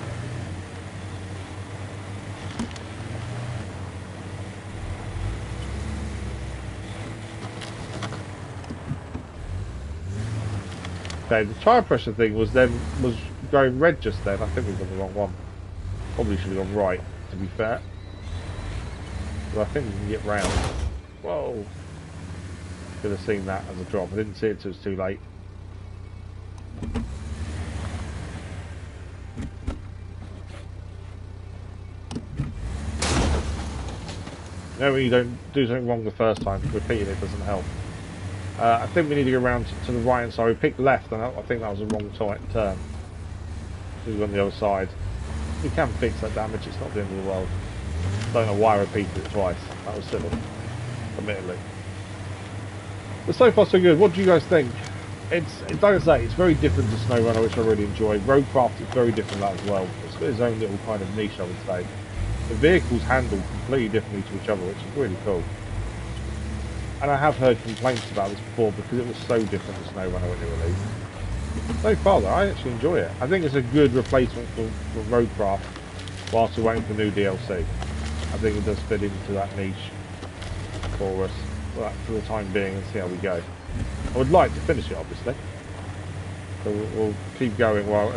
Okay, the tire pressure thing was going red just then. I think we've got the wrong one. Probably should have gone right, to be fair. But I think we can get round. Whoa! Could have seen that as a drop. I didn't see it until it was too late. No, when you don't do something wrong the first time, repeating it doesn't help. I think we need to go around to the right hand side. We picked left, and I think that was the wrong turn. We went on the other side. We can fix that damage, it's not the end of the world. Don't know why I repeated it twice. That was silly, admittedly. But so far so good. What do you guys think? It's like I say, it's very different to SnowRunner, which I really enjoy. Roadcraft is very different to that as well. It's got its own little kind of niche, I would say. The vehicles handle completely differently to each other, which is really cool. And I have heard complaints about this before because it was so different to SnowRunner when it released. So far though, I actually enjoy it. I think it's a good replacement for Roadcraft whilst we're waiting for new DLC. I think it does fit into that niche for us for the time being and see how we go. I would like to finish it obviously. So we'll keep going. Well,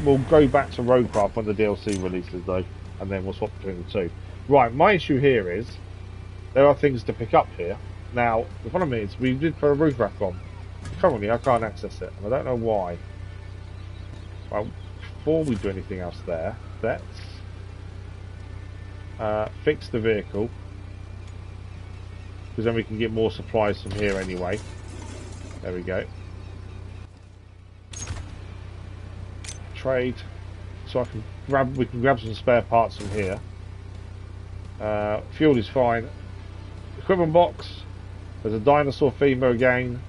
we'll go back to Roadcraft when the DLC releases though, and then we'll swap between the two. Right, my issue here is there are things to pick up here. Now, the problem is we did put a roof rack on. Currently, I can't access it, and I don't know why. Well, before we do anything else there, let's fix the vehicle, because then we can get more supplies from here anyway. There we go. Trade, so we can grab some spare parts from here. Fuel is fine. Equipment box. There's a dinosaur femur again.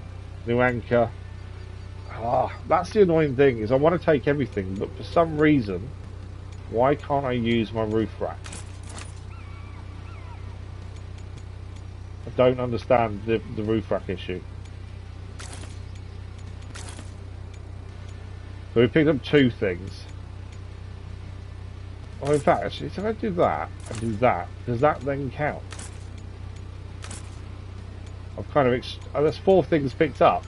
New anchor. That's the annoying thing, is I want to take everything, but for some reason, why can't I use my roof rack? I don't understand the roof rack issue. So we picked up two things. Well, in fact, actually, if I do that and do that, does that then count? I've kind of there's four things picked up.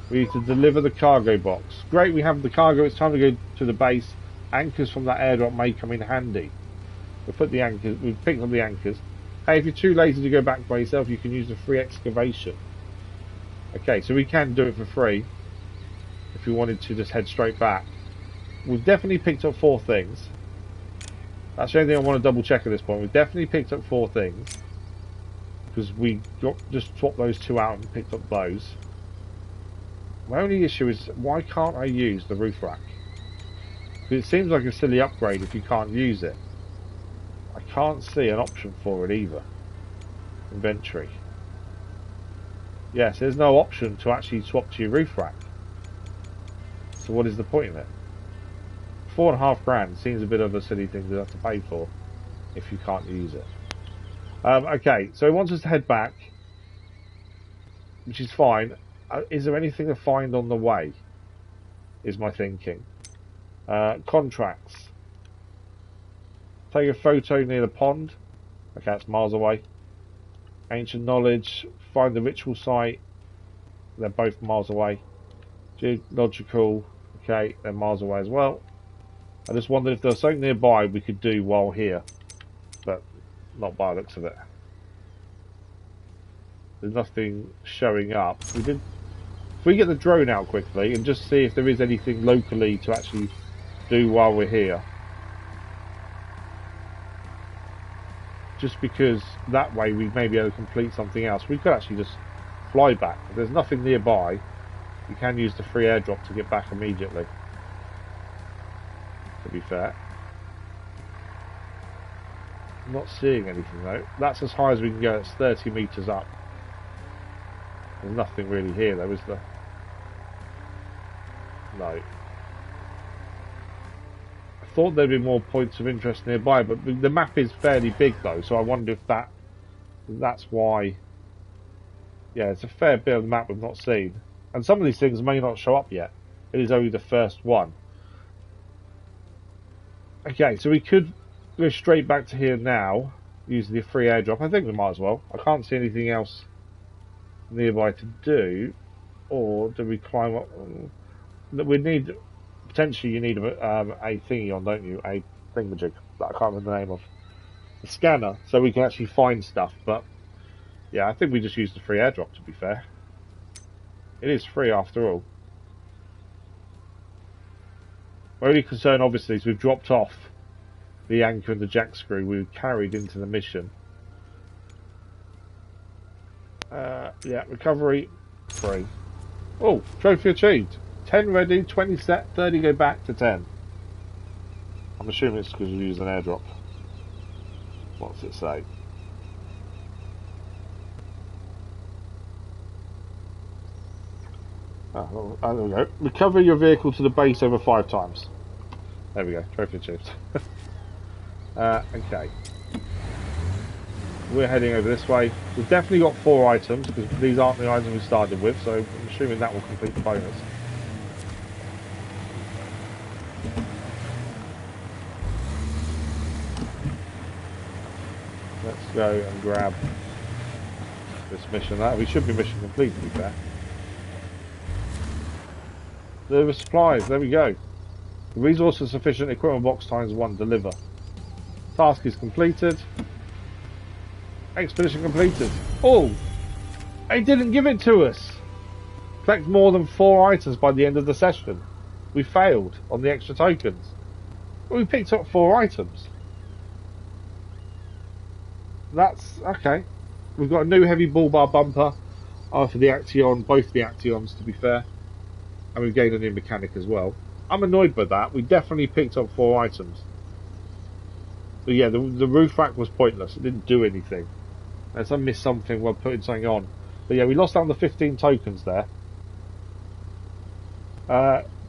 We need to deliver the cargo box. Great, we have the cargo. It's time to go to the base. Anchors from that airdrop may come in handy. We've put the anchors. We've picked up the anchors. Hey, if you're too lazy to go back by yourself, you can use the free excavation. Okay, so we can do it for free if we wanted to just head straight back. We've definitely picked up four things. That's the only thing I want to double check at this point. We've definitely picked up four things because we just swapped those two out and picked up those. My only issue is, why can't I use the roof rack? Because it seems like a silly upgrade if you can't use it. I can't see an option for it either. Inventory. Yes, there's no option to actually swap to your roof rack. So what is the point in it? £4.5 grand seems a bit of a silly thing to have to pay for if you can't use it. Okay, so he wants us to head back, which is fine. Is there anything to find on the way? Is my thinking. Contracts. Take a photo near the pond. Okay, that's miles away. Ancient knowledge. Find the ritual site. They're both miles away. Geological. Okay, they're miles away as well. I just wondered if there was something nearby we could do while here, but not by the looks of it. There's nothing showing up. If we get the drone out quickly and just see if there is anything locally to actually do while we're here. Just because that way we may be able to complete something else. We could actually just fly back. If there's nothing nearby, you can use the free airdrop to get back immediately. To be fair. I'm not seeing anything though. That's as high as we can go. It's 30 meters up. There's nothing really here though, is there? No. I thought there'd be more points of interest nearby, but the map is fairly big though, so I wonder if that's why. Yeah, it's a fair bit of the map we've not seen. And some of these things may not show up yet. It is only the first one. Okay, so we could go straight back to here now, using the free airdrop. I think we might as well. I can't see anything else nearby to do. Or do we climb up? We need, potentially you need a thingy on, don't you? A thingamajig that I can't remember the name of. A scanner, so we can actually find stuff. But yeah, I think we just use the free airdrop, to be fair. It is free after all. My only concern, obviously, is we've dropped off the anchor and the jack screw we carried into the mission. Yeah, recovery, free. Oh, trophy achieved. 10 ready, 20 set, 30 go back to 10. I'm assuming it's because we used an airdrop. What's it say? Oh, there we go. Recover your vehicle to the base over 5 times. There we go. Trophy achieved. Okay. We're heading over this way. We've definitely got 4 items because these aren't the items we started with, so I'm assuming that will complete the bonus. Let's go and grab this mission. We should be mission complete, to be fair. Deliver supplies. There we go. Resources sufficient. Equipment box times 1. Deliver. Task is completed. Expedition completed. Oh! They didn't give it to us! Collect more than 4 items by the end of the session. We failed on the extra tokens. But we picked up 4 items. That's okay. We've got a new heavy bull bar bumper for the Action, both the Actions to be fair. And we've gained a new mechanic as well. I'm annoyed by that. We definitely picked up 4 items. But yeah, the roof rack was pointless. It didn't do anything. Unless I missed something while putting something on. But yeah, we lost down the 15 tokens there.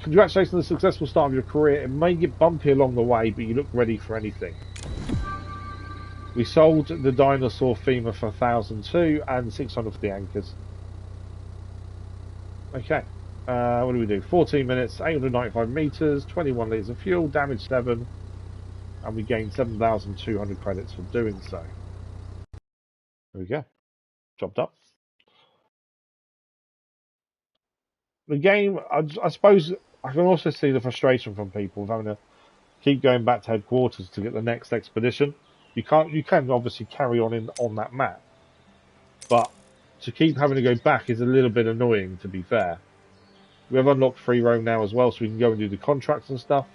Congratulations on the successful start of your career. It may get bumpy along the way, but you look ready for anything. We sold the dinosaur femur for 1,002 and 600 for the anchors. Okay. What do we do? 14 minutes, 895 meters, 21 litres of fuel, damage 7, and we gained 7,200 credits for doing so. There we go. Job up. The game, I suppose, I can also see the frustration from people of having to keep going back to headquarters to get the next expedition. You can obviously carry on that map, but to keep having to go back is a little bit annoying, to be fair. We have unlocked free roam now as well, so we can go and do the contracts and stuff.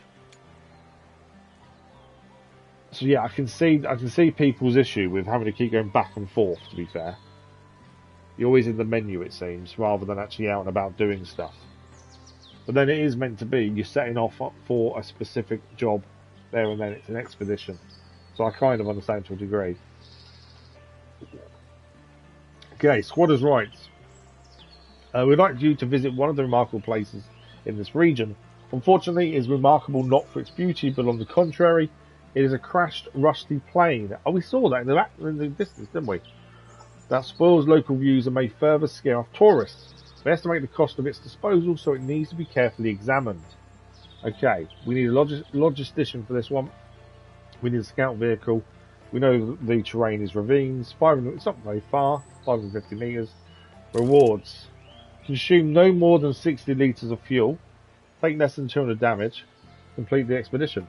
So yeah, I can see people's issue with having to keep going back and forth, to be fair. You're always in the menu, it seems, rather than actually out and about doing stuff. But then it is meant to be, you're setting off for a specific job there and then. It's an expedition. So I kind of understand to a degree. Okay, squatters' rights. We'd like you to visit one of the remarkable places in this region. Unfortunately, it is remarkable not for its beauty, but on the contrary, it is a crashed, rusty plane. Oh, we saw that in the distance, didn't we? That spoils local views and may further scare off tourists. We estimate the cost of its disposal, so it needs to be carefully examined. Okay, we need a logistician for this one. We need a scout vehicle. We know the terrain is ravines. 500, it's not very far. 550 meters. Rewards. Consume no more than 60 litres of fuel. Take less than 200 damage. Complete the expedition.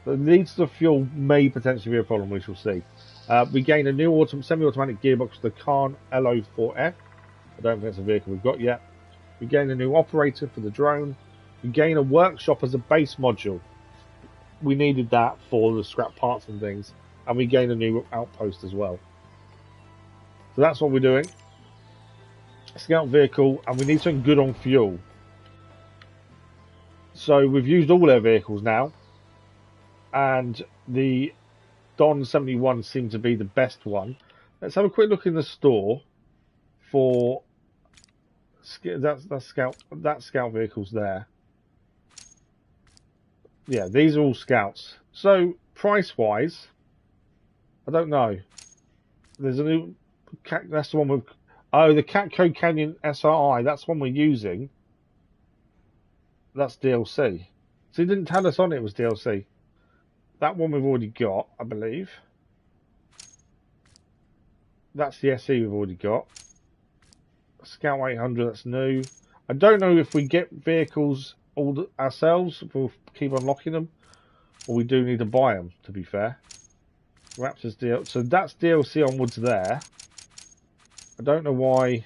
The litres of fuel may potentially be a problem, we shall see. We gain a new semi-automatic gearbox for the Khan LO4F. I don't think that's a vehicle we've got yet. We gain a new operator for the drone. We gain a workshop as a base module. We needed that for the scrap parts and things. And we gain a new outpost as well. So that's what we're doing. Scout vehicle, and we need something good on fuel. So we've used all our vehicles now. And the Don 71 seemed to be the best one. Let's have a quick look in the store for That's scout. That scout vehicle's there. Yeah, these are all scouts. So price wise, I don't know. There's a new. That's the one with. Oh, the Catco Canyon SRI. That's one we're using. That's DLC. So he didn't tell us on it was DLC. That one we've already got, I believe. That's the SE we've already got. Scout 800, that's new. I don't know if we get vehicles all ourselves, if we'll keep unlocking them, or we do need to buy them, to be fair. Raptors DLC. So that's DLC onwards there. I don't know why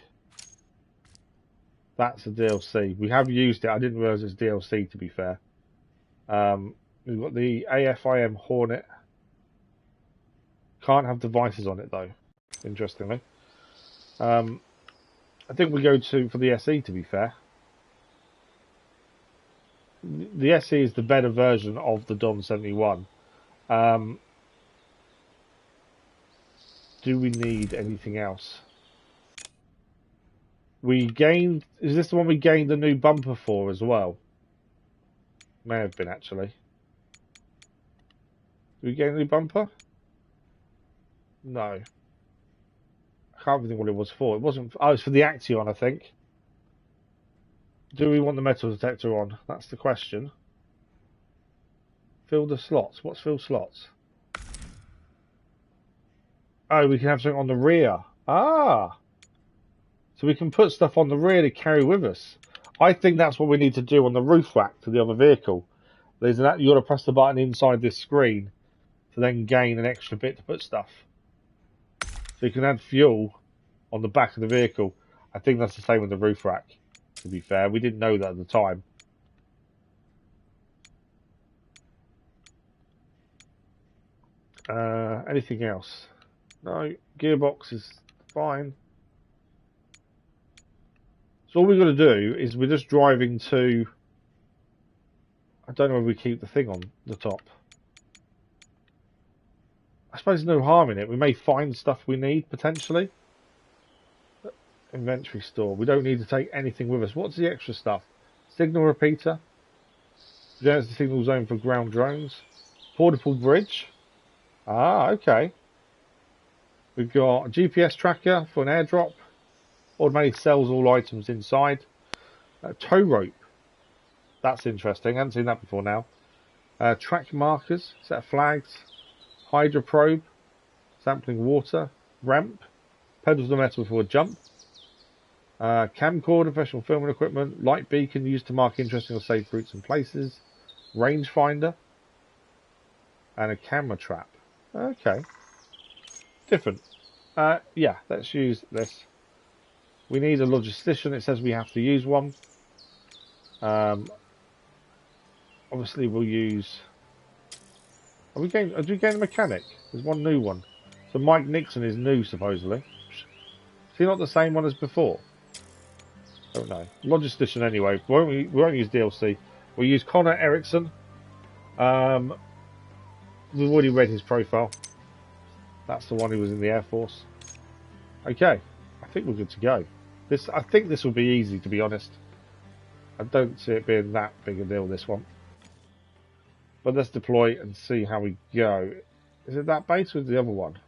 that's a DLC. We have used it. I didn't realise it's DLC, to be fair. We've got the AFIM Hornet. Can't have devices on it, though, interestingly. I think we go for the SE, to be fair. The SE is the better version of the Dom 71. Do we need anything else? We gained... Is this the one we gained the new bumper for as well? May have been, actually. Did we gain a new bumper? No. I can't think what it was for. It wasn't... Oh, it's for the Action, I think. Do we want the metal detector on? That's the question. Fill the slots. What's fill slots? Oh, we can have something on the rear. Ah! So we can put stuff on the rear to carry with us. I think that's what we need to do on the roof rack to the other vehicle. You've got to press the button inside this screen to then gain an extra bit to put stuff. So you can add fuel on the back of the vehicle. I think that's the same with the roof rack, to be fair. We didn't know that at the time. Anything else? No, gearbox is fine. So all we've got to do is we're just driving to... I don't know if we keep the thing on the top. I suppose there's no harm in it. We may find stuff we need, potentially. Inventory store. We don't need to take anything with us. What's the extra stuff? Signal repeater. There's the signal zone for ground drones. Portable bridge. Ah, okay. We've got a GPS tracker for an airdrop. Automatically sells all items inside. Tow rope. That's interesting. I haven't seen that before now. Track markers. Set of flags. Hydro probe. Sampling water. Ramp. Pedals the metal for a jump. Camcorder, professional filming equipment. Light beacon used to mark interesting or safe routes and places. Rangefinder. And a camera trap. Okay. Different. Yeah, let's use this. We need a logistician. It says we have to use one. Obviously, we'll use... Are we gain a mechanic? There's one new one. So Mike Nixon is new, supposedly. Is he not the same one as before? Don't know. Logistician anyway. We won't use DLC. We'll use Connor Erickson. We've already read his profile. That's the one who was in the Air Force. Okay. I think we're good to go. I think this will be easy, to be honest. I don't see it being that big a deal, this one. But let's deploy and see how we go. Is it that base or the other one?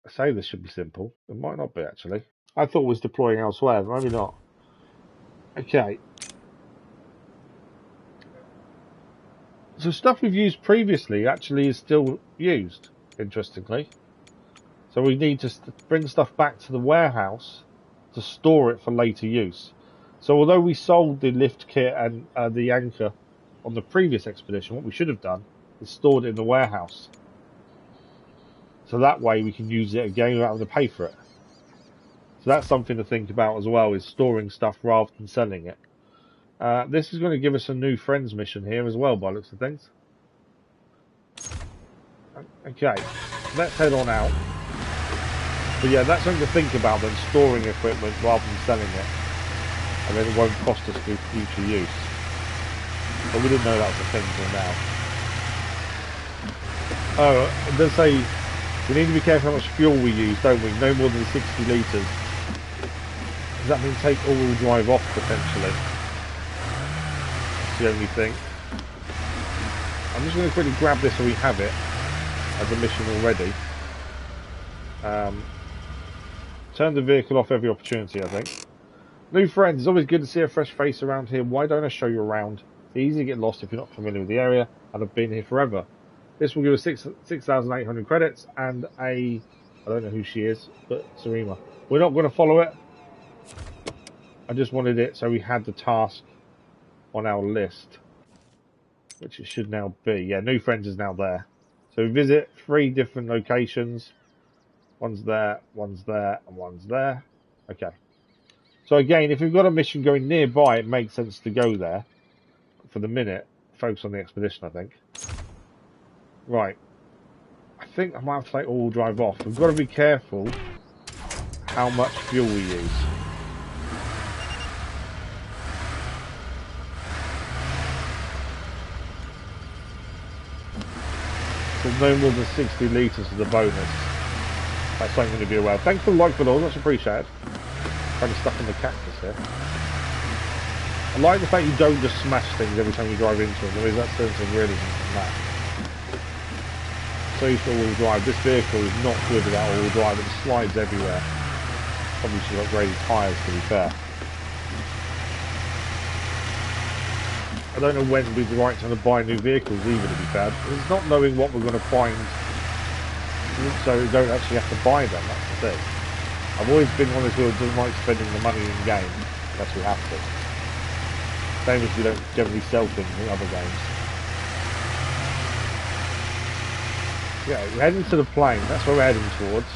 I say this should be simple. It might not be, actually. I thought it was deploying elsewhere, but maybe not. Okay. So stuff we've used previously actually is still used, interestingly. So we need to bring stuff back to the warehouse to store it for later use. So although we sold the lift kit and the anchor on the previous expedition, what we should have done is stored it in the warehouse. So that way we can use it again without having to pay for it. So that's something to think about as well, is storing stuff rather than selling it. This is going to give us a new friends mission here as well, by the looks of things. Okay, let's head on out. But yeah, that's something to think about then, storing equipment rather than selling it. And then it won't cost us for future use. But we didn't know that was a thing until now. Oh, it does say we need to be careful how much fuel we use, don't we? No more than 60 litres. Does that mean take all-wheel drive off potentially? That's the only thing. I'm just going to quickly grab this so we have it as a mission already. Turn the vehicle off every opportunity, I think. New friends, it's always good to see a fresh face around here. Why don't I show you around? It's easy to get lost if you're not familiar with the area, and I've been here forever. This will give us 6,800 credits and I don't know who she is, but Sarima. We're not going to follow it. I just wanted it so we had the task on our list, which it should now be. Yeah, new friends is now there. So we visit 3 different locations. One's there, and one's there. Okay. So again, if we've got a mission going nearby, it makes sense to go there. For the minute, focus on the expedition, I think. Right. I think I might have to take all drive off. We've got to be careful how much fuel we use. So no more than 60 litres is a bonus. That's something to be aware of. Thanks for the like for all, much appreciated. Kind of stuck in the cactus here. I like the fact you don't just smash things every time you drive into them. There is that sense of realism from that. So for all-wheel drive, this vehicle is not good without all-wheel drive. It slides everywhere. Probably should have upgraded tyres, to be fair. I don't know when would be the right time to buy new vehicles either, to be fair. It's not knowing what we're going to find, so we don't actually have to buy them, that's the thing. I've always been one of those who doesn't like spending the money in game, unless we have to. Same as we don't generally sell things in other games. Yeah, we're heading to the plane, that's where we're heading towards.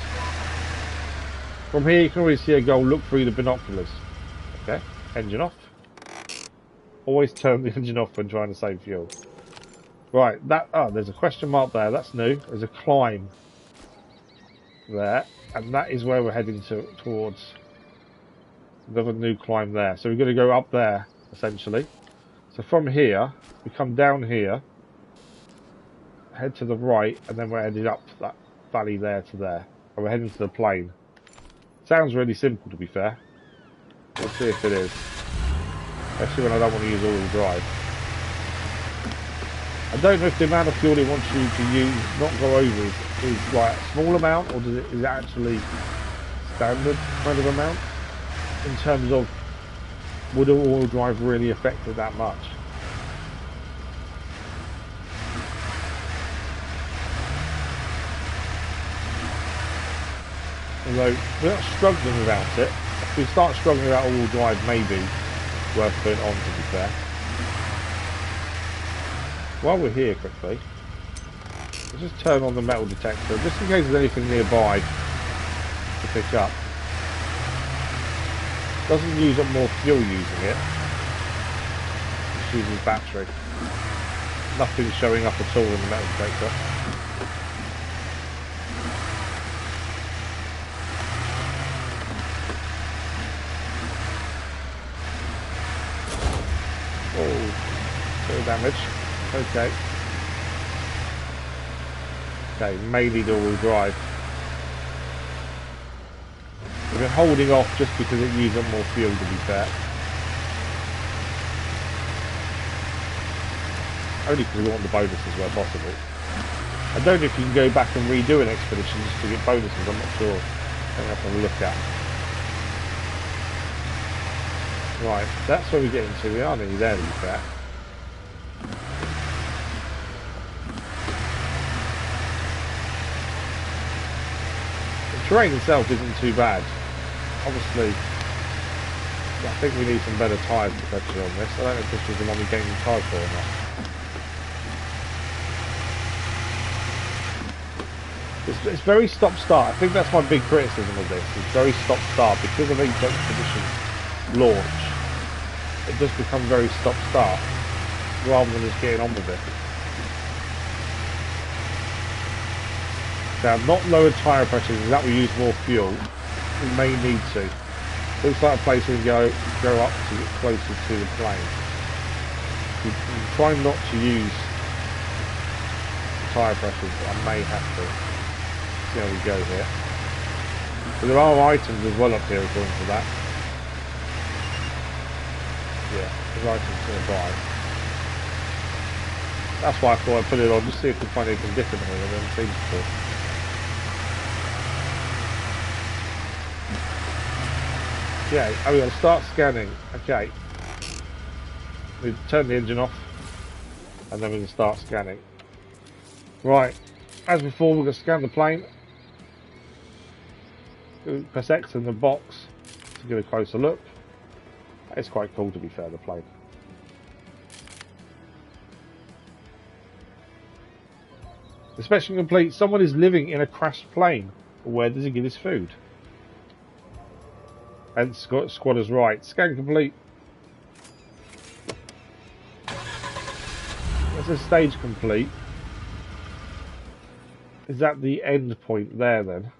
From here you can always see a goal, look through the binoculars. Okay, engine off. Always turn the engine off when trying to save fuel. Right, there's a question mark there, that's new. There's a climb there, and that is where we're heading towards. Another new climb there. So we're going to go up there, essentially. So from here, we come down here, head to the right, and then we're heading up that valley there to there. And we're heading to the plane. Sounds really simple, to be fair. Let's see if it is. Especially when I don't want to use all-wheel drive. I don't know if the amount of fuel it wants you to use, not go over, is like a small amount, or is it actually standard kind of amount? In terms of, would all-wheel drive really affect it that much? Although, we're not struggling without it. If we start struggling without all-wheel drive, maybe worth putting on, to be fair. While we're here quickly, let's just turn on the metal detector, just in case there's anything nearby to pick up. Doesn't use up more fuel using it. Just uses battery. Nothing's showing up at all in the metal detector. Oh, bit of damage. Okay. Okay, mainly all-wheel drive. We've been holding off just because it used up more fuel, to be fair. Only because we want the bonuses where possible. I don't know if you can go back and redo an expedition just to get bonuses, I'm not sure. I'm going to have to look at. Right, that's where we're getting to. We are nearly there, to be fair. The terrain itself isn't too bad. Obviously, I think we need some better tyres protection on this. I don't know if this was the one we gained the tyres for or not. It's very stop-start. I think that's my big criticism of this. It's very stop-start. Because of each expedition's launch, it does become very stop-start rather than just getting on with it. Now, not lower tyre pressure, because that will use more fuel. We may need to. Looks like a place we can go up to get closer to the plane. We try not to use tyre pressure, but I may have to. See how we go here. So there are items as well up here according to that. Yeah, there's items nearby. That's why I thought I'd put it on, just see if we find anything different here than it seems to. Yeah, oh, we're going to start scanning. Okay. We turn the engine off, and then we can start scanning. Right, as before, we're going to scan the plane. Press X in the box to get a closer look. It's quite cool, to be fair, the plane. Inspection complete. Someone is living in a crashed plane. Where does he get his food? And squatter's right. Scan complete. That's a stage complete. Is that the end point there then?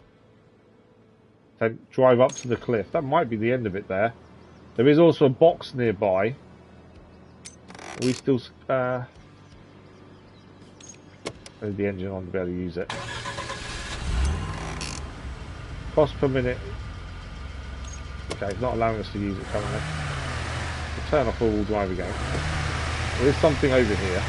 Then drive up to the cliff. That might be the end of it there. There is also a box nearby. Are we still... There's the engine on to be able to use it. Cost per minute. Okay, it's not allowing us to use it currently. We'll turn off all-wheel drive again. There is something over here.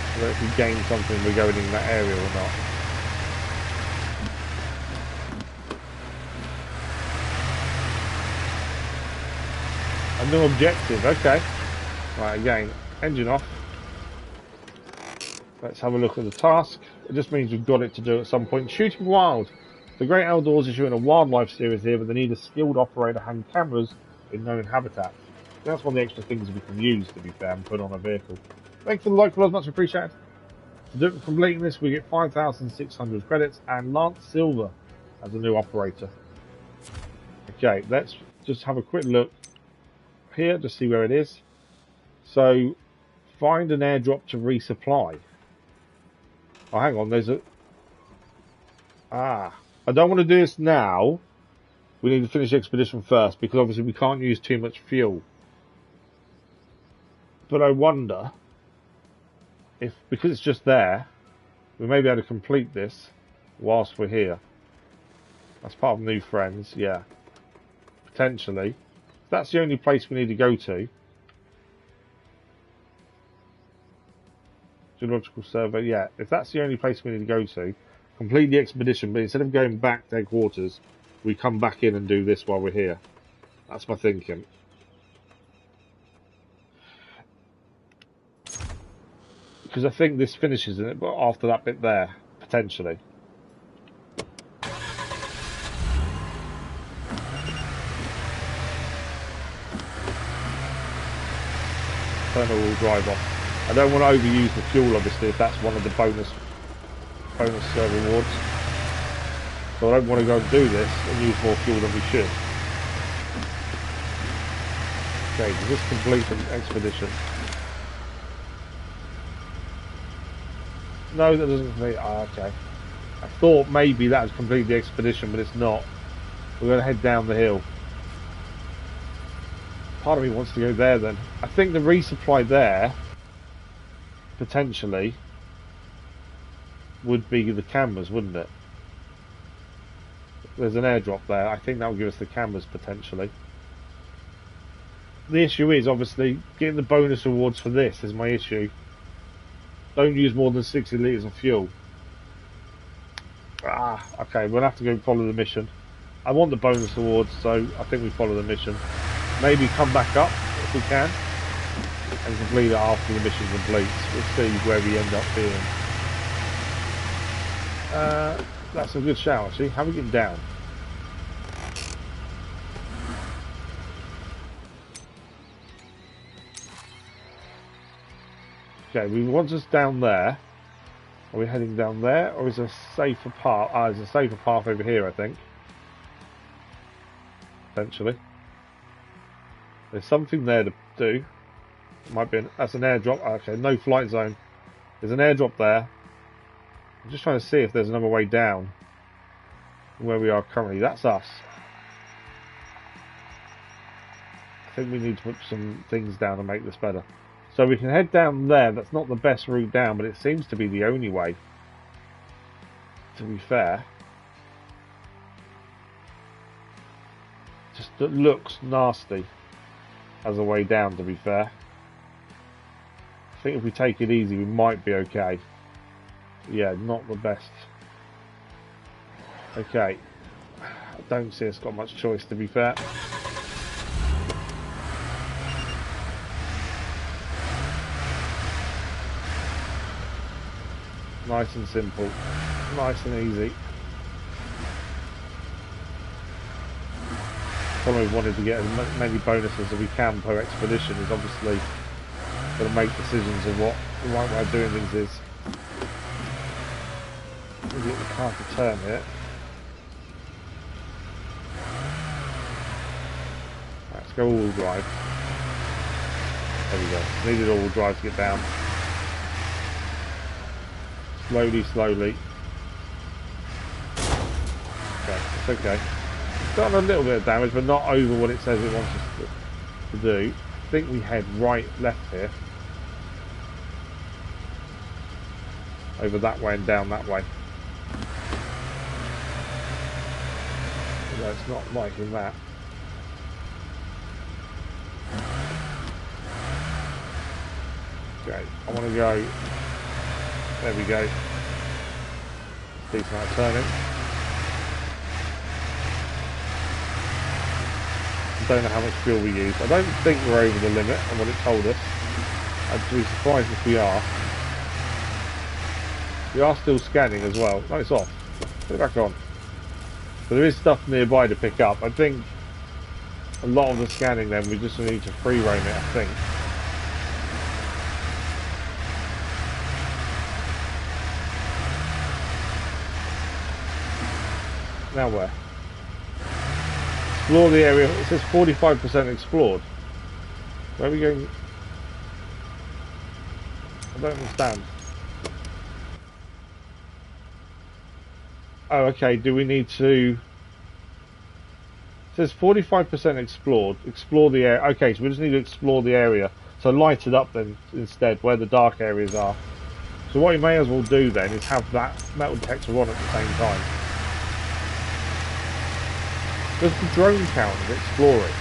I don't know if we gain something we're going in that area or not. A new objective, okay. Right, again, engine off. Let's have a look at the task. It just means we've got it to do at some point. Shooting wild. The Great Outdoors is shooting a wildlife series here, but they need a skilled operator and cameras in known habitats. That's one of the extra things we can use, to be fair, and put on a vehicle. Thanks for the like, follows, much appreciated. For completing this, we get 5,600 credits and Lance Silver as a new operator. Okay, let's just have a quick look here to see where it is. So, find an airdrop to resupply. Oh, hang on, there's a... I don't want to do this now. We need to finish the expedition first, because obviously we can't use too much fuel. But I wonder if, because it's just there, we may be able to complete this whilst we're here. That's part of New Friends, yeah. Potentially. If that's the only place we need to go to. Geological survey, yeah. If that's the only place we need to go to, complete the expedition, but instead of going back to headquarters, we come back in and do this while we're here. That's my thinking. Because I think this finishes in it, but after that bit there, potentially. Turn all drive off. I don't want to overuse the fuel, obviously, if that's one of the bonus rewards. So I don't want to go and do this and use more fuel than we should. Okay, does this complete an expedition? No, that doesn't complete. Okay. I thought maybe that would complete the expedition, but it's not. We're going to head down the hill. Part of me wants to go there then. I think the resupply there, potentially, would be the cameras, wouldn't it? There's an airdrop there. I think that will give us the cameras, potentially. The issue is, obviously, getting the bonus rewards for this is my issue. Don't use more than 60 litres of fuel. Okay, we'll have to go follow the mission. I want the bonus awards, so I think we follow the mission. Maybe come back up, if we can, and complete it after the mission completes. We'll see where we end up being. That's a good shout, actually. How are we getting down? Okay, we want us down there. Are we heading down there, or is there a safer path? There's a safer path over here, I think. Potentially. There's something there to do. It might be that's an airdrop. Okay, no flight zone. There's an airdrop there. I'm just trying to see if there's another way down from where we are currently. That's us. I think we need to put some things down to make this better. So we can head down there. That's not the best route down, but it seems to be the only way, to be fair. that looks nasty as a way down, to be fair. I think if we take it easy, we might be okay. Yeah, not the best. Okay. I don't see us got much choice, to be fair. Nice and simple. Nice and easy. Probably wanted to get as many bonuses as we can per expedition is obviously going to make decisions of what the right way of doing things is. We'll get the car to turn here. Let's go all-wheel drive. There we go. Needed all-wheel drive to get down. Slowly, slowly. Okay, it's okay. It's done a little bit of damage, but not over what it says it wants us to do. I think we head right, left here. Over that way and down that way. No, it's not liking that. Okay, I want to go. There we go. Decent amount of turning. I don't know how much fuel we use. I don't think we're over the limit on what it told us. I'd be surprised if we are. We are still scanning as well. No, it's off. Put it back on. So there is stuff nearby to pick up. I think a lot of the scanning then we just need to free roam it, I think. Now where? Explore the area. It says 45% explored. Where are we going? I don't understand. Oh, okay. Do we need to... It says 45% explored. Explore the area. Okay, so we just need to explore the area. So light it up then instead, where the dark areas are. So what you may as well do then is have that metal detector on at the same time. Does the drone count as exploring?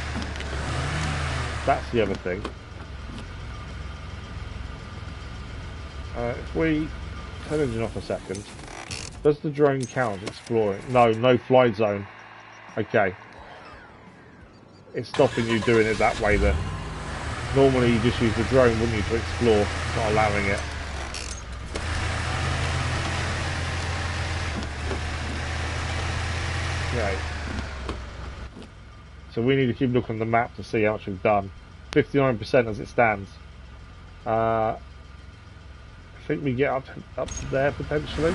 That's the other thing. If we turn engine off a second, does the drone count as exploring? No, no flight zone. Okay. It's stopping you doing it that way then. Normally you just use the drone, wouldn't you, to explore, it's not allowing it. Okay. So we need to keep looking at the map to see how much we've done. 59% as it stands. I think we get up to there potentially.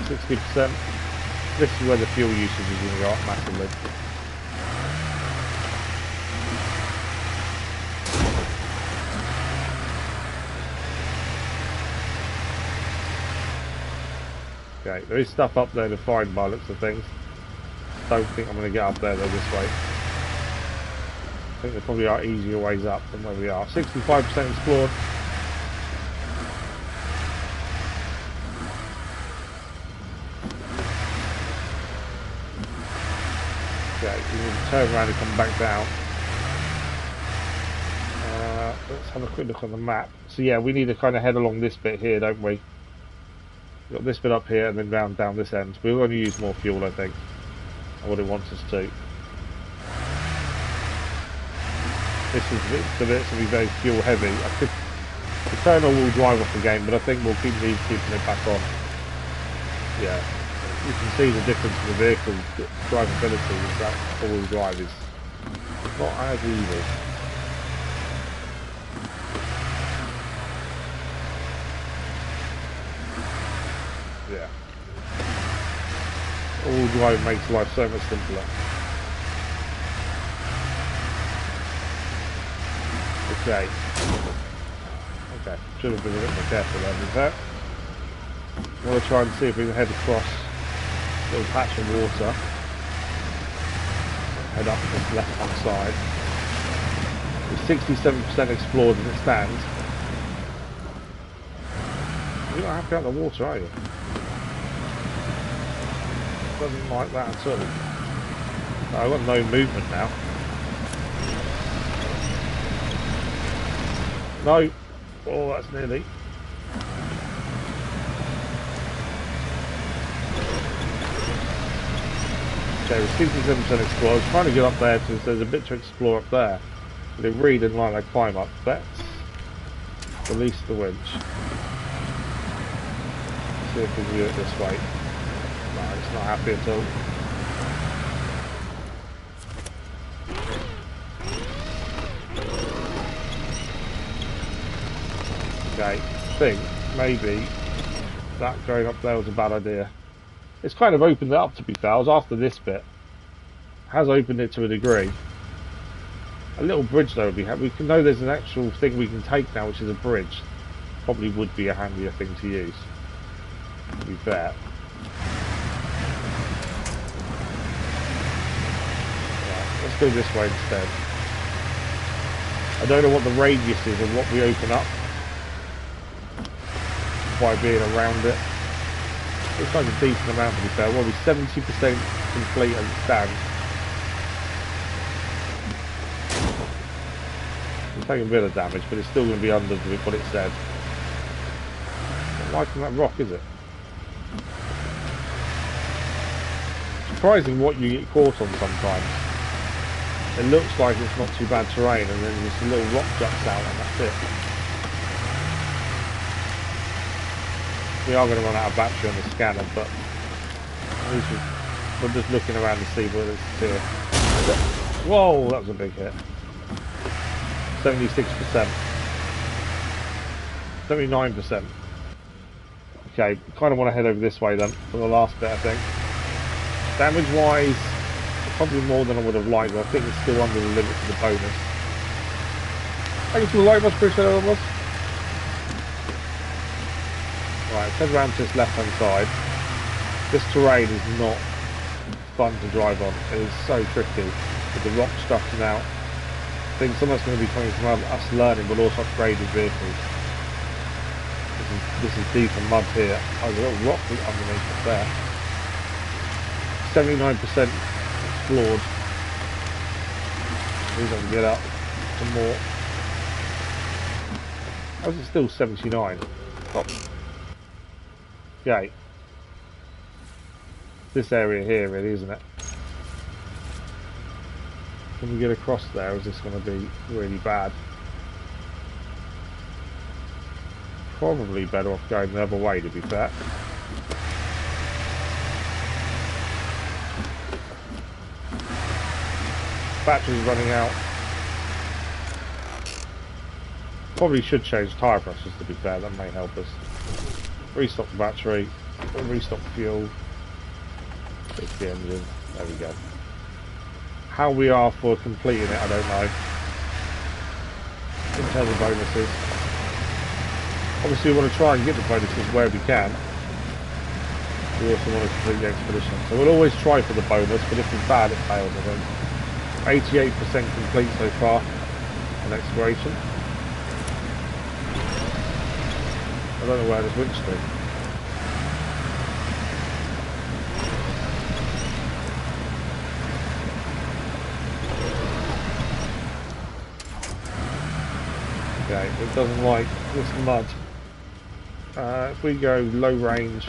60%. This is where the fuel usage is going to go up massively. Okay, there is stuff up there to find by looks of things. Don't think I'm going to get up there though this way. I think there probably are easier ways up than where we are. 65% explored. Okay, we need to turn around and come back down. Let's have a quick look on the map. So yeah, we need to kind of head along this bit here, don't we? We've got this bit up here and then round down this end. We're going to use more fuel, I think, and what it wants us to. This is the bit to be very fuel heavy. I could turn all-wheel drive off the game, but I think we'll keeping it back on. Yeah, you can see the difference in the vehicle drivability with that all-wheel drive is not as easy. Yeah. All drive makes life so much simpler. Okay. Okay. Should have been a bit more careful there with that. I want to try and see if we can head across a little patch of water. Head up this left hand side. With 67% explored as it stands. You're not happy out of the water, are you? Doesn't like that at all. Oh, I've got no movement now. No. Oh, that's nearly. Okay, we're 67% explore. I was trying to get up there because there's a bit to explore up there. But it really didn't like that climb up. Let's release the winch. See if we can do it this way. No, it's not happy at all. Okay, I think maybe that going up there was a bad idea. It's kind of opened it up, to be fair. I was after this bit. It has opened it to a degree. A little bridge though would be we can know there's an actual thing we can take now, which is a bridge. Probably would be a handier thing to use, to be fair. Right, let's go this way instead. I don't know what the radius is of what we open up by being around it. Looks like a decent amount, to be fair. Well, we're 70% complete as it stands. We're taking a bit of damage, but it's still going to be under what it said. Not liking that rock, is it? Surprising what you get caught on sometimes. It looks like it's not too bad terrain, and then just a little rock juts out, and that's it. We are going to run out of battery on the scanner, but at least we're just looking around to see whether it's here. Whoa, that was a big hit. 76%. 79%. Okay, kind of want to head over this way then, for the last bit, I think. Damage-wise, probably more than I would have liked, but I think it's still under the limit for the bonus. Thank you for the like, much appreciated, everyone. Right, let's head around to this left-hand side. This terrain is not fun to drive on. It is so tricky with the rock jutting out. I think some of that's going to be coming from us learning, but also upgraded vehicles. This is deep in mud here. Oh, there's a little rock underneath it there. 79% explored. We're going to get up some more. How is it still 79? Top. Okay. This area here, really, isn't it? Can we get across there, or is this going to be really bad? Probably better off going the other way, to be fair. Battery's running out. Probably should change tyre pressures, to be fair, that may help us. Restock the battery, restock fuel, fix the engine, there we go. How we are for completing it, I don't know. In terms of bonuses. Obviously we want to try and get the bonuses where we can. We also want to complete the expedition. So we'll always try for the bonus, but if it's bad it fails, I think. 88% complete so far on exploration. I don't know where this winch to. Okay, it doesn't like this mud. If we go low range,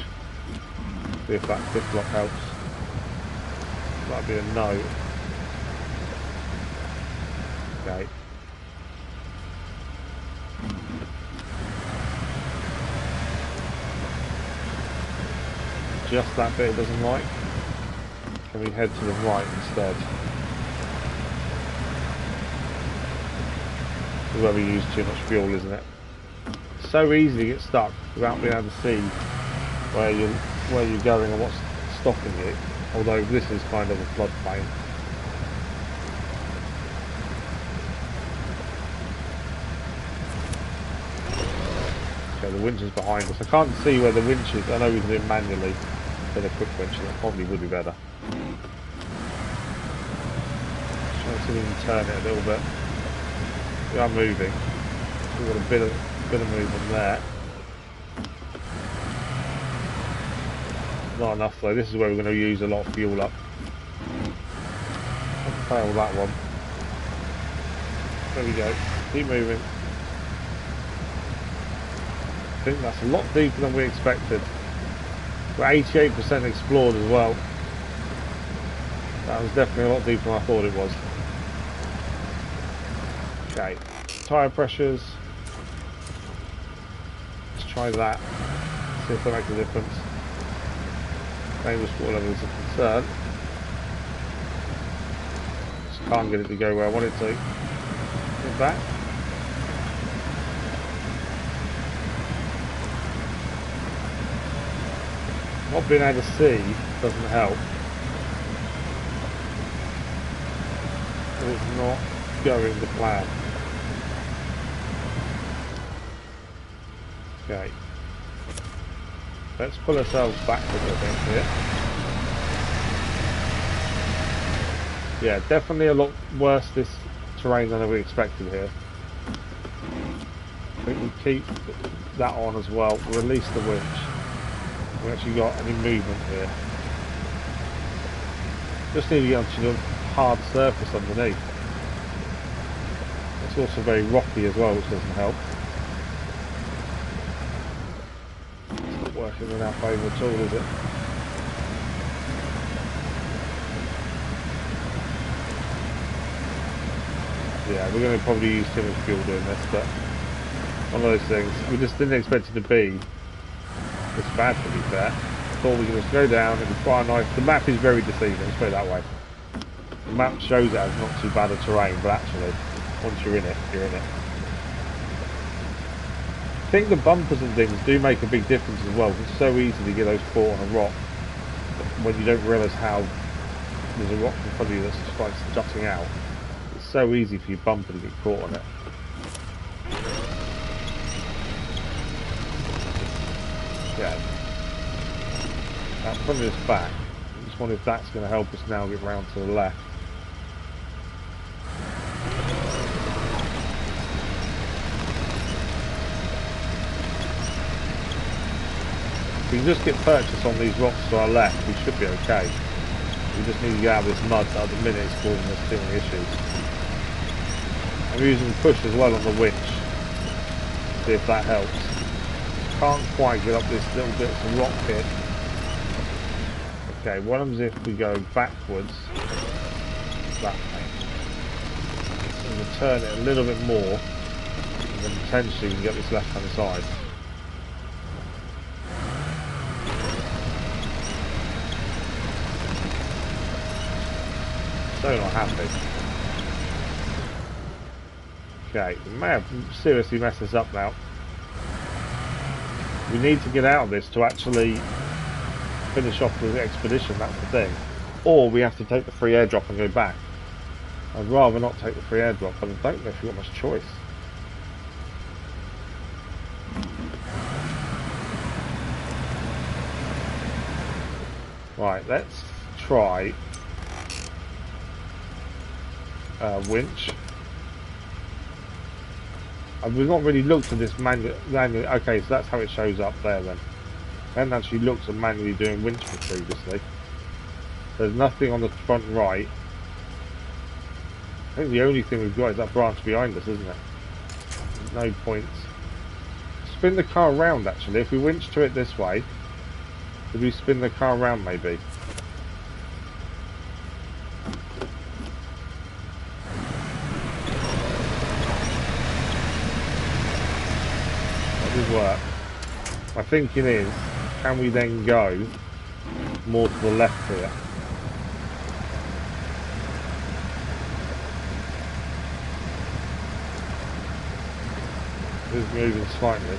see if that fifth block helps. That'd be a no. Okay. Just that bit it doesn't like. Can we head to the right instead? This is where we use too much fuel, isn't it? It's so easy to get stuck without being able to see where you're going and what's stopping you. Although this is kind of a floodplain. Okay, the winch is behind us. I can't see where the winch is. I know we can do it manually. With a quick winch, that probably would be better. Try to see if we can turn it a little bit. We are moving. We've got a bit of movement there. Not enough though. This is where we're going to use a lot of fuel up. I'll fail that one. There we go. Keep moving. I think that's a lot deeper than we expected. We're 88% explored as well. That was definitely a lot deeper than I thought it was. Okay, tyre pressures. Let's try that. See if that makes a difference. Dangerous water levels of concern. Just can't get it to go where I want it to. Get back. Not being able to see doesn't help. It's not going to plan. Okay. Let's pull ourselves back a little bit here. Yeah, definitely a lot worse this terrain than we expected here. I think we keep that on as well. Release the winch. We actually got any movement here. Just need to get onto the hard surface underneath. It's also very rocky as well, which doesn't help. It's not working in our favour at all, is it? Yeah, we're going to probably use too much fuel doing this, but one of those things. We just didn't expect it to be this bad, to be fair. Thought we could just go down and try a nice. The map is very deceiving, let's put it that way. The map shows it as not too bad a terrain, but actually, once you're in it, you're in it. I think the bumpers and things do make a big difference as well. It's so easy to get those caught on a rock when you don't realise how there's a rock in front of you that's just like jutting out. It's so easy for your bumper to get caught on it. Okay. That's putting us back. I just wonder if that's going to help us now get round to the left. If we can just get purchase on these rocks to our left, we should be okay. We just need to get out of this mud that at the minute it's causing us too many issues. I'm using push as well on the winch. See if that helps. Can't quite get up this little bit of rock here. Okay, what happens if we go backwards that way? And we turn it a little bit more, and then potentially we can get this left hand side. So not happy. Okay, we may have seriously messed this up now. We need to get out of this to actually finish off the expedition, that's the thing. Or we have to take the free airdrop and go back. I'd rather not take the free airdrop, but I don't know if we've got much choice. Right, let's try winch. We've not really looked at this manually. Okay, so that's how it shows up there then. I haven't actually looked at manually doing winch previously. There's nothing on the front right. I think the only thing we've got is that branch behind us, isn't it? No points. Spin the car around actually. If we winch to it this way, could we spin the car around maybe? Work. My thinking is, can we then go more to the left here? This is moving slightly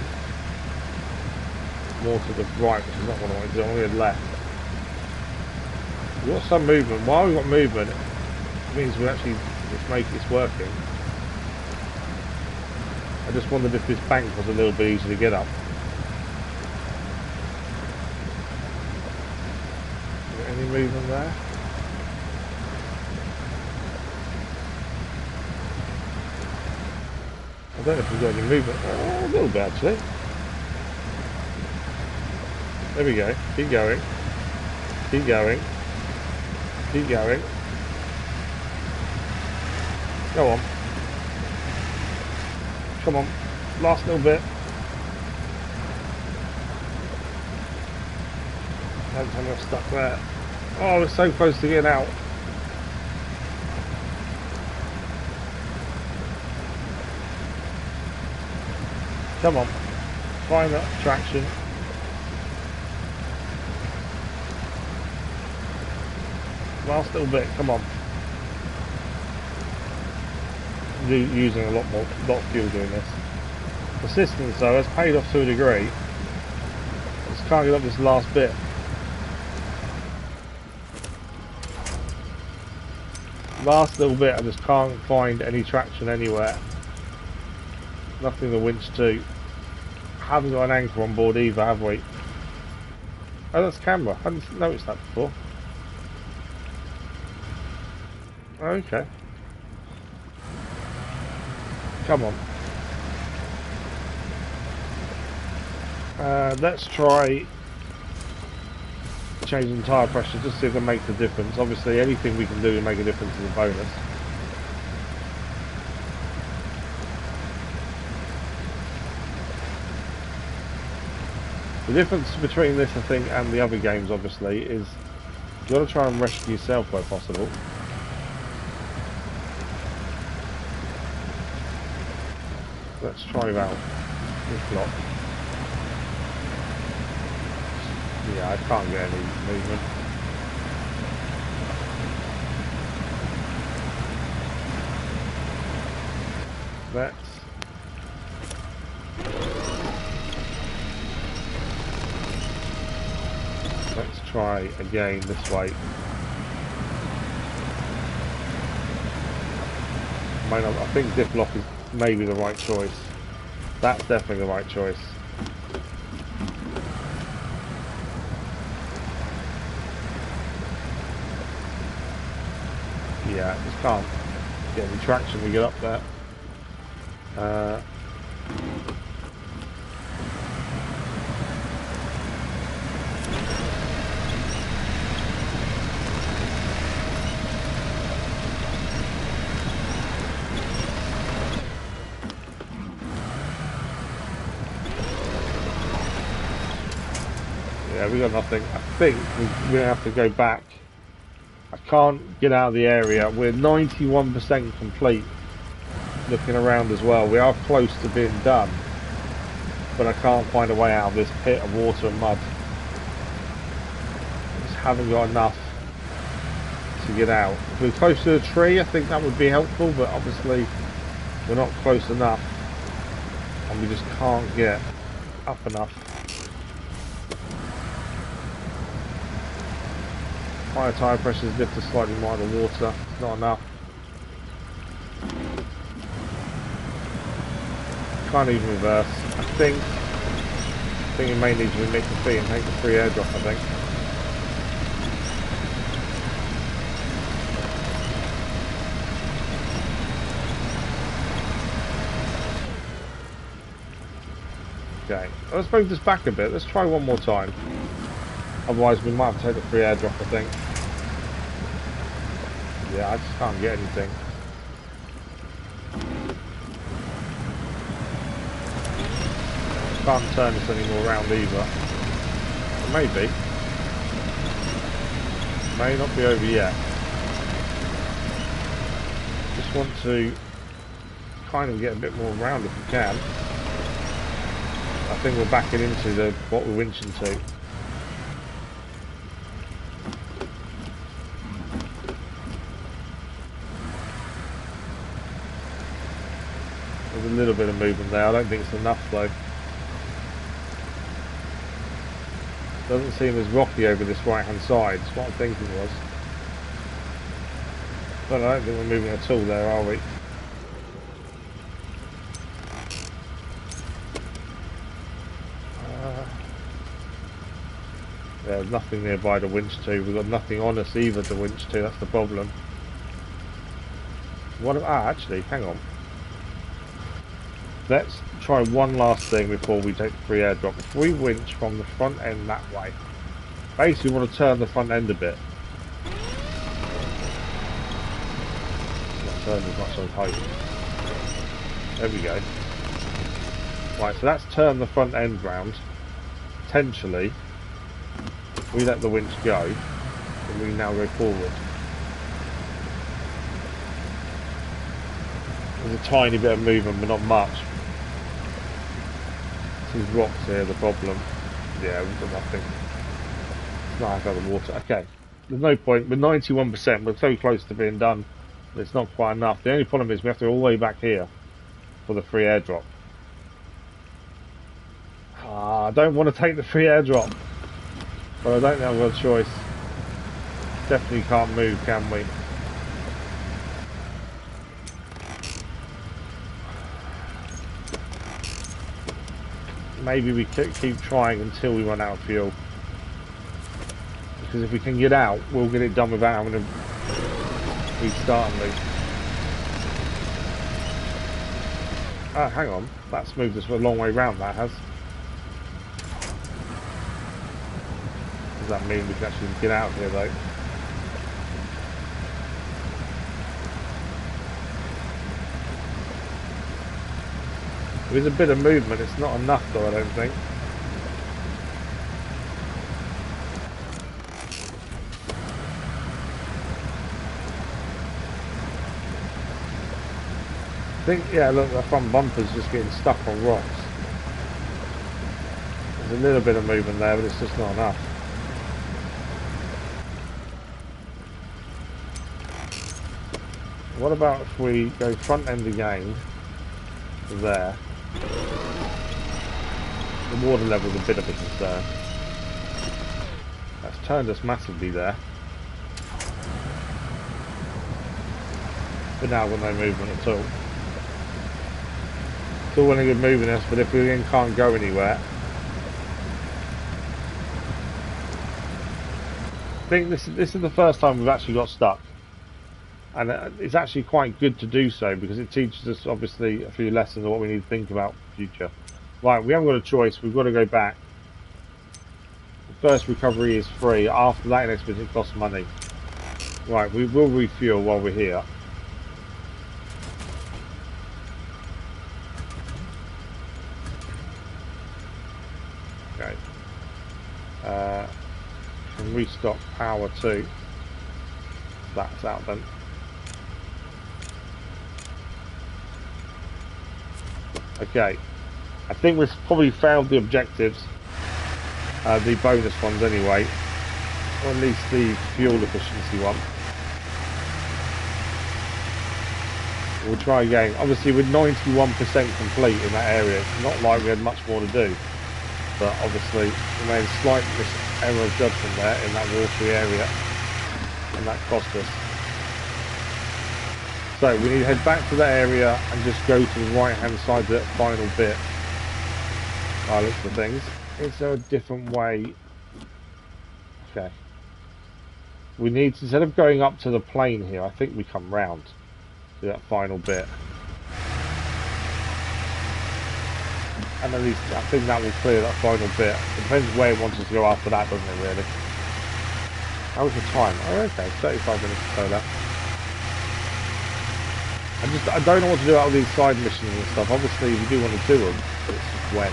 more to the right, which is not what I want to do. I want to go left. We've got some movement. While we've got movement, it means we actually just make it's working. I just wondered if this bank was a little bit easy to get up. Any movement there? I don't know if we've got any movement. Oh, a little bit actually. There we go. Keep going. Keep going. Keep going. Go on. Come on. Last little bit. Don't tell me I'm stuck there. Oh, we're so close to getting out. Come on. Find that traction. Last little bit. Come on. Using a lot of fuel doing this. Persistence though has paid off to a degree. Just can't get up this last bit. Last little bit, I just can't find any traction anywhere. Nothing to winch to. Haven't got an anchor on board either, have we? Oh, that's camera. I hadn't noticed that before. Okay. Come on. Let's try changing tyre pressure just to see if it makes a difference. Obviously anything we can do to make a difference is a bonus. The difference between this, I think, and the other games obviously is you've got to try and rescue yourself where possible. Let's try that this block. Yeah, I can't get any movement. Let's try again this way. I think this block is maybe the right choice. That's definitely the right choice. Yeah, just can't get any traction to get up there. Yeah, we got nothing. I think we're gonna have to go back. I can't get out of the area. We're 91% complete. Looking around as well, we are close to being done, but I can't find a way out of this pit of water and mud. I just haven't got enough to get out. If we're close to a tree, I think that would be helpful, but obviously we're not close enough, and we just can't get up enough. Higher tyre pressures lift us slightly more out of the water. It's not enough. Can't even reverse. I think we may need to remix the feet and take the free airdrop, I think. Okay, let's move this back a bit. Let's try one more time. Otherwise we might have to take the free airdrop, I think. Yeah, I just can't get anything. Can't turn this anymore around either. Maybe. May not be over yet. Just want to kind of get a bit more around if we can. I think we're backing into what we're winching to. There's a little bit of movement there. I don't think it's enough though. Doesn't seem as rocky over this right hand side. That's what I'm thinking was. But I don't think we're moving at all there, are we? There's nothing nearby to winch to. We've got nothing on us either to winch to. That's the problem. Actually, hang on. Let's try one last thing before we take the free airdrop. If we winch from the front end that way, Basically, we want to turn the front end a bit. It's not turned as much as I was hoping. There we go. Right, so that's turned the front end round. Potentially, if we let the winch go, then we now go forward. There's a tiny bit of movement, but not much. These rocks here, the problem. Yeah, we've got nothing. It's not out of the water. Okay, there's no point. We're 91%. We're so close to being done. But it's not quite enough. The only problem is we have to go all the way back here for the free airdrop. I don't want to take the free airdrop, but I don't have a choice. Definitely can't move, can we? Maybe we keep trying until we run out of fuel. Because if we can get out, we'll get it done without having to restart and leave. Ah, hang on. That's moved us a long way round, that has. Does that mean we can actually get out of here, though? There's a bit of movement. It's not enough, though, I don't think. Yeah, look, the front bumper's just getting stuck on rocks. There's a little bit of movement there, but it's just not enough. What about if we go front end again there? The water level's a bit of a concern. That's turned us massively there. But now we've got no movement at all. Still want to get moving us, but if we then can't go anywhere. I think this is the first time we've actually got stuck. And it's actually quite good to do so because it teaches us obviously a few lessons of what we need to think about for the future. Right, we haven't got a choice, we've got to go back. The first recovery is free, after that expedition it costs money. Right, we will refuel while we're here. Okay. Can restock power too. That's out then. Okay, I think we've probably failed the objectives, the bonus ones anyway, or at least the fuel efficiency one. We'll try again. Obviously we're 91% complete in that area, it's not like we had much more to do, but obviously we made a slight error of judgment there in that watery area, and that cost us. So we need to head back to that area and just go to the right hand side of that final bit. I look for things. Is there a different way? Okay. We need to, instead of going up to the plane here, I think we come round to that final bit. And at least I think that will clear that final bit. It depends where it wants us to go after that, doesn't it really? How was the time? Oh okay, 35 minutes or so left. I don't know what to do out of these side missions and stuff. Obviously we do want to do them, but it's just when.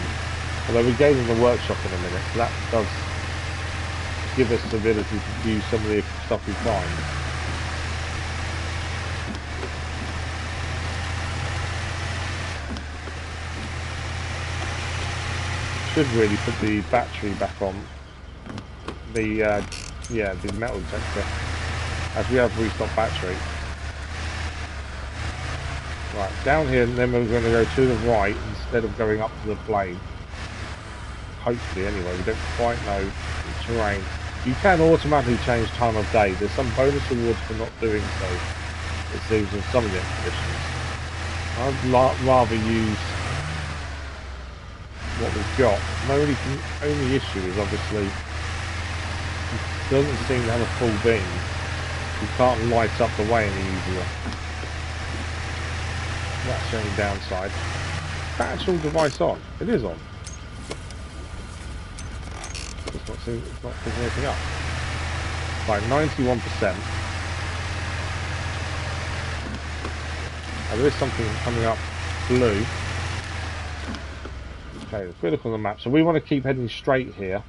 Although we're gaining the workshop in a minute, so that does give us the ability to use some of the stuff we find. Should really put the battery back on the the metal detector, as we have restocked battery. Right, down here, and then we're going to go to the right instead of going up to the plane. Hopefully, anyway, we don't quite know the terrain. You can automatically change time of day. There's some bonus rewards for not doing so, it seems, in some of the expeditions. I'd rather use what we've got. The only issue is obviously it doesn't seem to have a full beam. You can't light up the way any easier. That's the only downside. Is that actual device on? It is on. it's not picking anything up. Right, 91%. Now, there is something coming up blue. Okay, if we look on the map, so we want to keep heading straight here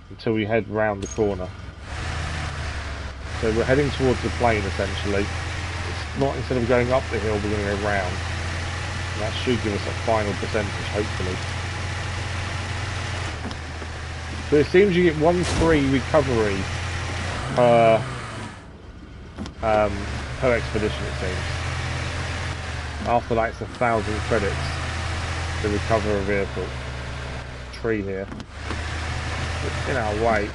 until we head round the corner. So we're heading towards the plane essentially. It's not, instead of going up the hill, we're going to go round. And that should give us a final percentage, hopefully. So it seems you get 1 free recovery per expedition, it seems. After that, it's 1,000 credits to recover a vehicle. Tree here. It's in our way.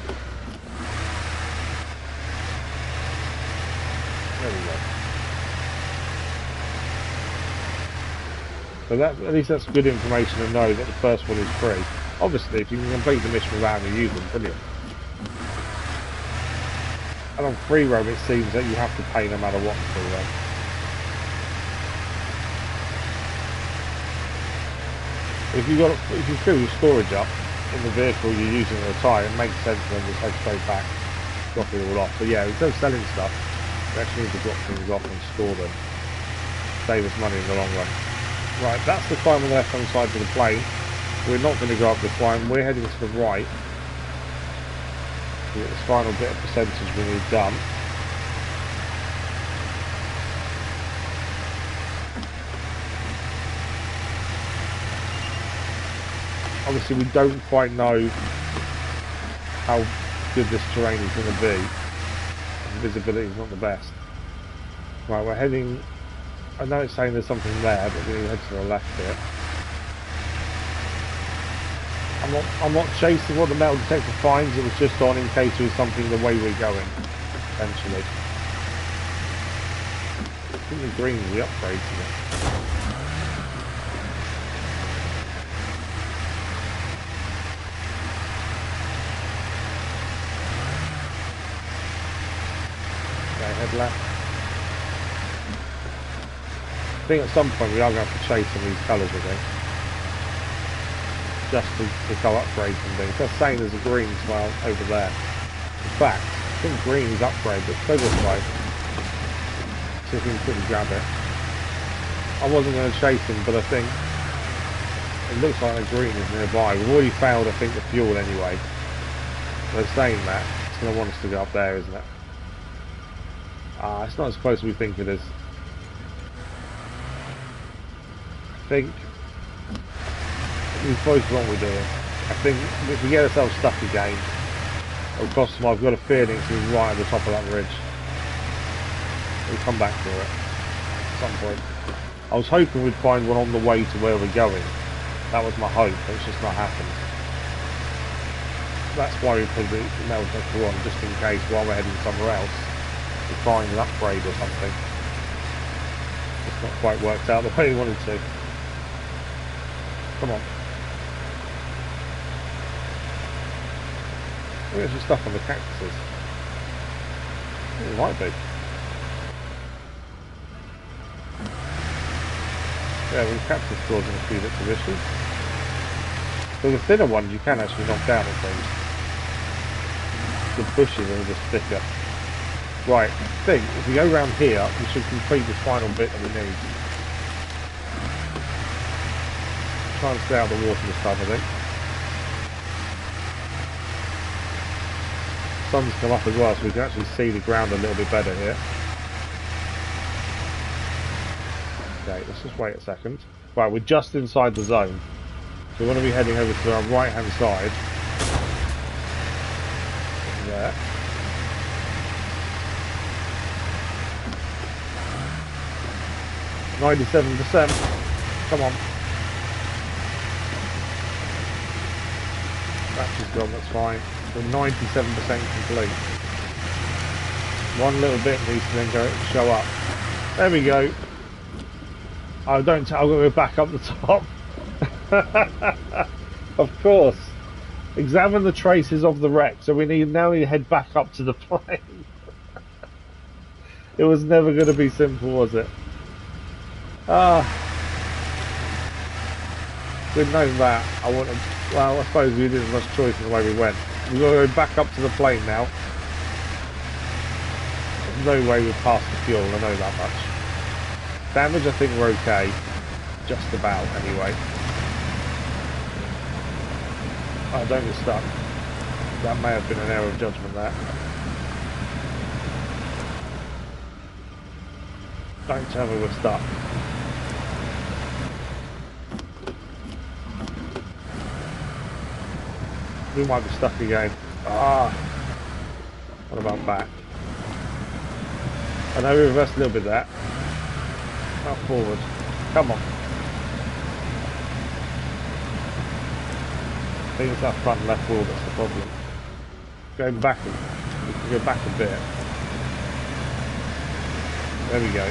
There we go. So that, at least that's good information to know that the first one is free. Obviously, if you can complete the mission without having to use them, brilliant. And on free roam, it seems that you have to pay no matter what free roam. If you fill your storage up in the vehicle you're using at the time, it makes sense to then just head straight back, drop it all off. But yeah, instead of selling stuff, we actually need to drop things off and store them. Save us money in the long run. Right, that's the climb on the left hand side of the plane. We're not going to go up the climb, we're heading to the right. To get this final bit of percentage we need done. Obviously we don't quite know how good this terrain is going to be. The visibility is not the best. Right, we're heading... I know it's saying there's something there, but we're going to head to the left here. I'm not chasing what the metal detector finds, it was just on in case there was something the way we're going, essentially. I think the green is the upgrade to it. Okay, head left. I think at some point we are going to have to chase some of these colours again. Just to go upgrade some things. That's saying there's a green as well over there. In fact, I think green is upgrade, but go this way. See if we can quickly grab it. I wasn't going to chase him, but I think it looks like the green is nearby. We've already failed, I think, the fuel anyway. They're saying that. It's going to want us to go up there, isn't it? Ah, it's not as close as we think it is. I think we've both what we're doing. I think if we get ourselves stuck again, it'll cost them. I've got a feeling it's right at the top of that ridge. We'll come back to it at some point. I was hoping we'd find one on the way to where we're going. That was my hope, but it's just not happened. That's why we put the metal detector on, just in case while we're heading somewhere else we find an upgrade or something. It's not quite worked out the way we wanted to. Come on. There's some stuff on the cactuses. It might be. Yeah, the cactus causing a few bits of issues. So the thinner ones you can actually knock down, it seems. The bushes are just thicker. Right, I think if we go around here, we should complete this final bit that we need. Try and stay out of the water this time, I think. Sun's come up as well, so we can actually see the ground a little bit better here. Okay, let's just wait a second. Right, we're just inside the zone. So we want to be heading over to our right hand side. There. %. Come on. Battery's gone, that's fine. We're 97% complete. One little bit needs to then show up. There we go. Oh, don't tell me we're back up the top. Of course. Examine the traces of the wreck. So we now need to head back up to the plane. It was never going to be simple, was it? Ah. We'd known that. I want to. Well, I suppose we didn't have much choice in the way we went. We've got to go back up to the plane now. There's no way we've passed the fuel, I know that much. Damage, I think we're okay. Just about, anyway. Oh, don't get stuck. That may have been an error of judgment there. Don't tell me we're stuck. We might be stuck again. Ah! What about back? I know we reversed a little bit there. Now forward. Come on. I think it's that front left wheel that's the problem. Going back, we can go back a bit. There we go.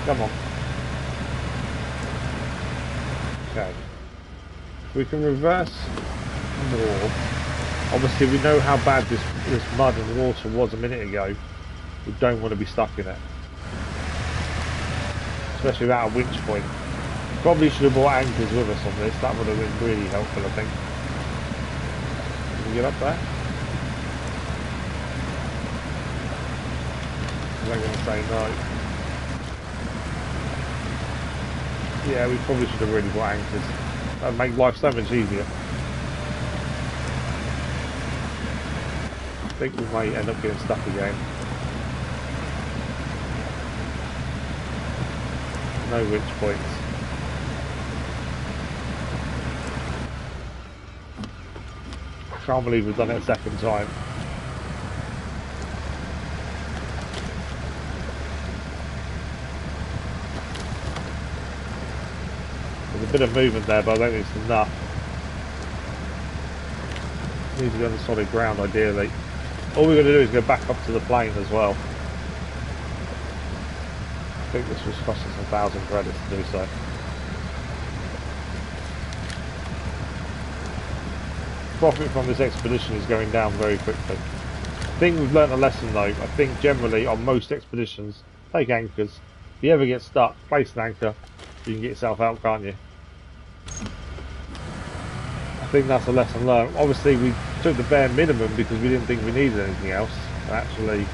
Come on. Okay. We can reverse more. Obviously we know how bad this mud and water was a minute ago. We don't want to be stuck in it. Especially without a winch point. Probably should have brought anchors with us on this, that would have been really helpful I think. Can we get up there? I'm going to say no. Yeah, we probably should have really brought anchors. That would make life so much easier. I think we might end up getting stuck again. No winch points. I can't believe we've done it a second time. There's a bit of movement there, but I don't think it's enough. Need to be on the solid ground ideally. All we're going to do is go back up to the plane as well. I think this was costing us 1,000 credits to do so. Profit from this expedition is going down very quickly. I think we've learnt a lesson though. I think generally on most expeditions, take anchors. If you ever get stuck, place an anchor. You can get yourself out, can't you? I think that's a lesson learned. Obviously we took the bare minimum because we didn't think we needed anything else. Actually,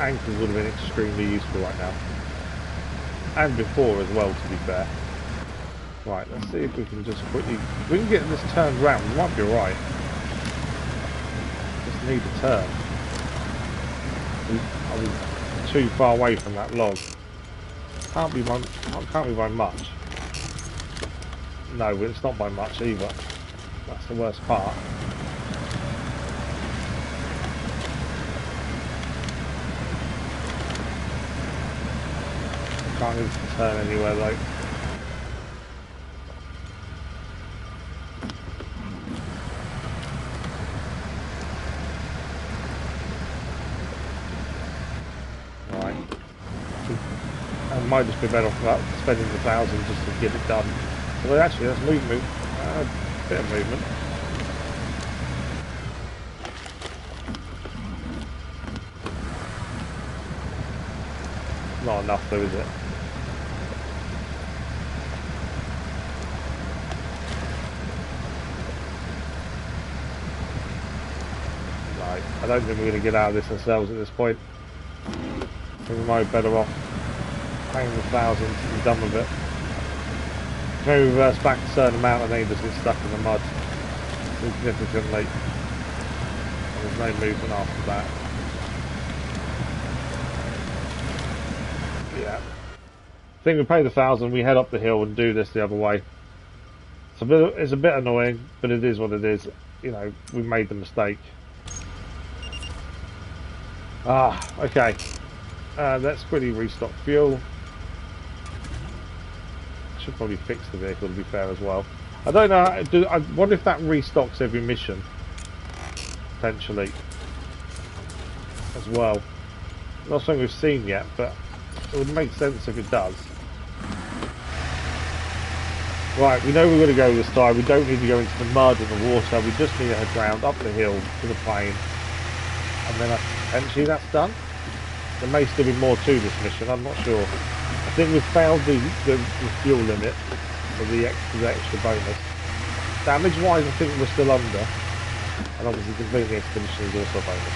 anchors would have been extremely useful right now. And before as well, to be fair. Right, let's see if we can just quickly... If we can get this turned round, we might be alright. Just need a turn. I was too far away from that log. Can't be by much. No, it's not by much either. That's the worst part. Can't even turn anywhere though. Right. I might just be better off about spending the 1,000 just to get it done. Well, actually, that's movement. A bit of movement. Not enough though, is it? Right, I don't think we're going to get out of this ourselves at this point. I think we might be better off paying the 1,000 to be done with it. Maybe reverse back a certain amount and then just get stuck in the mud significantly. And there's no movement after that. Yeah. I think we pay the 1,000, we head up the hill and do this the other way. It's a bit annoying, but it is what it is. You know, we made the mistake. Okay. Let's quickly restock fuel. Should probably fix the vehicle to be fair as well. I don't know. I wonder if that restocks every mission potentially as well. Not something we've seen yet, but it would make sense if it does. Right, we know we're going to go this time. We don't need to go into the mud and the water. We just need to head round up the hill to the plane, and then potentially that's done. There may still be more to this mission, I'm not sure. I think we've failed the fuel limit for the extra bonus. Damage-wise, I think we're still under. And obviously completing the expedition is also a bonus.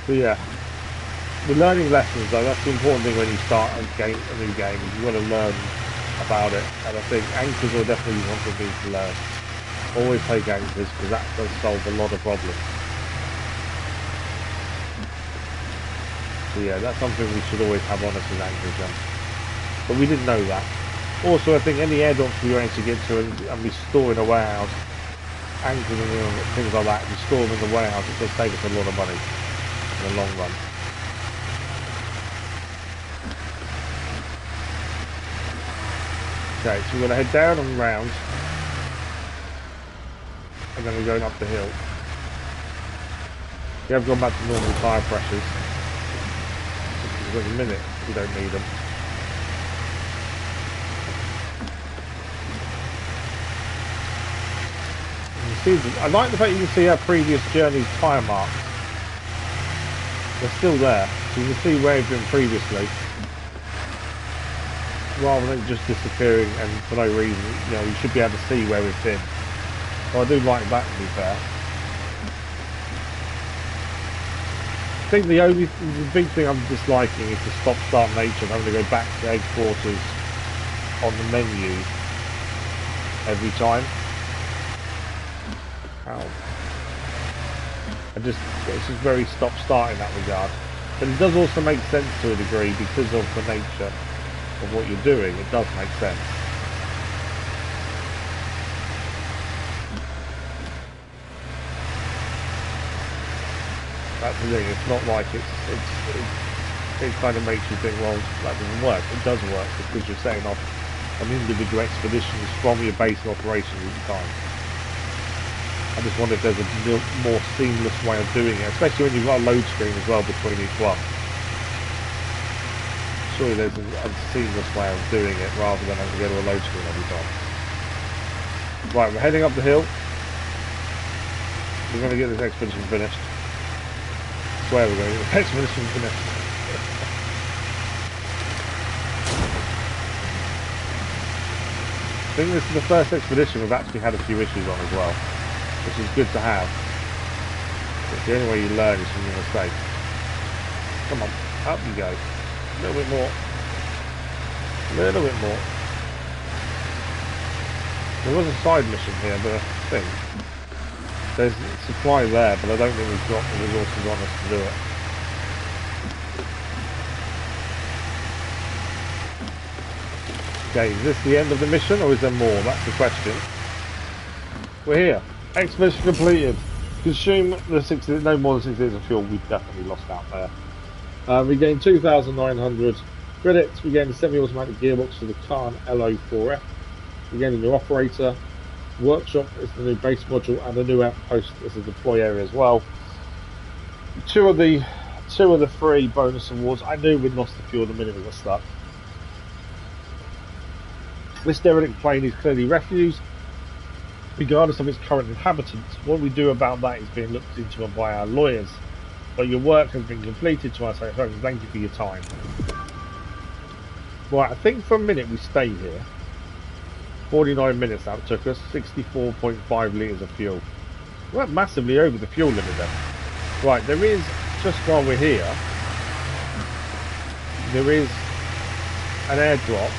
So yeah, we're learning lessons though. That's the important thing when you start a new game. You want to learn about it, and I think anchors are definitely one of the things to learn. Always take anchors because that does solve a lot of problems. So yeah, that's something we should always have on us as anchors then. But we didn't know that. Also, I think any airdrops we were to get to and we store in a warehouse, anchors and things like that, we store them in the warehouse, it does save us a lot of money in the long run. Okay, so we're going to head down and round, and then we're going up the hill. We have gone back to normal tyre pressures. Just at the minute, we don't need them. You see, I like the fact you can see our previous journey's tyre marks. They're still there, so you can see where we've been previously. Rather than just disappearing and for no reason, you know, you should be able to see where we've been. So I do like that, to be fair. I think the big thing I'm disliking is the stop-start nature of having to go back to headquarters on the menu every time. Ow. It's just very stop-start in that regard. But it does also make sense to a degree because of the nature of what you're doing. It does make sense. That's the thing. It's not like it kind of makes you think, well, that doesn't work. It does work because you're setting off on individual expeditions from your base of operations each time. I just wonder if there's a more seamless way of doing it, especially when you've got a load screen as well between each one. Surely there's a seamless way of doing it rather than having to go to a load screen every time. Right, we're heading up the hill. We're going to get this expedition finished. I swear we're going to get this expedition finished. I think this is the first expedition we've actually had a few issues on as well, which is good to have. It's the only way you learn is from your mistakes. Come on, up you go. A little bit more. A little bit more. There was a side mission here, but I think there's supply there, but I don't think we've got the resources on us to do it. Okay, is this the end of the mission, or is there more? That's the question. We're here. Expedition completed. Consume the 60, no more than 6 liters of fuel. We've definitely lost out there. We gained 2,900 credits. We gained a semi-automatic gearbox for the Khan LO4F. We gained a new operator. Workshop is the new base module, and a new outpost as a deploy area as well. Two of the 3 bonus awards. I knew we'd lost the fuel the minute we got stuck. This derelict plane is clearly refuse, regardless of its current inhabitants. What we do about that is being looked into by our lawyers. But your work has been completed to us, so thank you for your time. Right, I think for a minute we stayed here. 49 minutes that took us, 64.5 litres of fuel. We went massively over the fuel limit then. Right, there is, just while we're here, there is an airdrop.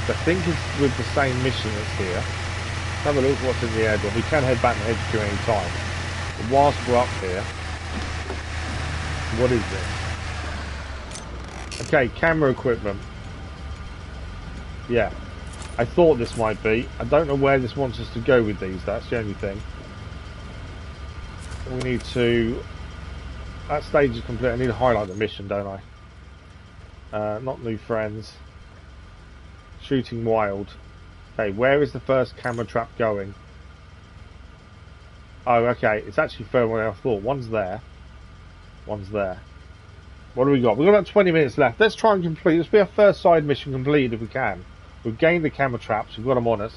I think it's with the same mission that's here. Have a look at what's in the airdrop. We can head back to HQ any time. But whilst we're up here, what is this? Okay, camera equipment. Yeah, I thought this might be. I don't know where this wants us to go with these. That's the only thing. We need to. That stage is complete. I need to highlight the mission, don't I? Not new friends. Shooting wild. Okay, where is the first camera trap going? Oh, okay. It's actually further than I thought. One's there. One's there. What do we got? We've got about 20 minutes left. Let's try and complete. Let's be our first side mission completed if we can. We've gained the camera traps. We've got them on us.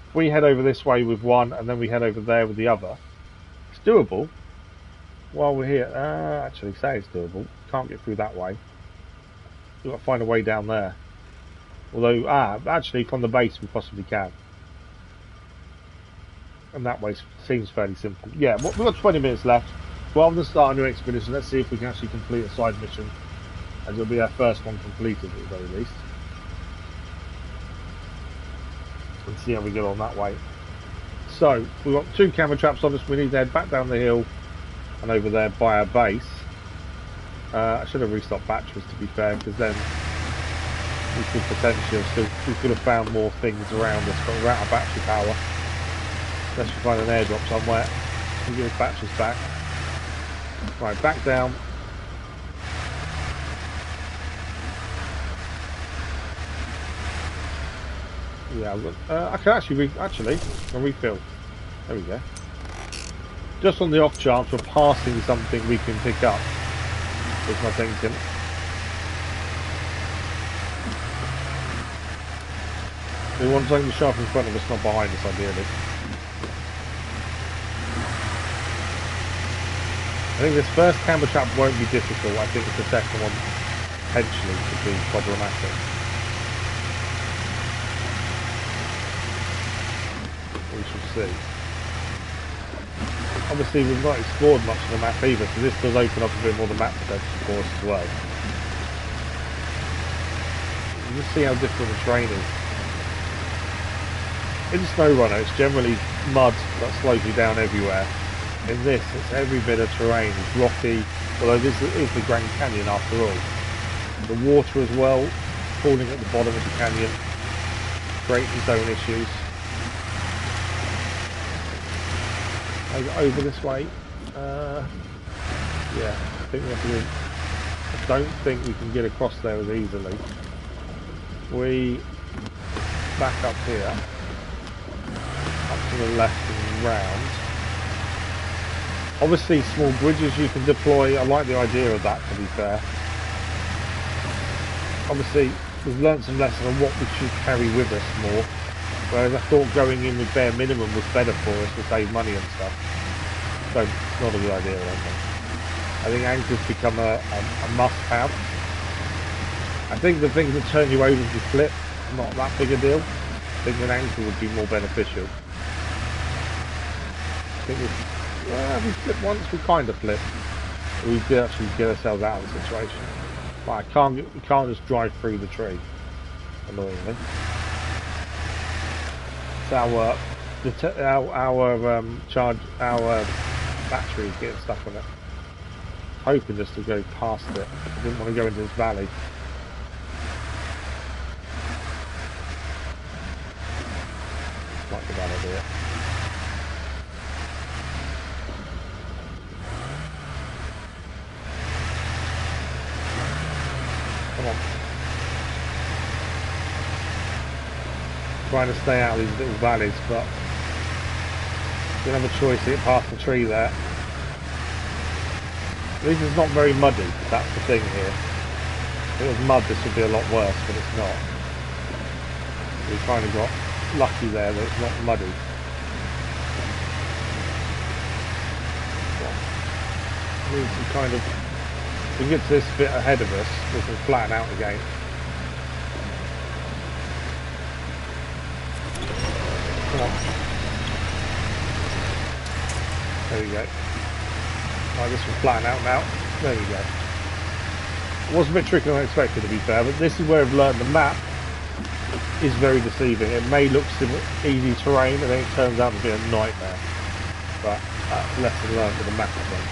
If we head over this way with one and then we head over there with the other, it's doable. while we're here, actually say it's doable. Can't get through that way. We've got to find a way down there. Although, actually from the base we possibly can. And that way seems fairly simple. Yeah, we've got 20 minutes left. Rather than start a new expedition, let's see if we can actually complete a side mission. And it'll be our first one completed at the very least. And see how we get on that way. So, we've got 2 camera traps on us. We need to head back down the hill and over there by our base. I should have restocked batteries to be fair, because then we could potentially we could have found more things around us, but we're out of battery power. Unless we find an airdrop somewhere, we give us batteries back. Right, back down. Yeah, I can actually refill. There we go. Just on the off chance we're passing something we can pick up, is my thinking. We want something sharp in front of us, not behind us, ideally. I think this first camera trap won't be difficult. I think the second one potentially could be problematic. We shall see. Obviously we've not explored much of the map either, so this does open up a bit more of the map potential for us as well. You just see how different the terrain is. In SnowRunner it's generally mud that slows you down everywhere. In this it's every bit of terrain, it's rocky, although this is the Grand Canyon after all. The water as well, falling at the bottom of the canyon, creates its own issues. Over this way. Yeah, I think we have to. I don't think we can get across there as easily. We back up here, up to the left and round. Obviously, small bridges you can deploy. I like the idea of that, to be fair. Obviously, we've learnt some lessons on what we should carry with us more. Whereas I thought going in with bare minimum was better for us to save money and stuff. So it's not a good idea, I don't think. I think anchors become a must-have. I think the things that turn you over if you flip, not that big a deal. I think an anchor would be more beneficial. I think if we flip once, we kind of flip. We did actually get ourselves out of the situation. But we can't just drive through the tree, annoyingly. Our battery is getting stuck on it. Hoping just to go past it. I didn't want to go into this valley. Like a bad idea. Come on. Trying to stay out of these little valleys, but we don't have a choice to get past the tree there. This is not very muddy, that's the thing here. If it was mud this would be a lot worse, but it's not. We kind of got lucky there that it's not muddy. We need some kind of... If we get to this bit ahead of us, we can flatten out again. Come on. There we go. Right, this will flatten out now. There we go. It was a bit trickier than I expected, to be fair, but this is where I've learned the map is very deceiving. It may look easy terrain, and then it turns out to be a nightmare. But that's lesson learned with the map, I think.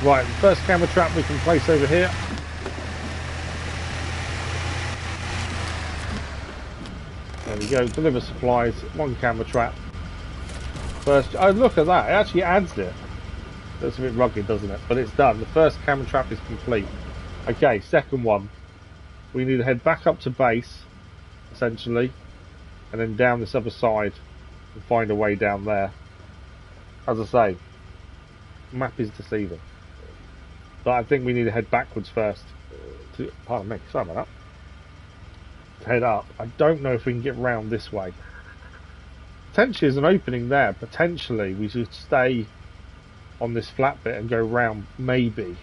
Right, the first camera trap we can place over here. There we go, deliver supplies, 1 camera trap. First, oh look at that, it actually adds it. That's a bit rugged, doesn't it? But it's done, the first camera trap is complete. Okay, second one. We need to head back up to base, essentially, and then down this other side and find a way down there. As I say, the map is deceiving. But I think we need to head backwards first. Pardon me, sorry about that. Head up. I don't know if we can get round this way. Potentially there's an opening there. Potentially we should stay on this flat bit and go round, maybe,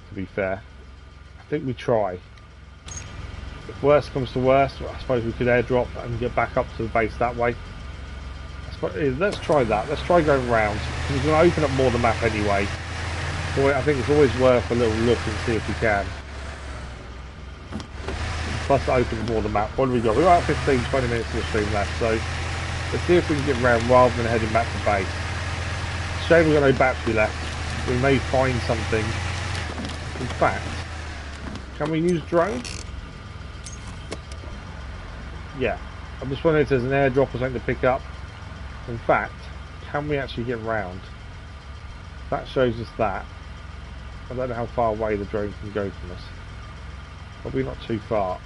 to be fair. I think we try. If worst comes to worst, I suppose we could airdrop and get back up to the base that way. Let's try that. Let's try going round. We're going to open up more of the map anyway. Boy, I think it's always worth a little look and see if we can. Plus it opens more of the map. What do we got? We've got 15-20 minutes of the stream left, so let's see if we can get round rather than heading back to base. Shame we've got no battery left. We may find something. In fact, can we use drone? Yeah. I'm just wondering if there's an airdrop or something to pick up. In fact, can we actually get round? That shows us that. I don't know how far away the drone can go from us. Probably not too far.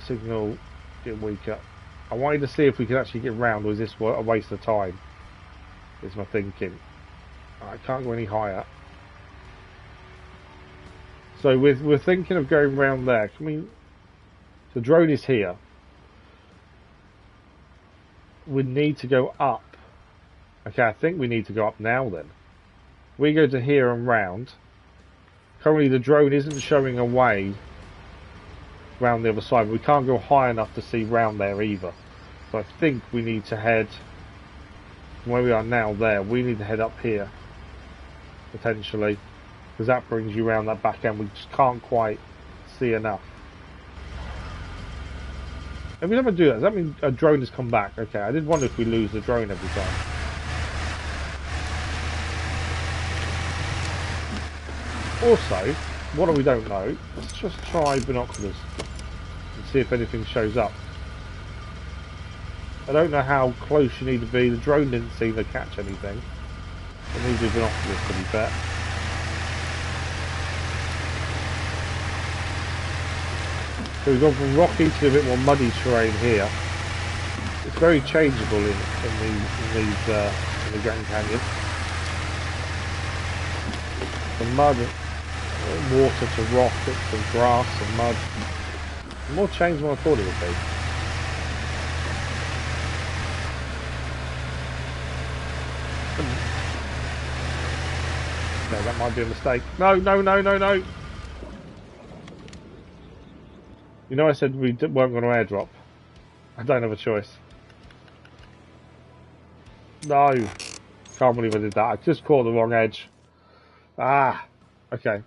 Signal getting weaker. I wanted to see if we could actually get round, or is this a waste of time? Is my thinking. I can't go any higher. So we're thinking of going round there. Can we? The drone is here. We need to go up. Okay, I think we need to go up now then. We go to here and round. Currently the drone isn't showing a way round the other side, but we can't go high enough to see round there either. So I think we need to head from where we are now there. We need to head up here, potentially, because that brings you around that back end. We just can't quite see enough. If we never do that, does that mean a drone has come back? Okay, I did wonder if we lose the drone every time. Also, what we don't know, let's just try binoculars and see if anything shows up. I don't know how close you need to be. The drone didn't seem to catch anything. It needs to be binoculars, to be fair. So we've gone from rocky to a bit more muddy terrain here. It's very changeable in the Grand Canyon. From mud, water to rock, from grass and mud. More change than I thought it would be. No, that might be a mistake. No, no, no, no, no! You know I said we weren't going to airdrop. I don't have a choice. No! Can't believe I did that. I just caught the wrong edge. Ah! Okay.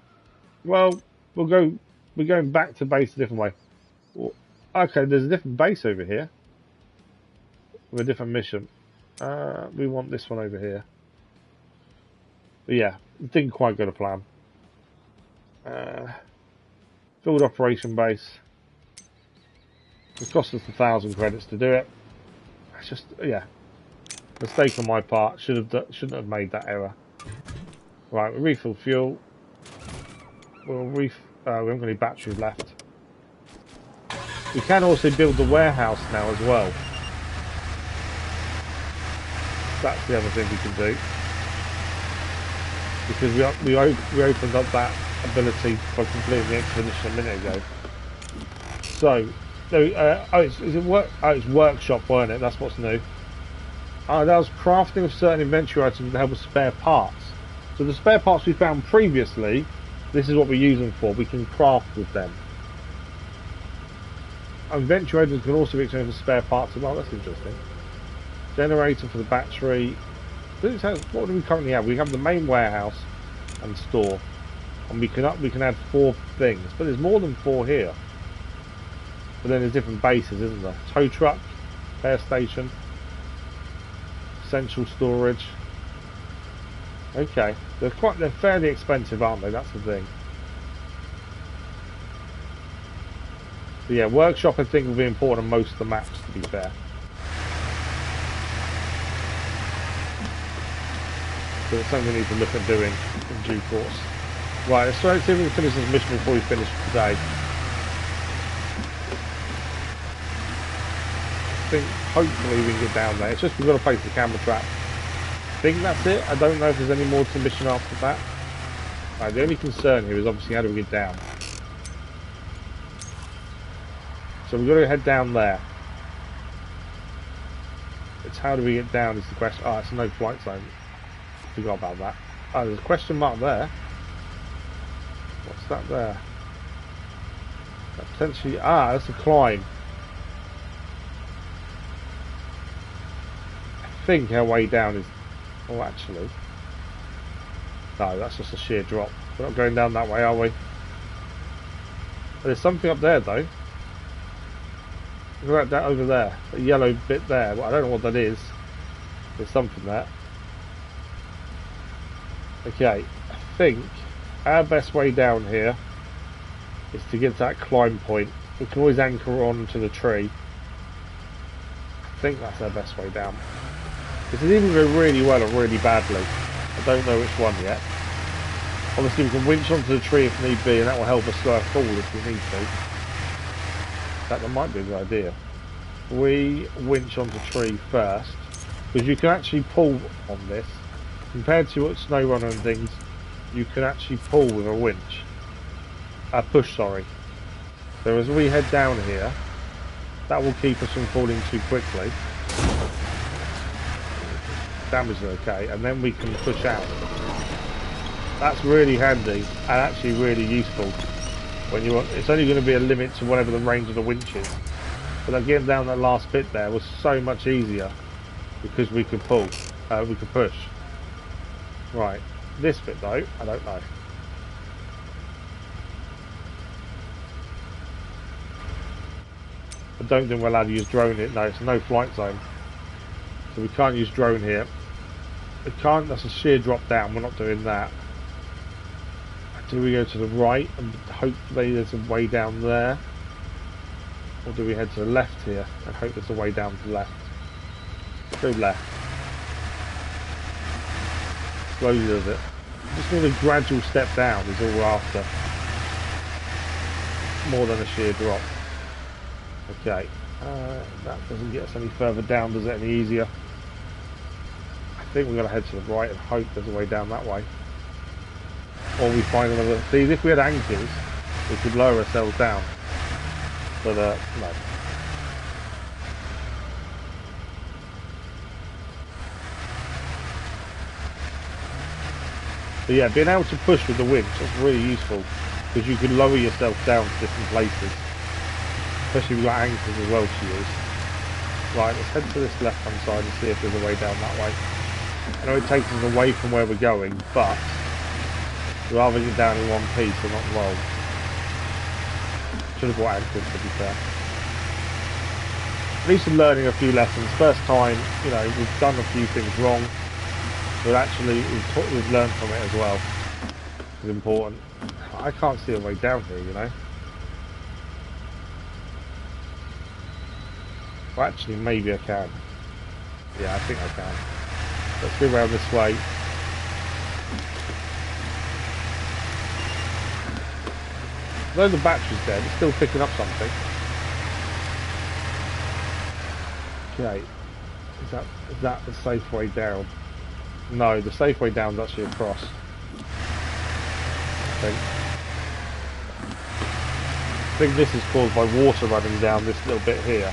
Well, we're going back to base a different way. Okay, there's a different base over here. With a different mission. We want this one over here. But yeah, it didn't quite go to plan. Field operation base. It cost us 1,000 credits to do it. It's just, yeah, mistake on my part. Shouldn't have made that error. Right, we refill fuel. We haven't got any batteries left. We can also build the warehouse now as well. That's the other thing we can do. Because we opened up that ability by completing the expedition a minute ago. So, it's workshop, weren't it? That's what's new. That was crafting of certain inventory items to help with spare parts. So the spare parts we found previously, this is what we use them for. We can craft with them. Inventory items can also be exchanged for spare parts as well. That's interesting. Generator for the battery. What do we currently have? We have the main warehouse and store, and we can add 4 things, but there's more than 4 here. But then there's different bases, isn't there? Tow truck, repair station, essential storage. Okay, they're fairly expensive, aren't they? That's the thing. But yeah, workshop I think will be important on most of the maps, to be fair. So it's something we need to look at doing in due course. Right, let's see if we can finish this mission before we finish today. I think hopefully we can get down there. It's just we've got to place the camera trap. I think that's it. I don't know if there's any more to the mission after that. Right, the only concern here is obviously how do we get down. So we've got to head down there. It's how do we get down is the question. Oh, it's a no flight zone. Forgot about that. Oh, there's a question mark there. What's that there? That potentially... Ah, that's a climb. I think our way down is... Oh, actually... No, that's just a sheer drop. We're not going down that way, are we? There's something up there, though. Look at that over there. The yellow bit there. Well, I don't know what that is. There's something there. Okay, I think our best way down here is to get to that climb point. We can always anchor on to the tree. I think that's our best way down. This is either go really well or really badly. I don't know which one yet. Obviously we can winch onto the tree if need be, and that will help us slow fall if we need to. That might be a good idea. We winch onto the tree first, because you can actually pull on this. Compared to SnowRunner and things, you can actually pull with a winch. Push, sorry. So as we head down here, that will keep us from falling too quickly. Damage is okay, and then we can push out. That's really handy and actually really useful. When you want, it's only going to be a limit to whatever the range of the winch is. But like getting down that last bit there was so much easier because we could pull, we could push. Right, this bit though, I don't know. I don't think we're allowed to use drone here. No, it's a no flight zone. So we can't use drone here. We can't, that's a sheer drop down, we're not doing that. Do we go to the right and hopefully there's a way down there? Or do we head to the left here and hope there's a way down to the left? Go left. Slowly does it. Just need a gradual step down is all we're after. More than a sheer drop. Okay. That doesn't get us any further down, does it any easier? I think we're going to head to the right and hope there's a way down that way. Or we find another... See, if we had anchors, we could lower ourselves down. But, no. But yeah, being able to push with the winch is really useful. Because you can lower yourself down to different places. Especially if you've got anchors as well to use. Right, let's head to this left-hand side and see if there's a way down that way. I know it takes us away from where we're going, but... rather get down in one piece and not roll. Should have brought anchors, to be fair. At least I'm learning a few lessons. First time, you know, we've done a few things wrong, but actually we've learned from it as well. It's important. I can't see a way down here, you know. Well, actually, maybe I can. Yeah, I think I can. Let's go around this way. Though the battery's dead, it's still picking up something. Okay. Is that the safe way down? No, the safe way down is actually across. I think this is caused by water running down this little bit here.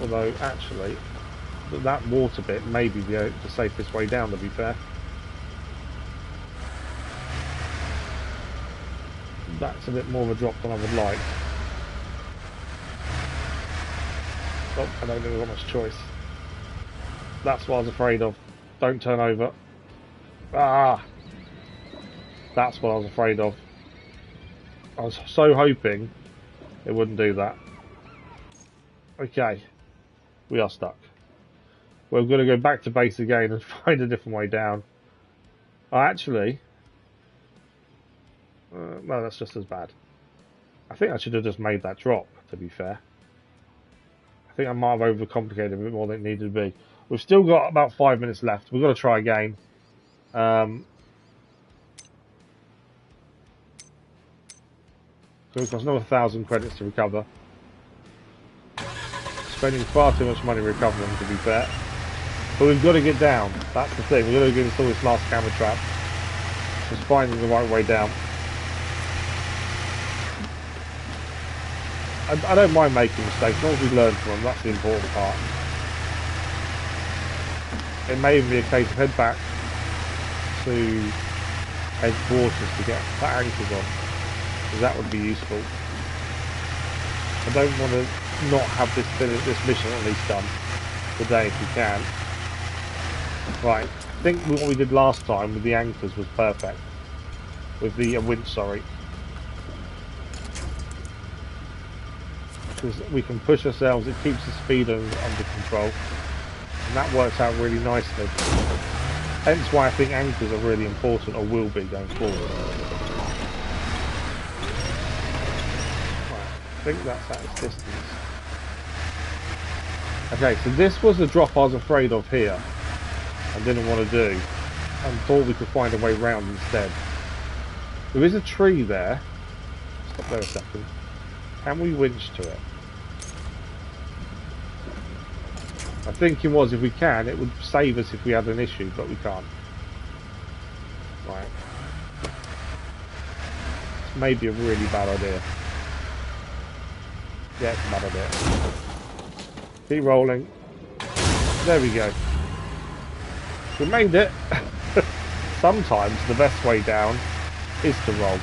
Although, actually, that water bit may be the safest way down, to be fair. That's a bit more of a drop than I would like. Oh, I don't think we've got much choice. That's what I was afraid of. Don't turn over. Ah! That's what I was afraid of. I was so hoping it wouldn't do that. Okay. We are stuck. We're going to go back to base again and find a different way down. Oh, actually... no, that's just as bad. I think I should have just made that drop, to be fair. I think I might have overcomplicated a bit more than it needed to be. We've still got about 5 minutes left. We've got to try again. So it costs another 1,000 credits to recover. Spending far too much money recovering them, to be fair. But we've got to get down. That's the thing. We've got to install this last camera trap. Just finding the right way down. I don't mind making mistakes, as long as we learn from them. That's the important part. It may even be a case of head back to headquarters to get that anchors on, because that would be useful. I don't want to not have this mission at least done today if we can. Right, I think what we did last time with the anchors was perfect. With the winch, sorry. Because we can push ourselves, it keeps the speed under control. And that works out really nicely. Hence why I think anchors are really important, or will be going forward. Right, I think that's at its distance. Okay, so this was the drop I was afraid of here. I didn't want to do. And thought we could find a way round instead. There is a tree there. Stop there a second. Can we winch to it? My thinking was if we can, it would save us if we had an issue, but we can't. Right. This may be a really bad idea. Yeah, it's a bad idea. Keep rolling. There we go. We made it. Sometimes the best way down is to roll.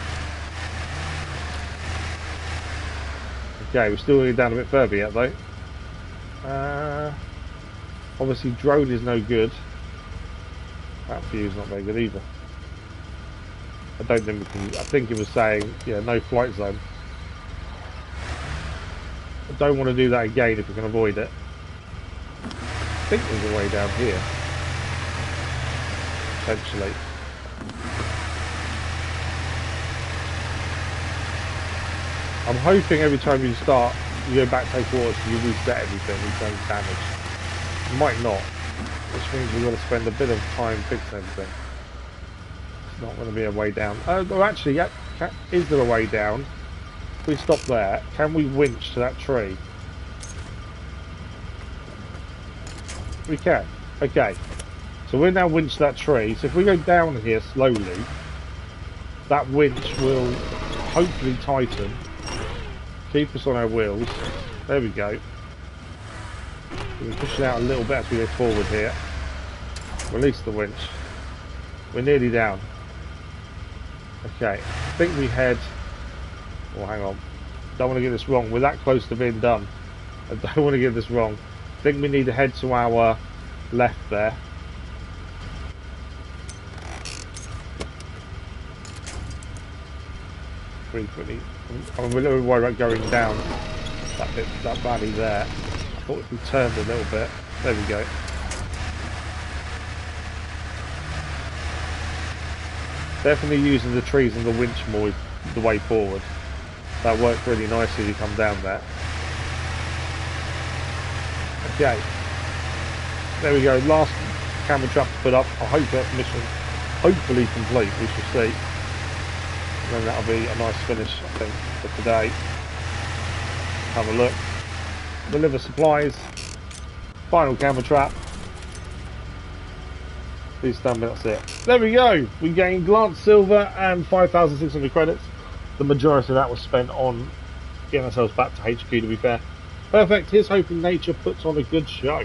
Okay, we're still going down a bit further yet though. Obviously drone is no good. That view is not very good either. I don't think we can, I think it was saying, yeah, no flight zone. I don't want to do that again if we can avoid it. I think there's a way down here. Potentially. I'm hoping every time you start, you go back, take water, so you reset everything, you take damage. You might not, which means we've got to spend a bit of time fixing everything. It's not going to be a way down. Oh, actually, yeah, is there a way down? If we stop there, can we winch to that tree? We can. Okay. So we're now winch to that tree. So if we go down here slowly, that winch will hopefully tighten. Keep us on our wheels. There we go. We can push it out a little bit as we go forward here. Release the winch. We're nearly down. Okay, I think we head... Oh, hang on. Don't want to get this wrong. We're that close to being done. I don't want to get this wrong. I think we need to head to our left there. Frequently. I'm a little worried about going down that valley there. I thought if we turned a little bit. There we go. Definitely using the trees and the winch more the way forward. That worked really nicely as you come down there. Okay. There we go. Last camera trap to put up. I hope that mission hopefully complete. We shall see. And then that'll be a nice finish, I think, for today. Have a look. Deliver supplies. Final camera trap. Please stand by, that's it. There we go. We gained Glance Silver and 5,600 credits. The majority of that was spent on getting ourselves back to HQ, to be fair. Perfect. Here's hoping nature puts on a good show.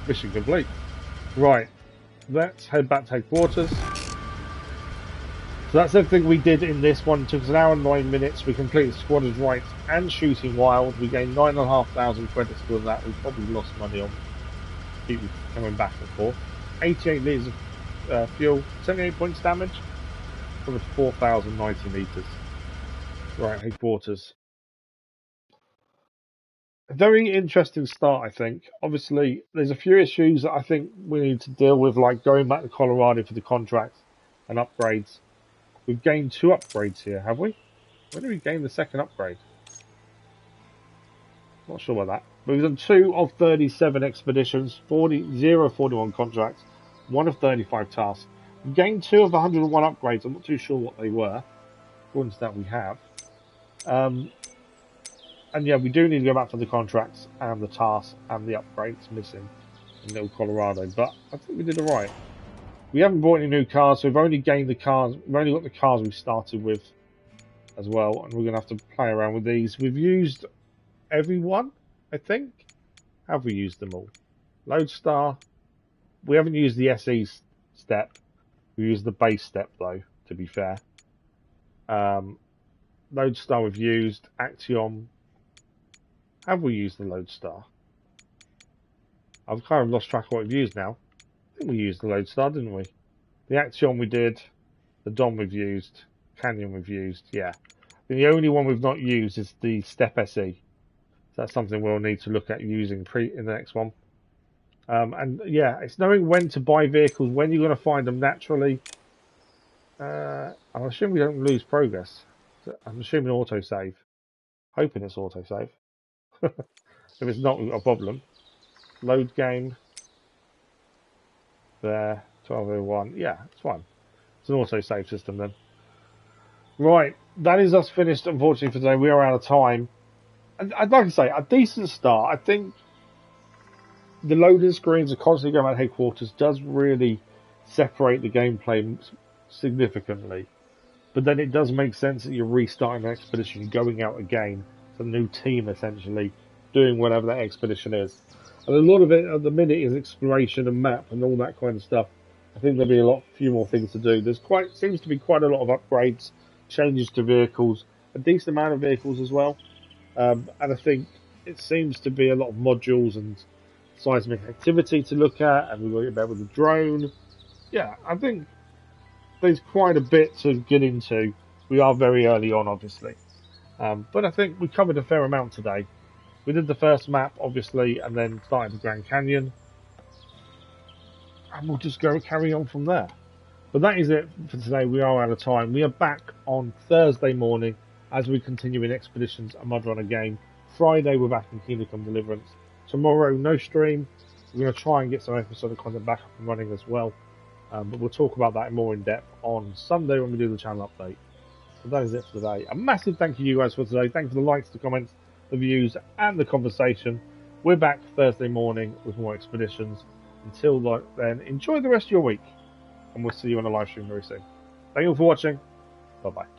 Mission complete. Right. Let's head back to headquarters. So that's everything we did in this one. It took us an hour and 9 minutes. We completed Squatters' Rights and Shooting Wild. We gained 9,500 credits for that. We probably lost money on keep coming back and forth. 88 litres of fuel, 78 points damage, covered 4,090 metres. Right, headquarters. A very interesting start, I think. Obviously, there's a few issues that I think we need to deal with, like going back to Colorado for the contracts and upgrades. We've gained 2 upgrades here, have we? When did we gain the second upgrade? Not sure about that. But we've done 2 of 37 expeditions, 0 of 41 contracts, 1 of 35 tasks. We gained 2 of 101 upgrades. I'm not too sure what they were. According to that, we have. And yeah, we do need to go back for the contracts and the tasks and the upgrades missing in Little Colorado. But I think we did alright. We haven't bought any new cars, so we've only gained the cars. We've only got the cars we started with as well, and we're going to have to play around with these. We've used everyone, I think. Have we used them all? Lodestar. We haven't used the SE step. We used the base step, though, to be fair. Lodestar we've used. Axiom. Have we used the Lodestar? I've kind of lost track of what we've used now. I think we used the Lodestar, didn't we? The Axiom we did. The Dom we've used. Canyon we've used. Yeah. The only one we've not used is the Step SE. So that's something we'll need to look at using in the next one. And yeah, it's knowing when to buy vehicles, when you're going to find them naturally. I'm assuming we don't lose progress. So I'm assuming autosave. Hoping it's autosave. If it's not, we've got a problem. Load game. There. 1201. Yeah, it's fine. It's an autosave system then. Right, that is us finished, unfortunately, for today. We are out of time. And I'd like to say, a decent start. I think the loading screens are constantly going around headquarters does really separate the gameplay significantly. But then it does make sense that you're restarting an expedition, going out again. It's a new team, essentially, doing whatever that expedition is. And a lot of it at the minute is exploration and map and all that kind of stuff. I think there'll be few more things to do. Seems to be quite a lot of upgrades, changes to vehicles, a decent amount of vehicles as well. And I think it seems to be a lot of modules and seismic activity to look at, and we've got to get better with the drone. Yeah, I think there's quite a bit to get into. We are very early on, obviously. But I think we covered a fair amount today. We did the first map, obviously, and then started the Grand Canyon. And we'll just carry on from there. But that is it for today. We are out of time. We are back on Thursday morning as we continue in Expeditions, a MudRunner game. Friday, we're back in Kingdom Come Deliverance. Tomorrow, no stream. We're going to try and get some episode of content back up and running as well. But we'll talk about that more in depth on Sunday when we do the channel update. So that is it for today. A massive thank you guys for today. Thank you for the likes, the comments, the views, and the conversation. We're back Thursday morning with more Expeditions. Until then, enjoy the rest of your week. And we'll see you on a live stream very soon. Thank you all for watching. Bye-bye.